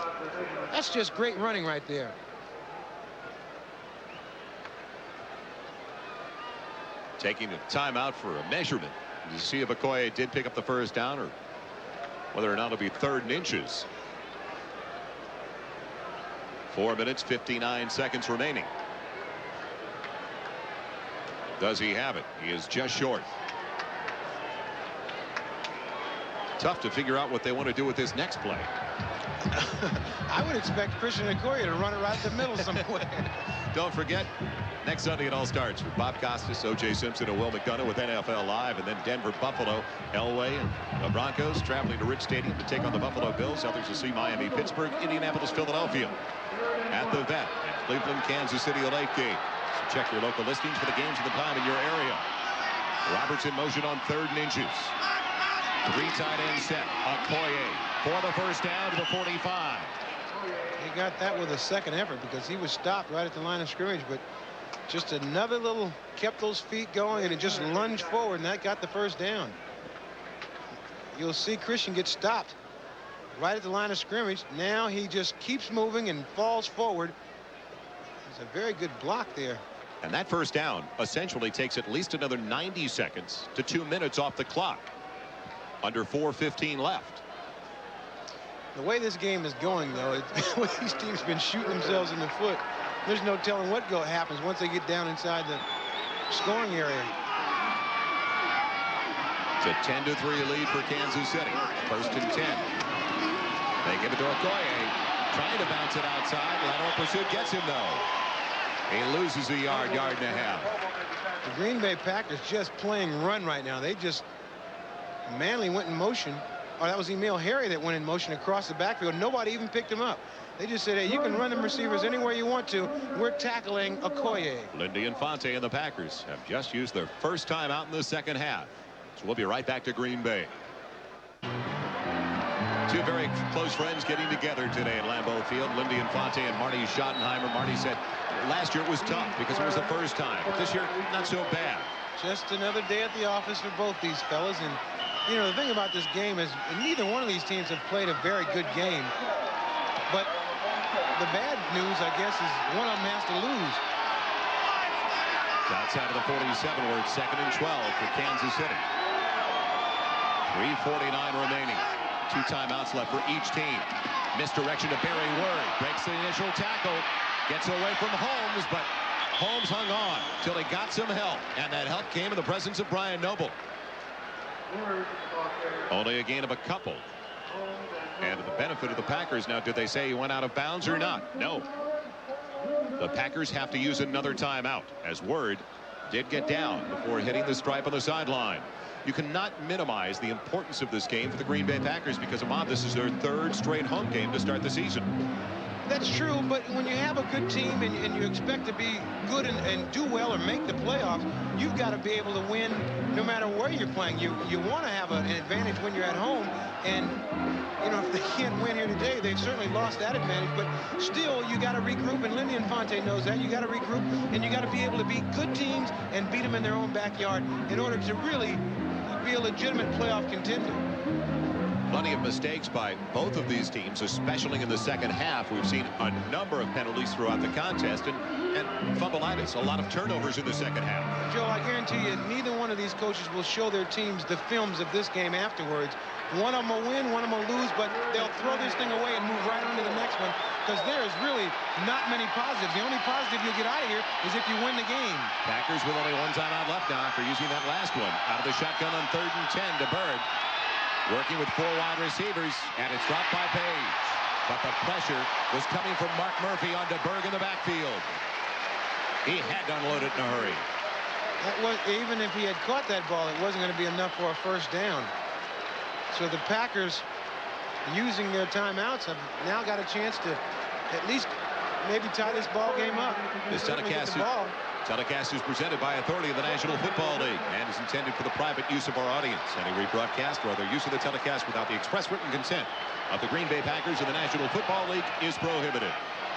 D: That's just great running right there.
C: Taking a timeout for a measurement to see if Okoye did pick up the first down or whether or not it'll be 3rd and inches. 4 minutes, 59 seconds remaining. Does he have it? He is just short. Tough to figure out what they want to do with this next play.
D: I would expect Christian Okoye to run it right in the middle somewhere.
C: Don't forget, next Sunday it all starts with Bob Costas, O.J. Simpson, and Will McDonough with NFL Live, and then Denver, Buffalo, Elway, and the Broncos traveling to Rich Stadium to take on the Buffalo Bills. Others will see Miami, Pittsburgh, Indianapolis, Philadelphia. At the Vet, at Cleveland, Kansas City, the late game. So check your local listings for the games and the time in your area. Roberts in motion on 3rd and inches. 3 tight end set. Okoye for the first down to the 45.
D: He got that with a second effort because he was stopped right at the line of scrimmage, but just another little kept those feet going, and it just lunged forward, and that got the first down. You'll see Christian get stopped right at the line of scrimmage. Now he just keeps moving and falls forward. It's a very good block there.
C: And that first down essentially takes at least another 90 seconds to 2 minutes off the clock. Under 4:15 left.
D: The way this game is going, though, these teams have been shooting themselves in the foot. There's no telling what happens once they get down inside the scoring area.
C: It's a 10-3 lead for Kansas City. 1st and 10. They give it to Okoye. Trying to bounce it outside. Lateral pursuit gets him, though. He loses a yard, yard and a half.
D: The Green Bay Packers just playing run right now. They just... Manley went in motion. Oh, that was Emil Harry that went in motion across the backfield. Nobody even picked him up. They just said, hey, you can run them receivers anywhere you want to. We're tackling Okoye.
C: Lindy Infante and the Packers have just used their first time out in the second half. So we'll be right back to Green Bay. 2 very close friends getting together today at Lambeau Field. Lindy Infante and Marty Schottenheimer. Marty said last year it was tough because it was the first time. But this year, not so bad.
D: Just another day at the office for both these fellas. And you know, the thing about this game is neither one of these teams have played a very good game. But the bad news, I guess, is one of them has to lose.
C: Outside of the 47, where it's 2nd and 12 for Kansas City. 3:49 remaining. 2 timeouts left for each team. Misdirection to Barry Word. Breaks the initial tackle. Gets away from Holmes, but Holmes hung on till he got some help. And that help came in the presence of Brian Noble. Only a gain of a couple. And to the benefit of the Packers, now, did they say he went out of bounds or not? No. The Packers have to use another timeout, as word did get down before hitting the stripe on the sideline. You cannot minimize the importance of this game for the Green Bay Packers because, Ahmad, this is their 3rd straight home game to start the season.
D: That's true, but when you have a good team and you expect to be good and do well or make the playoffs, you've got to be able to win no matter where you're playing. You want to have an advantage when you're at home, and you know, if they can't win here today, they've certainly lost that advantage, but still you got to regroup, and Lindy Infante knows that. You got to regroup, and you got to be able to beat good teams and beat them in their own backyard in order to really be a legitimate playoff contender.
C: Plenty of mistakes by both of these teams, especially in the second half. We've seen a number of penalties throughout the contest and fumbleitis, a lot of turnovers in the second half.
D: Joe, I guarantee you, neither one of these coaches will show their teams the films of this game afterwards. One of them will win, one of them will lose, but they'll throw this thing away and move right on to the next one because there is really not many positives. The only positive you'll get out of here is if you win the game.
C: Packers with only one timeout left now after using that last one. Out of the shotgun on 3rd and 10 to Bird. Working with 4 wide receivers, and it's dropped by Page. But the pressure was coming from Mark Murphy onto Berg in the backfield. He had to unload it in a hurry.
D: Even if he had caught that ball, it wasn't going to be enough for a first down. So the Packers, using their timeouts, have now got a chance to at least maybe tie this ball game up.
C: This telecast is presented by authority of the National Football League and is intended for the private use of our audience. Any rebroadcast or other use of the telecast without the express written consent of the Green Bay Packers and the National Football League is prohibited.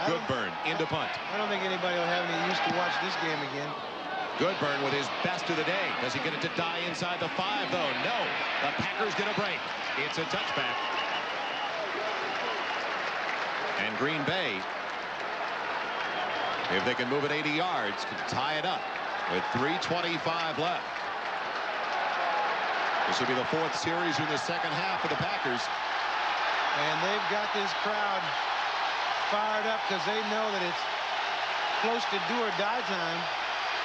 C: Goodburn into punt.
D: I don't think anybody will have any use to watch this game again.
C: Goodburn with his best of the day. Does he get it to die inside the 5, though? No. The Packers get a break. It's a touchback. And Green Bay, if they can move it 80 yards, can tie it up with 3:25 left. This will be the 4th series in the second half for the Packers.
D: And they've got this crowd fired up because they know that it's close to do or die time.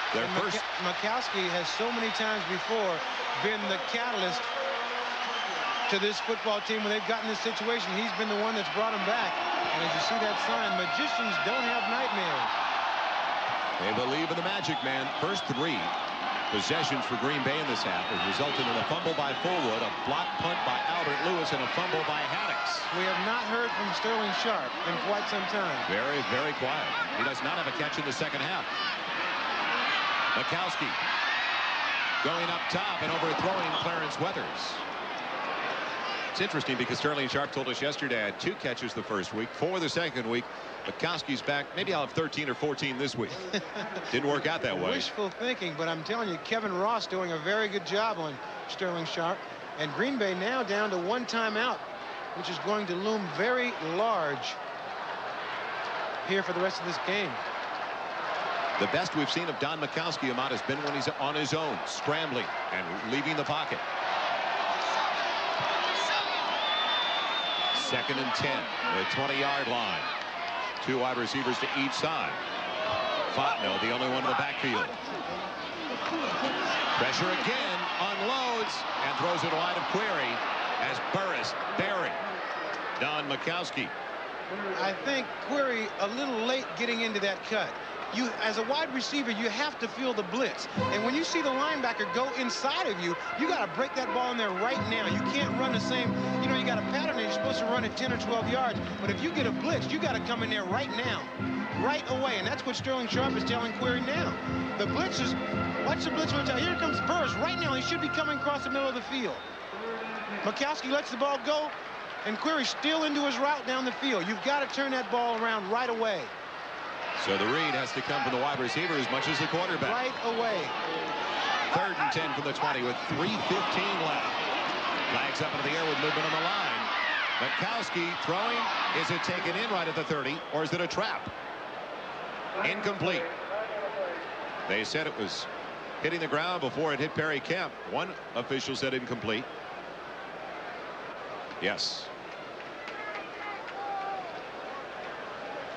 D: Mikowski has so many times before been the catalyst to this football team when they've gotten this situation. He's been the one that's brought them back. And as you see that sign, magicians don't have nightmares.
C: They believe in the magic, man. First 3 possessions for Green Bay in this half has resulted in a fumble by Fullwood, a block punt by Albert Lewis, and a fumble by Haddix.
D: We have not heard from Sterling Sharp in quite some time.
C: Very, very quiet. He does not have a catch in the second half. Mikowski going up top and overthrowing Clarence Weathers. It's interesting because Sterling Sharp told us yesterday I had 2 catches the first week, 4 the second week. Mikowski's back. Maybe I'll have 13 or 14 this week. Didn't work out that way.
D: Wishful thinking, but I'm telling you, Kevin Ross doing a very good job on Sterling Sharp. And Green Bay now down to 1 timeout, which is going to loom very large here for the rest of this game.
C: The best we've seen of Don Mikowski, Ahmad, has been when he's on his own, scrambling and leaving the pocket. 2nd and 10, the 20-yard line. 2 wide receivers to each side. Fontenot, the only one in the backfield. Pressure again, unloads, and throws it wide of Query as Burris buried Don Mikowski.
D: I think Query a little late getting into that cut. You, as a wide receiver, you have to feel the blitz. And when you see the linebacker go inside of you, you got to break that ball in there right now. You can't run the same, you know, you got a pattern and you're supposed to run it 10 or 12 yards. But if you get a blitz, you got to come in there right now, right away. And that's what Sterling Sharp is telling Query now. The blitz is, watch the blitz. Here comes Burris. Right now, he should be coming across the middle of the field. Mikowski lets the ball go, and Query still into his route down the field. You've got to turn that ball around right away.
C: So the read has to come from the wide receiver as much as the quarterback.
D: Right away.
C: 3rd and 10 from the 20 with 3:15 left. Flags up into the air with movement on the line. Mikowski throwing. Is it taken in right at the 30, or is it a trap? Incomplete. They said it was hitting the ground before it hit Perry Kemp. One official said incomplete. Yes.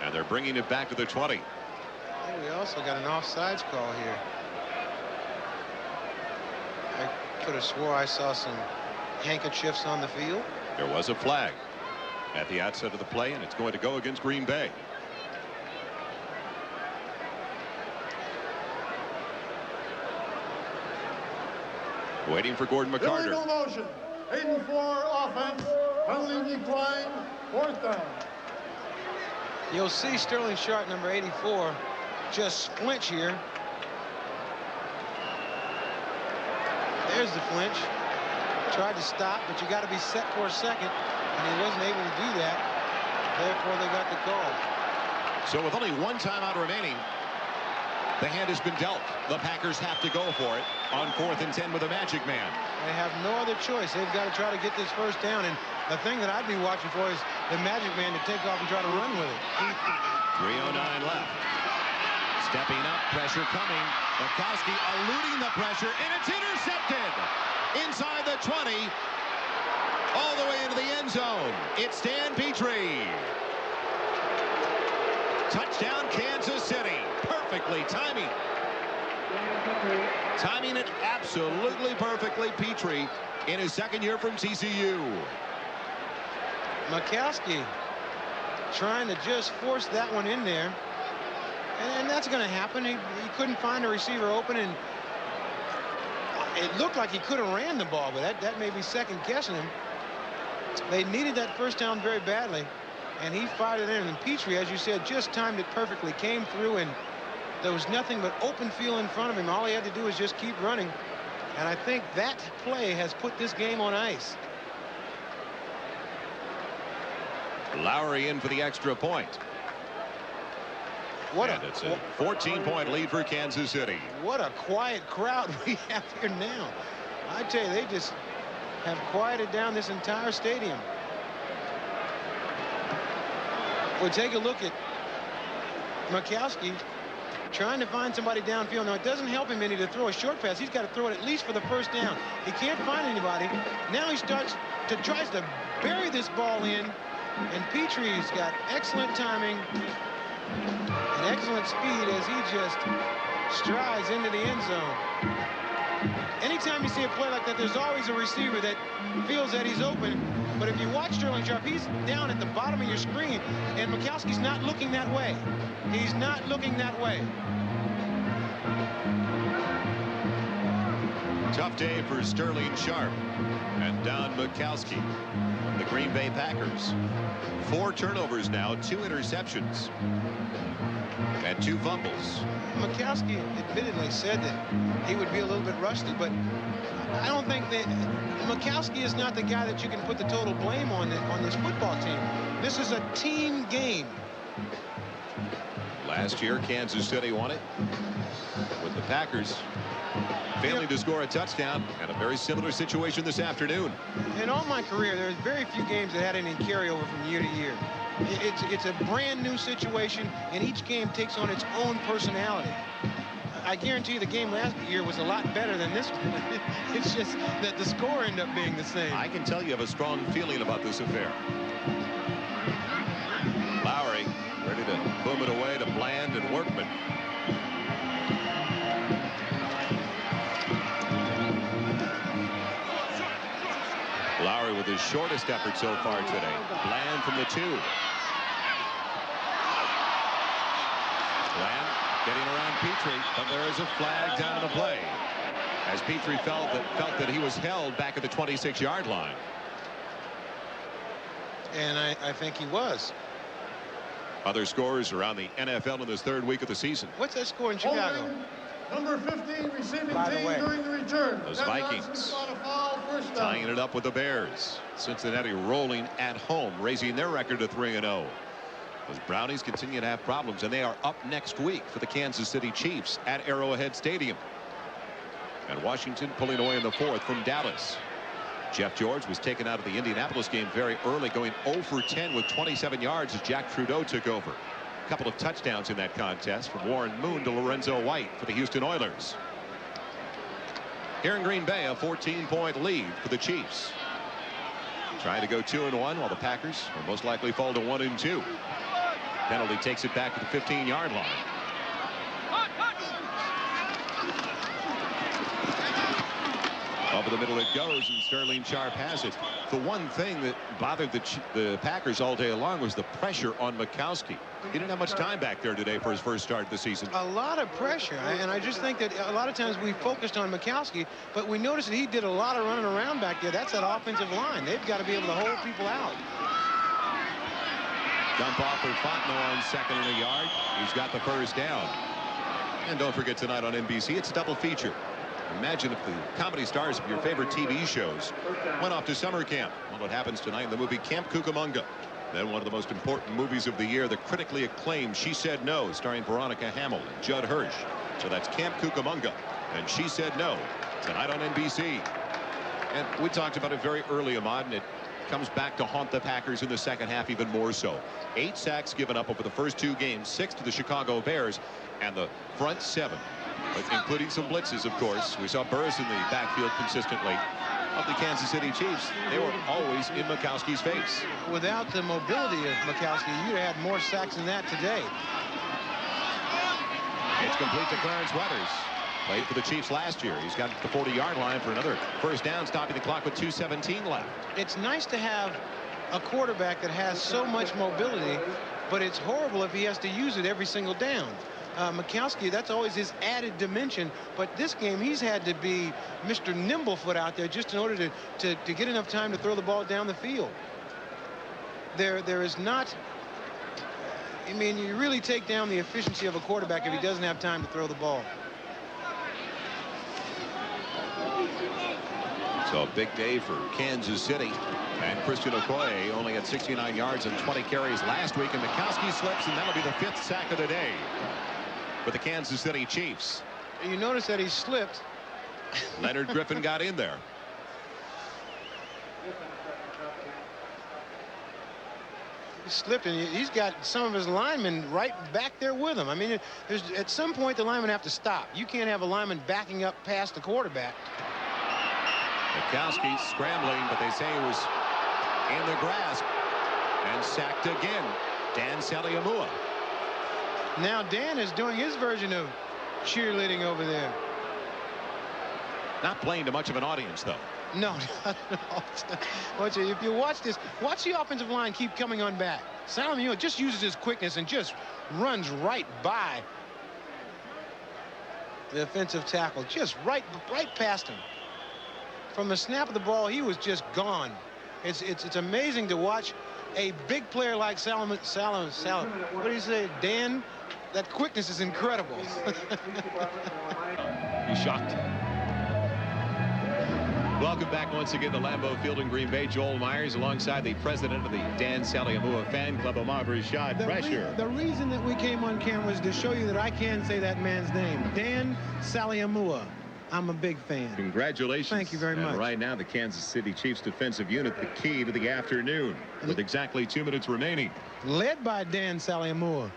C: And they're bringing it back to the 20.
D: We also got an offsides call here. I could have swore I saw some handkerchiefs on the field.
C: There was a flag. at the outset of the play, and it's going to go against Green Bay. Waiting for Gordon McCarter.
E: Illegal motion. 84 offense. Penalty decline. 4th down.
D: You'll see Sterling Sharp, number 84, just flinch here. There's the flinch. Tried to stop, but you got to be set for a second, and he wasn't able to do that. Therefore, they got the call.
C: So with only 1 timeout remaining, the hand has been dealt. The Packers have to go for it on 4th and 10 with a Magic Man.
D: They have no other choice. They've got to try to get this first down, and the thing that I'd be watching for is the Magic Man to take off and try to run with it.
C: 3:09 left. Stepping up, pressure coming. Bukowski eluding the pressure, and it's intercepted inside the 20, all the way into the end zone. It's Stan Petrie. Touchdown, Kansas City. Perfectly timing it absolutely perfectly. Petrie in his 2nd year from TCU.
D: Bukowski trying to just force that one in there, and that's going to happen. He couldn't find a receiver open, and it looked like he could have ran the ball, but that may be second guessing him. They needed that first down very badly, and he fired it in. And Petrie, as you said, just timed it perfectly, came through, and there was nothing but open field in front of him. All he had to do was just keep running, and I think that play has put this game on ice.
C: Lowry in for the extra point. It's a 14-point lead for Kansas City.
D: What a quiet crowd we have here now. I tell you, they just have quieted down this entire stadium. We'll take a look at Bukowski trying to find somebody downfield. Now, it doesn't help him any to throw a short pass. He's got to throw it at least for the first down. He can't find anybody. Now he tries to bury this ball in, and Petrie's got excellent timing and excellent speed as he just strides into the end zone. Anytime you see a play like that, there's always a receiver that feels that he's open. But if you watch Sterling Sharp, he's down at the bottom of your screen, and Bukowski's not looking that way. He's not looking that way.
C: Tough day for Sterling Sharp and Don Bukowski from the Green Bay Packers. 4 turnovers now, 2 interceptions, and 2 fumbles.
D: Bukowski admittedly said that he would be a little bit rusty, but I don't think that Bukowski is not the guy that you can put the total blame on this football team. This is a team game.
C: Last year, Kansas City won it with the Packers failing to score a touchdown, and a very similar situation this afternoon.
D: In all my career, there's very few games that had any carryover from year to year. It's a brand new situation, and each game takes on its own personality. I guarantee you the game last year was a lot better than this one. It's just that the score ended up being the same.
C: I can tell you have a strong feeling about this affair. Lowry ready to boom it away to Bland and Workman. Lowry with his shortest effort so far today. Bland from the 2. Bland getting around Petrie, but there is a flag down on the play as Petrie felt that he was held back at the 26-yard line.
D: And I think he was.
C: Other scores around the NFL in this 3rd week of the season.
D: What's that score in Chicago?
E: Number 15 receiving
D: By the
E: team
D: way,
E: during the return.
C: Those Vikings tying it up with the Bears. Cincinnati rolling at home, raising their record to 3-0. Those Brownies continue to have problems, and they are up next week for the Kansas City Chiefs at Arrowhead Stadium. And Washington pulling away in the 4th from Dallas. Jeff George was taken out of the Indianapolis game very early, going 0 for 10 with 27 yards as Jack Trudeau took over. A couple of touchdowns in that contest from Warren Moon to Lorenzo White for the Houston Oilers. Here in Green Bay, a 14-point lead for the Chiefs. Trying to go 2-1 while the Packers will most likely fall to 1-2. Penalty takes it back to the 15-yard line. Well, the middle it goes, and Sterling Sharp has it. The one thing that bothered the Packers all day long was the pressure on Mikowski. He didn't have much time back there today for his first start of the season.
D: A lot of pressure, and I just think that a lot of times we focused on Mikowski, but we noticed that he did a lot of running around back there. That's that offensive line. They've got to be able to hold people out.
C: Dump off for Fontenot on 2nd and a yard. He's got the first down. And don't forget, tonight on NBC, it's a double feature. Imagine if the comedy stars of your favorite TV shows went off to summer camp. Well, it happens tonight in the movie Camp Cucamonga. Then one of the most important movies of the year, the critically acclaimed She Said No, starring Veronica Hamill and Judd Hirsch. So that's Camp Cucamonga and She Said No, tonight on NBC. And we talked about it very early, Ahmad, and it comes back to haunt the Packers in the second half even more so. 8 sacks given up over the first 2 games, 6 to the Chicago Bears, and the front 7, including some blitzes, of course. We saw Burris in the backfield consistently of the Kansas City Chiefs. They were always in Mikowski's face.
D: Without the mobility of Mikowski, you'd have had more sacks than that today.
C: It's complete to Clarence Weathers. Played for the Chiefs last year. He's got the 40-yard line for another first down, stopping the clock with 2:17 left.
D: It's nice to have a quarterback that has so much mobility, but it's horrible if he has to use it every single down. Mikowski, that's always his added dimension, but this game he's had to be Mr. Nimblefoot out there just in order to get enough time to throw the ball down the field. There is not, I mean, you really take down the efficiency of a quarterback if he doesn't have time to throw the ball.
C: So a big day for Kansas City. And Christian Okoye only had 69 yards and 20 carries last week, and Mikowski slips, and that'll be the 5th sack of the day for the Kansas City Chiefs.
D: You notice that he slipped.
C: Leonard Griffin got in there.
D: He slipped, and he's got some of his linemen right back there with him. I mean, at some point the linemen have to stop. You can't have a lineman backing up past the quarterback.
C: Mikowski scrambling, but they say he was in the grasp and sacked again. Dan Saliamua.
D: Now Dan is doing his version of cheerleading over there.
C: Not playing to much of an audience, though.
D: No, not at all. If you watch this, watch the offensive line keep coming on back. Saliamua just uses his quickness and just runs right by the offensive tackle, just right past him. From the snap of the ball, he was just gone. It's amazing to watch a big player like Salam. What do you say, Dan? That quickness is incredible.
C: He's shocked. Welcome back once again to Lambeau Field in Green Bay. Joel Meyers alongside the president of the Dan Saliamua fan club, Ahmad Rashad. Pressure.
D: The reason that we came on camera is to show you that I can say that man's name, Dan Saliamua. I'm a big fan.
C: Congratulations.
D: Thank you very much.
C: And right now, the Kansas City Chiefs defensive unit, the key to the afternoon, with exactly 2 minutes remaining.
D: Led by Dan Saliamua.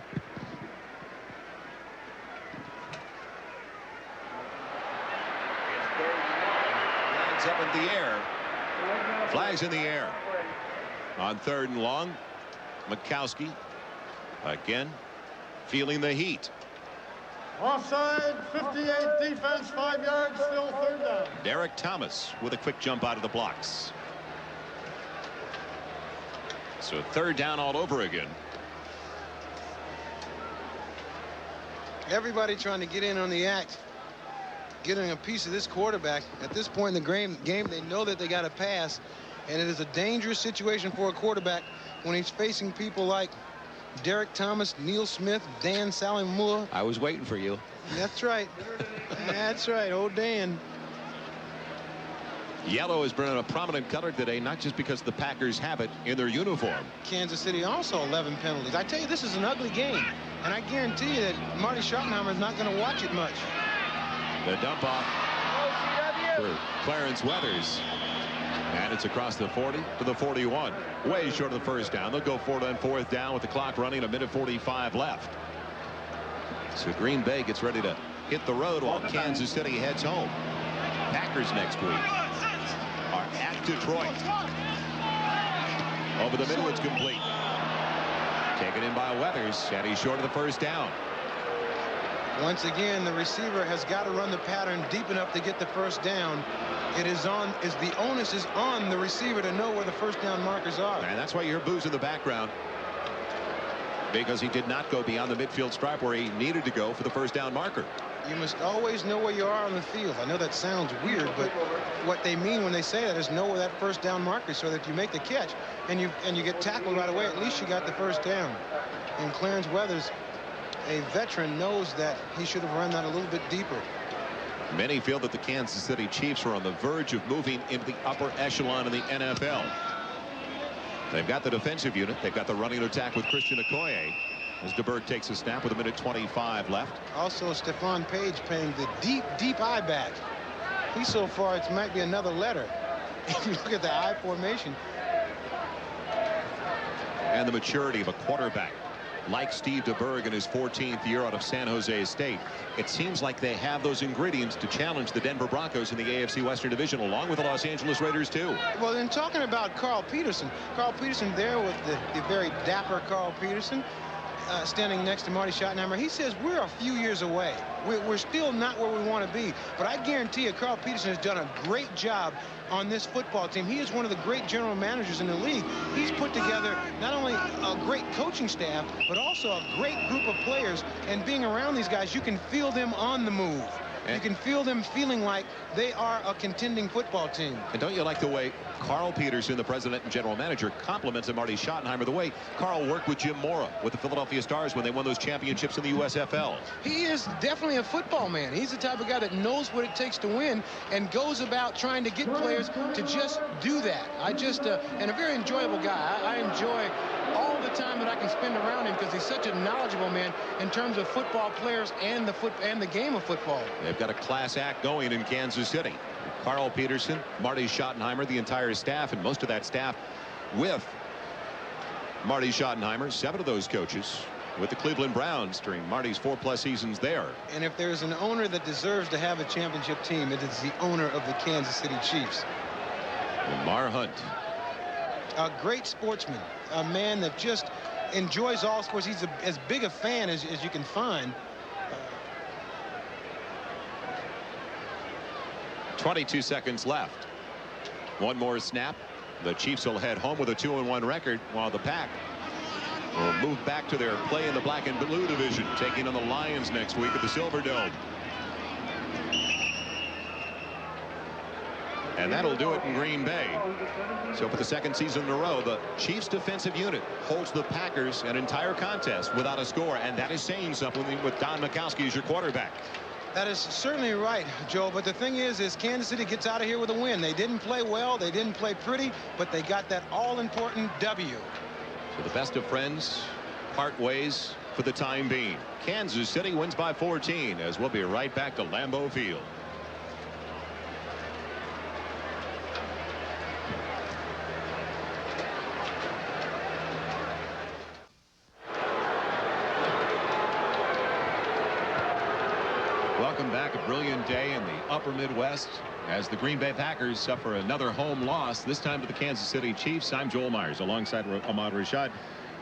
C: Flags up in the air. Flags in the air. On 3rd and long, Mikowski again feeling the heat.
E: Offside, 58, defense, 5 yards, still 3rd down.
C: Derek Thomas with a quick jump out of the blocks. So 3rd down all over again.
D: Everybody trying to get in on the act, getting a piece of this quarterback. At this point in the game, they know that they got to pass, and it is a dangerous situation for a quarterback when he's facing people like Derek Thomas, Neil Smith, Dan Saliamua.
C: I was waiting for you.
D: That's right. That's right. Old Dan.
C: Yellow has been a prominent color today, not just because the Packers have it in their uniform.
D: Kansas City also 11 penalties. I tell you, this is an ugly game, and I guarantee you that Marty Schottenheimer is not going to watch it much.
C: The dump off for Clarence Weathers. And it's across the 40 to the 41. Way short of the first down. They'll go for it on 4th down with the clock running, 1:45 left. So Green Bay gets ready to hit the road while Kansas City heads home. Packers next week are at Detroit. Over the middle, it's complete. Taken in by Weathers, and he's short of the first down.
D: Once again, the receiver has got to run the pattern deep enough to get the first down. The onus is on the receiver to know where the first down markers are.
C: And that's why you hear boos in the background, because he did not go beyond the midfield stripe where he needed to go for the first down marker.
D: You must always know where you are on the field. I know that sounds weird, but what they mean when they say that is know where that first down marker is, so that if you make the catch and you get tackled right away, at least you got the first down. And Clarence Weathers, a veteran, knows that he should have run that a little bit deeper.
C: Many feel that the Kansas City Chiefs are on the verge of moving into the upper echelon in the NFL. They've got the defensive unit. They've got the running attack with Christian Okoye as DeBerg takes a snap with 1:25 left.
D: Also, Stephon Page paying the deep eye back. He so far, it might be another letter. If you look at the eye formation.
C: And the maturity of a quarterback like Steve DeBerg in his 14th year out of San Jose State. It seems like they have those ingredients to challenge the Denver Broncos in the AFC Western Division, along with the Los Angeles Raiders too.
D: Well, in talking about Carl Peterson there with the very dapper Carl Peterson standing next to Marty Schottenheimer, he says we're a few years away. We're still not where we want to be, but I guarantee you Carl Peterson has done a great job on this football team. He is one of the great general managers in the league. He's put together not only a great coaching staff, but also a great group of players. And being around these guys, you can feel them on the move. You can feel them feeling like they are a contending football team.
C: And don't you like the way Carl Peterson, the president and general manager, compliments Marty Schottenheimer, the way Carl worked with Jim Mora with the Philadelphia Stars when they won those championships in the USFL.
D: He is definitely a football man. He's the type of guy that knows what it takes to win and goes about trying to get players to just do that. And a very enjoyable guy. I enjoy all the time that I can spend around him because he's such a knowledgeable man in terms of football players and the game of football.
C: They've got a class act going in Kansas City. Carl Peterson, Marty Schottenheimer, the entire staff, and most of that staff with Marty Schottenheimer. 7 of those coaches with the Cleveland Browns during Marty's 4+ seasons there.
D: And if there's an owner that deserves to have a championship team, it is the owner of the Kansas City Chiefs.
C: Lamar Hunt.
D: A great sportsman, a man that just enjoys all sports. He's as big a fan as you can find.
C: 22 seconds left. One more snap. The Chiefs will head home with a 2-1 record, while the Pack will move back to their play in the black and blue division, taking on the Lions next week at the Silverdome. And that'll do it in Green Bay. So for the second season in a row, the Chiefs defensive unit holds the Packers an entire contest without a score, and that is saying something with Don Majkowski as your quarterback.
D: That is certainly right, Joe, but the thing is Kansas City gets out of here with a win. They didn't play well, they didn't play pretty, but they got that all-important W.
C: So the best of friends part ways for the time being. Kansas City wins by 14, as we'll be right back to Lambeau Field. Welcome back. A brilliant day in the upper Midwest as the Green Bay Packers suffer another home loss, this time to the Kansas City Chiefs. I'm Joel Meyers alongside Ahmad Rashad.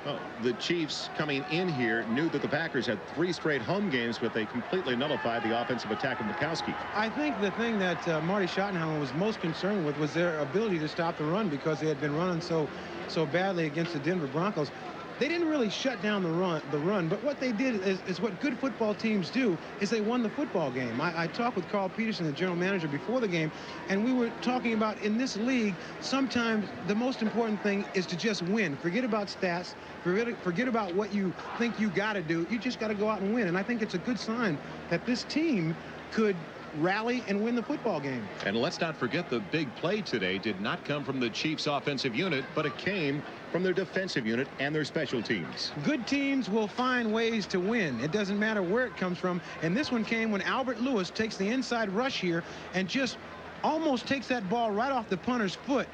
C: Well, the Chiefs coming in here knew that the Packers had 3 straight home games, but they completely nullified the offensive attack of Majkowski.
D: I think the thing that Marty Schottenheimer was most concerned with was their ability to stop the run, because they had been running so badly against the Denver Broncos. They didn't really shut down the run, but what they did is what good football teams do, is they won the football game. I talked with Carl Peterson, the general manager, before the game, and we were talking about in this league, sometimes the most important thing is to just win. Forget about stats. Forget about what you think you got to do. You just got to go out and win. And I think it's a good sign that this team could rally and win the football game.
C: And let's not forget, the big play today did not come from the Chiefs offensive unit, but it came from their defensive unit and their special teams.
D: Good teams will find ways to win. It doesn't matter where it comes from. And this one came when Albert Lewis takes the inside rush here and just almost takes that ball right off the punter's foot.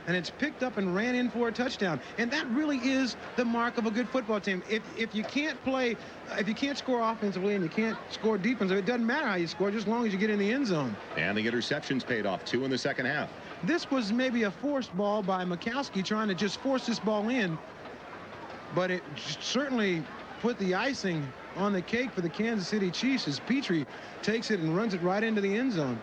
D: And it's picked up and ran in for a touchdown. And that really is the mark of a good football team. If you can't play, if you can't score offensively and you can't score defensively, it doesn't matter how you score, just as long as you get in the end zone.
C: And the interceptions paid off, 2 in the second half.
D: This was maybe a forced ball by Majkowski, trying to just force this ball in. But it certainly put the icing on the cake for the Kansas City Chiefs as Petrie takes it and runs it right into the end zone.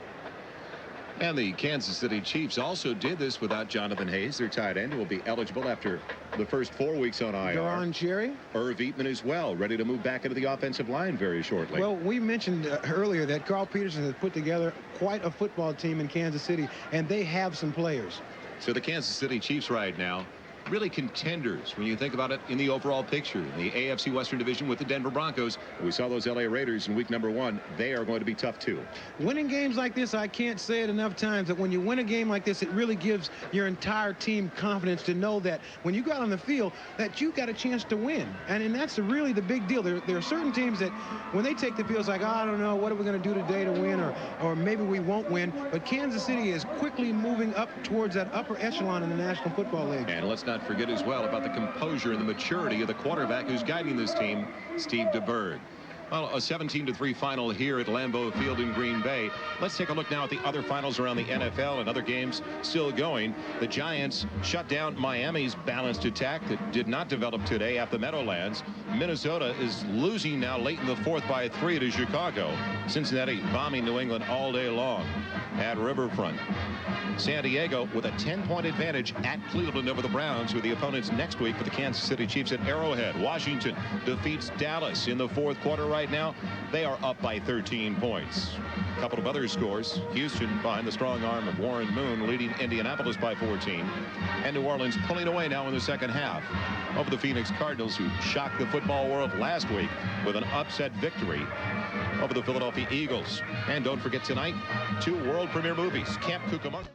C: And the Kansas City Chiefs also did this without Jonathan Hayes. Their tight end will be eligible after the first 4 weeks on IR.
D: Daron Cherry.
C: Irv Eatman as well, ready to move back into the offensive line very shortly.
D: Well, we mentioned earlier that Carl Peterson has put together quite a football team in Kansas City, and they have some players.
C: So the Kansas City Chiefs right now, really contenders when you think about it in the overall picture. In the AFC Western Division with the Denver Broncos, we saw those LA Raiders in week number 1. They are going to be tough too.
D: Winning games like this, I can't say it enough times, that when you win a game like this, it really gives your entire team confidence to know that when you go out on the field, that you got a chance to win. And that's really the big deal. There are certain teams that when they take the field, it's like, oh, I don't know, what are we going to do today to win, or maybe we won't win. But Kansas City is quickly moving up towards that upper echelon in the National Football League.
C: And let's not forget as well about the composure and the maturity of the quarterback who's guiding this team, Steve DeBerg. Well, a 17-3 final here at Lambeau Field in Green Bay. Let's take a look now at the other finals around the NFL and other games still going. The Giants shut down Miami's balanced attack that did not develop today at the Meadowlands. Minnesota is losing now late in the 4th by 3 to Chicago. Cincinnati bombing New England all day long at Riverfront. San Diego with a 10-point advantage at Cleveland over the Browns, with the opponents next week for the Kansas City Chiefs at Arrowhead. Washington defeats Dallas in the 4th quarter right now. They are up by 13 points. A couple of other scores. Houston behind the strong arm of Warren Moon leading Indianapolis by 14. And New Orleans pulling away now in the second half over the Phoenix Cardinals, who shocked the football world last week with an upset victory over the Philadelphia Eagles. And don't forget tonight, 2 world premiere movies. Camp Cucamonga.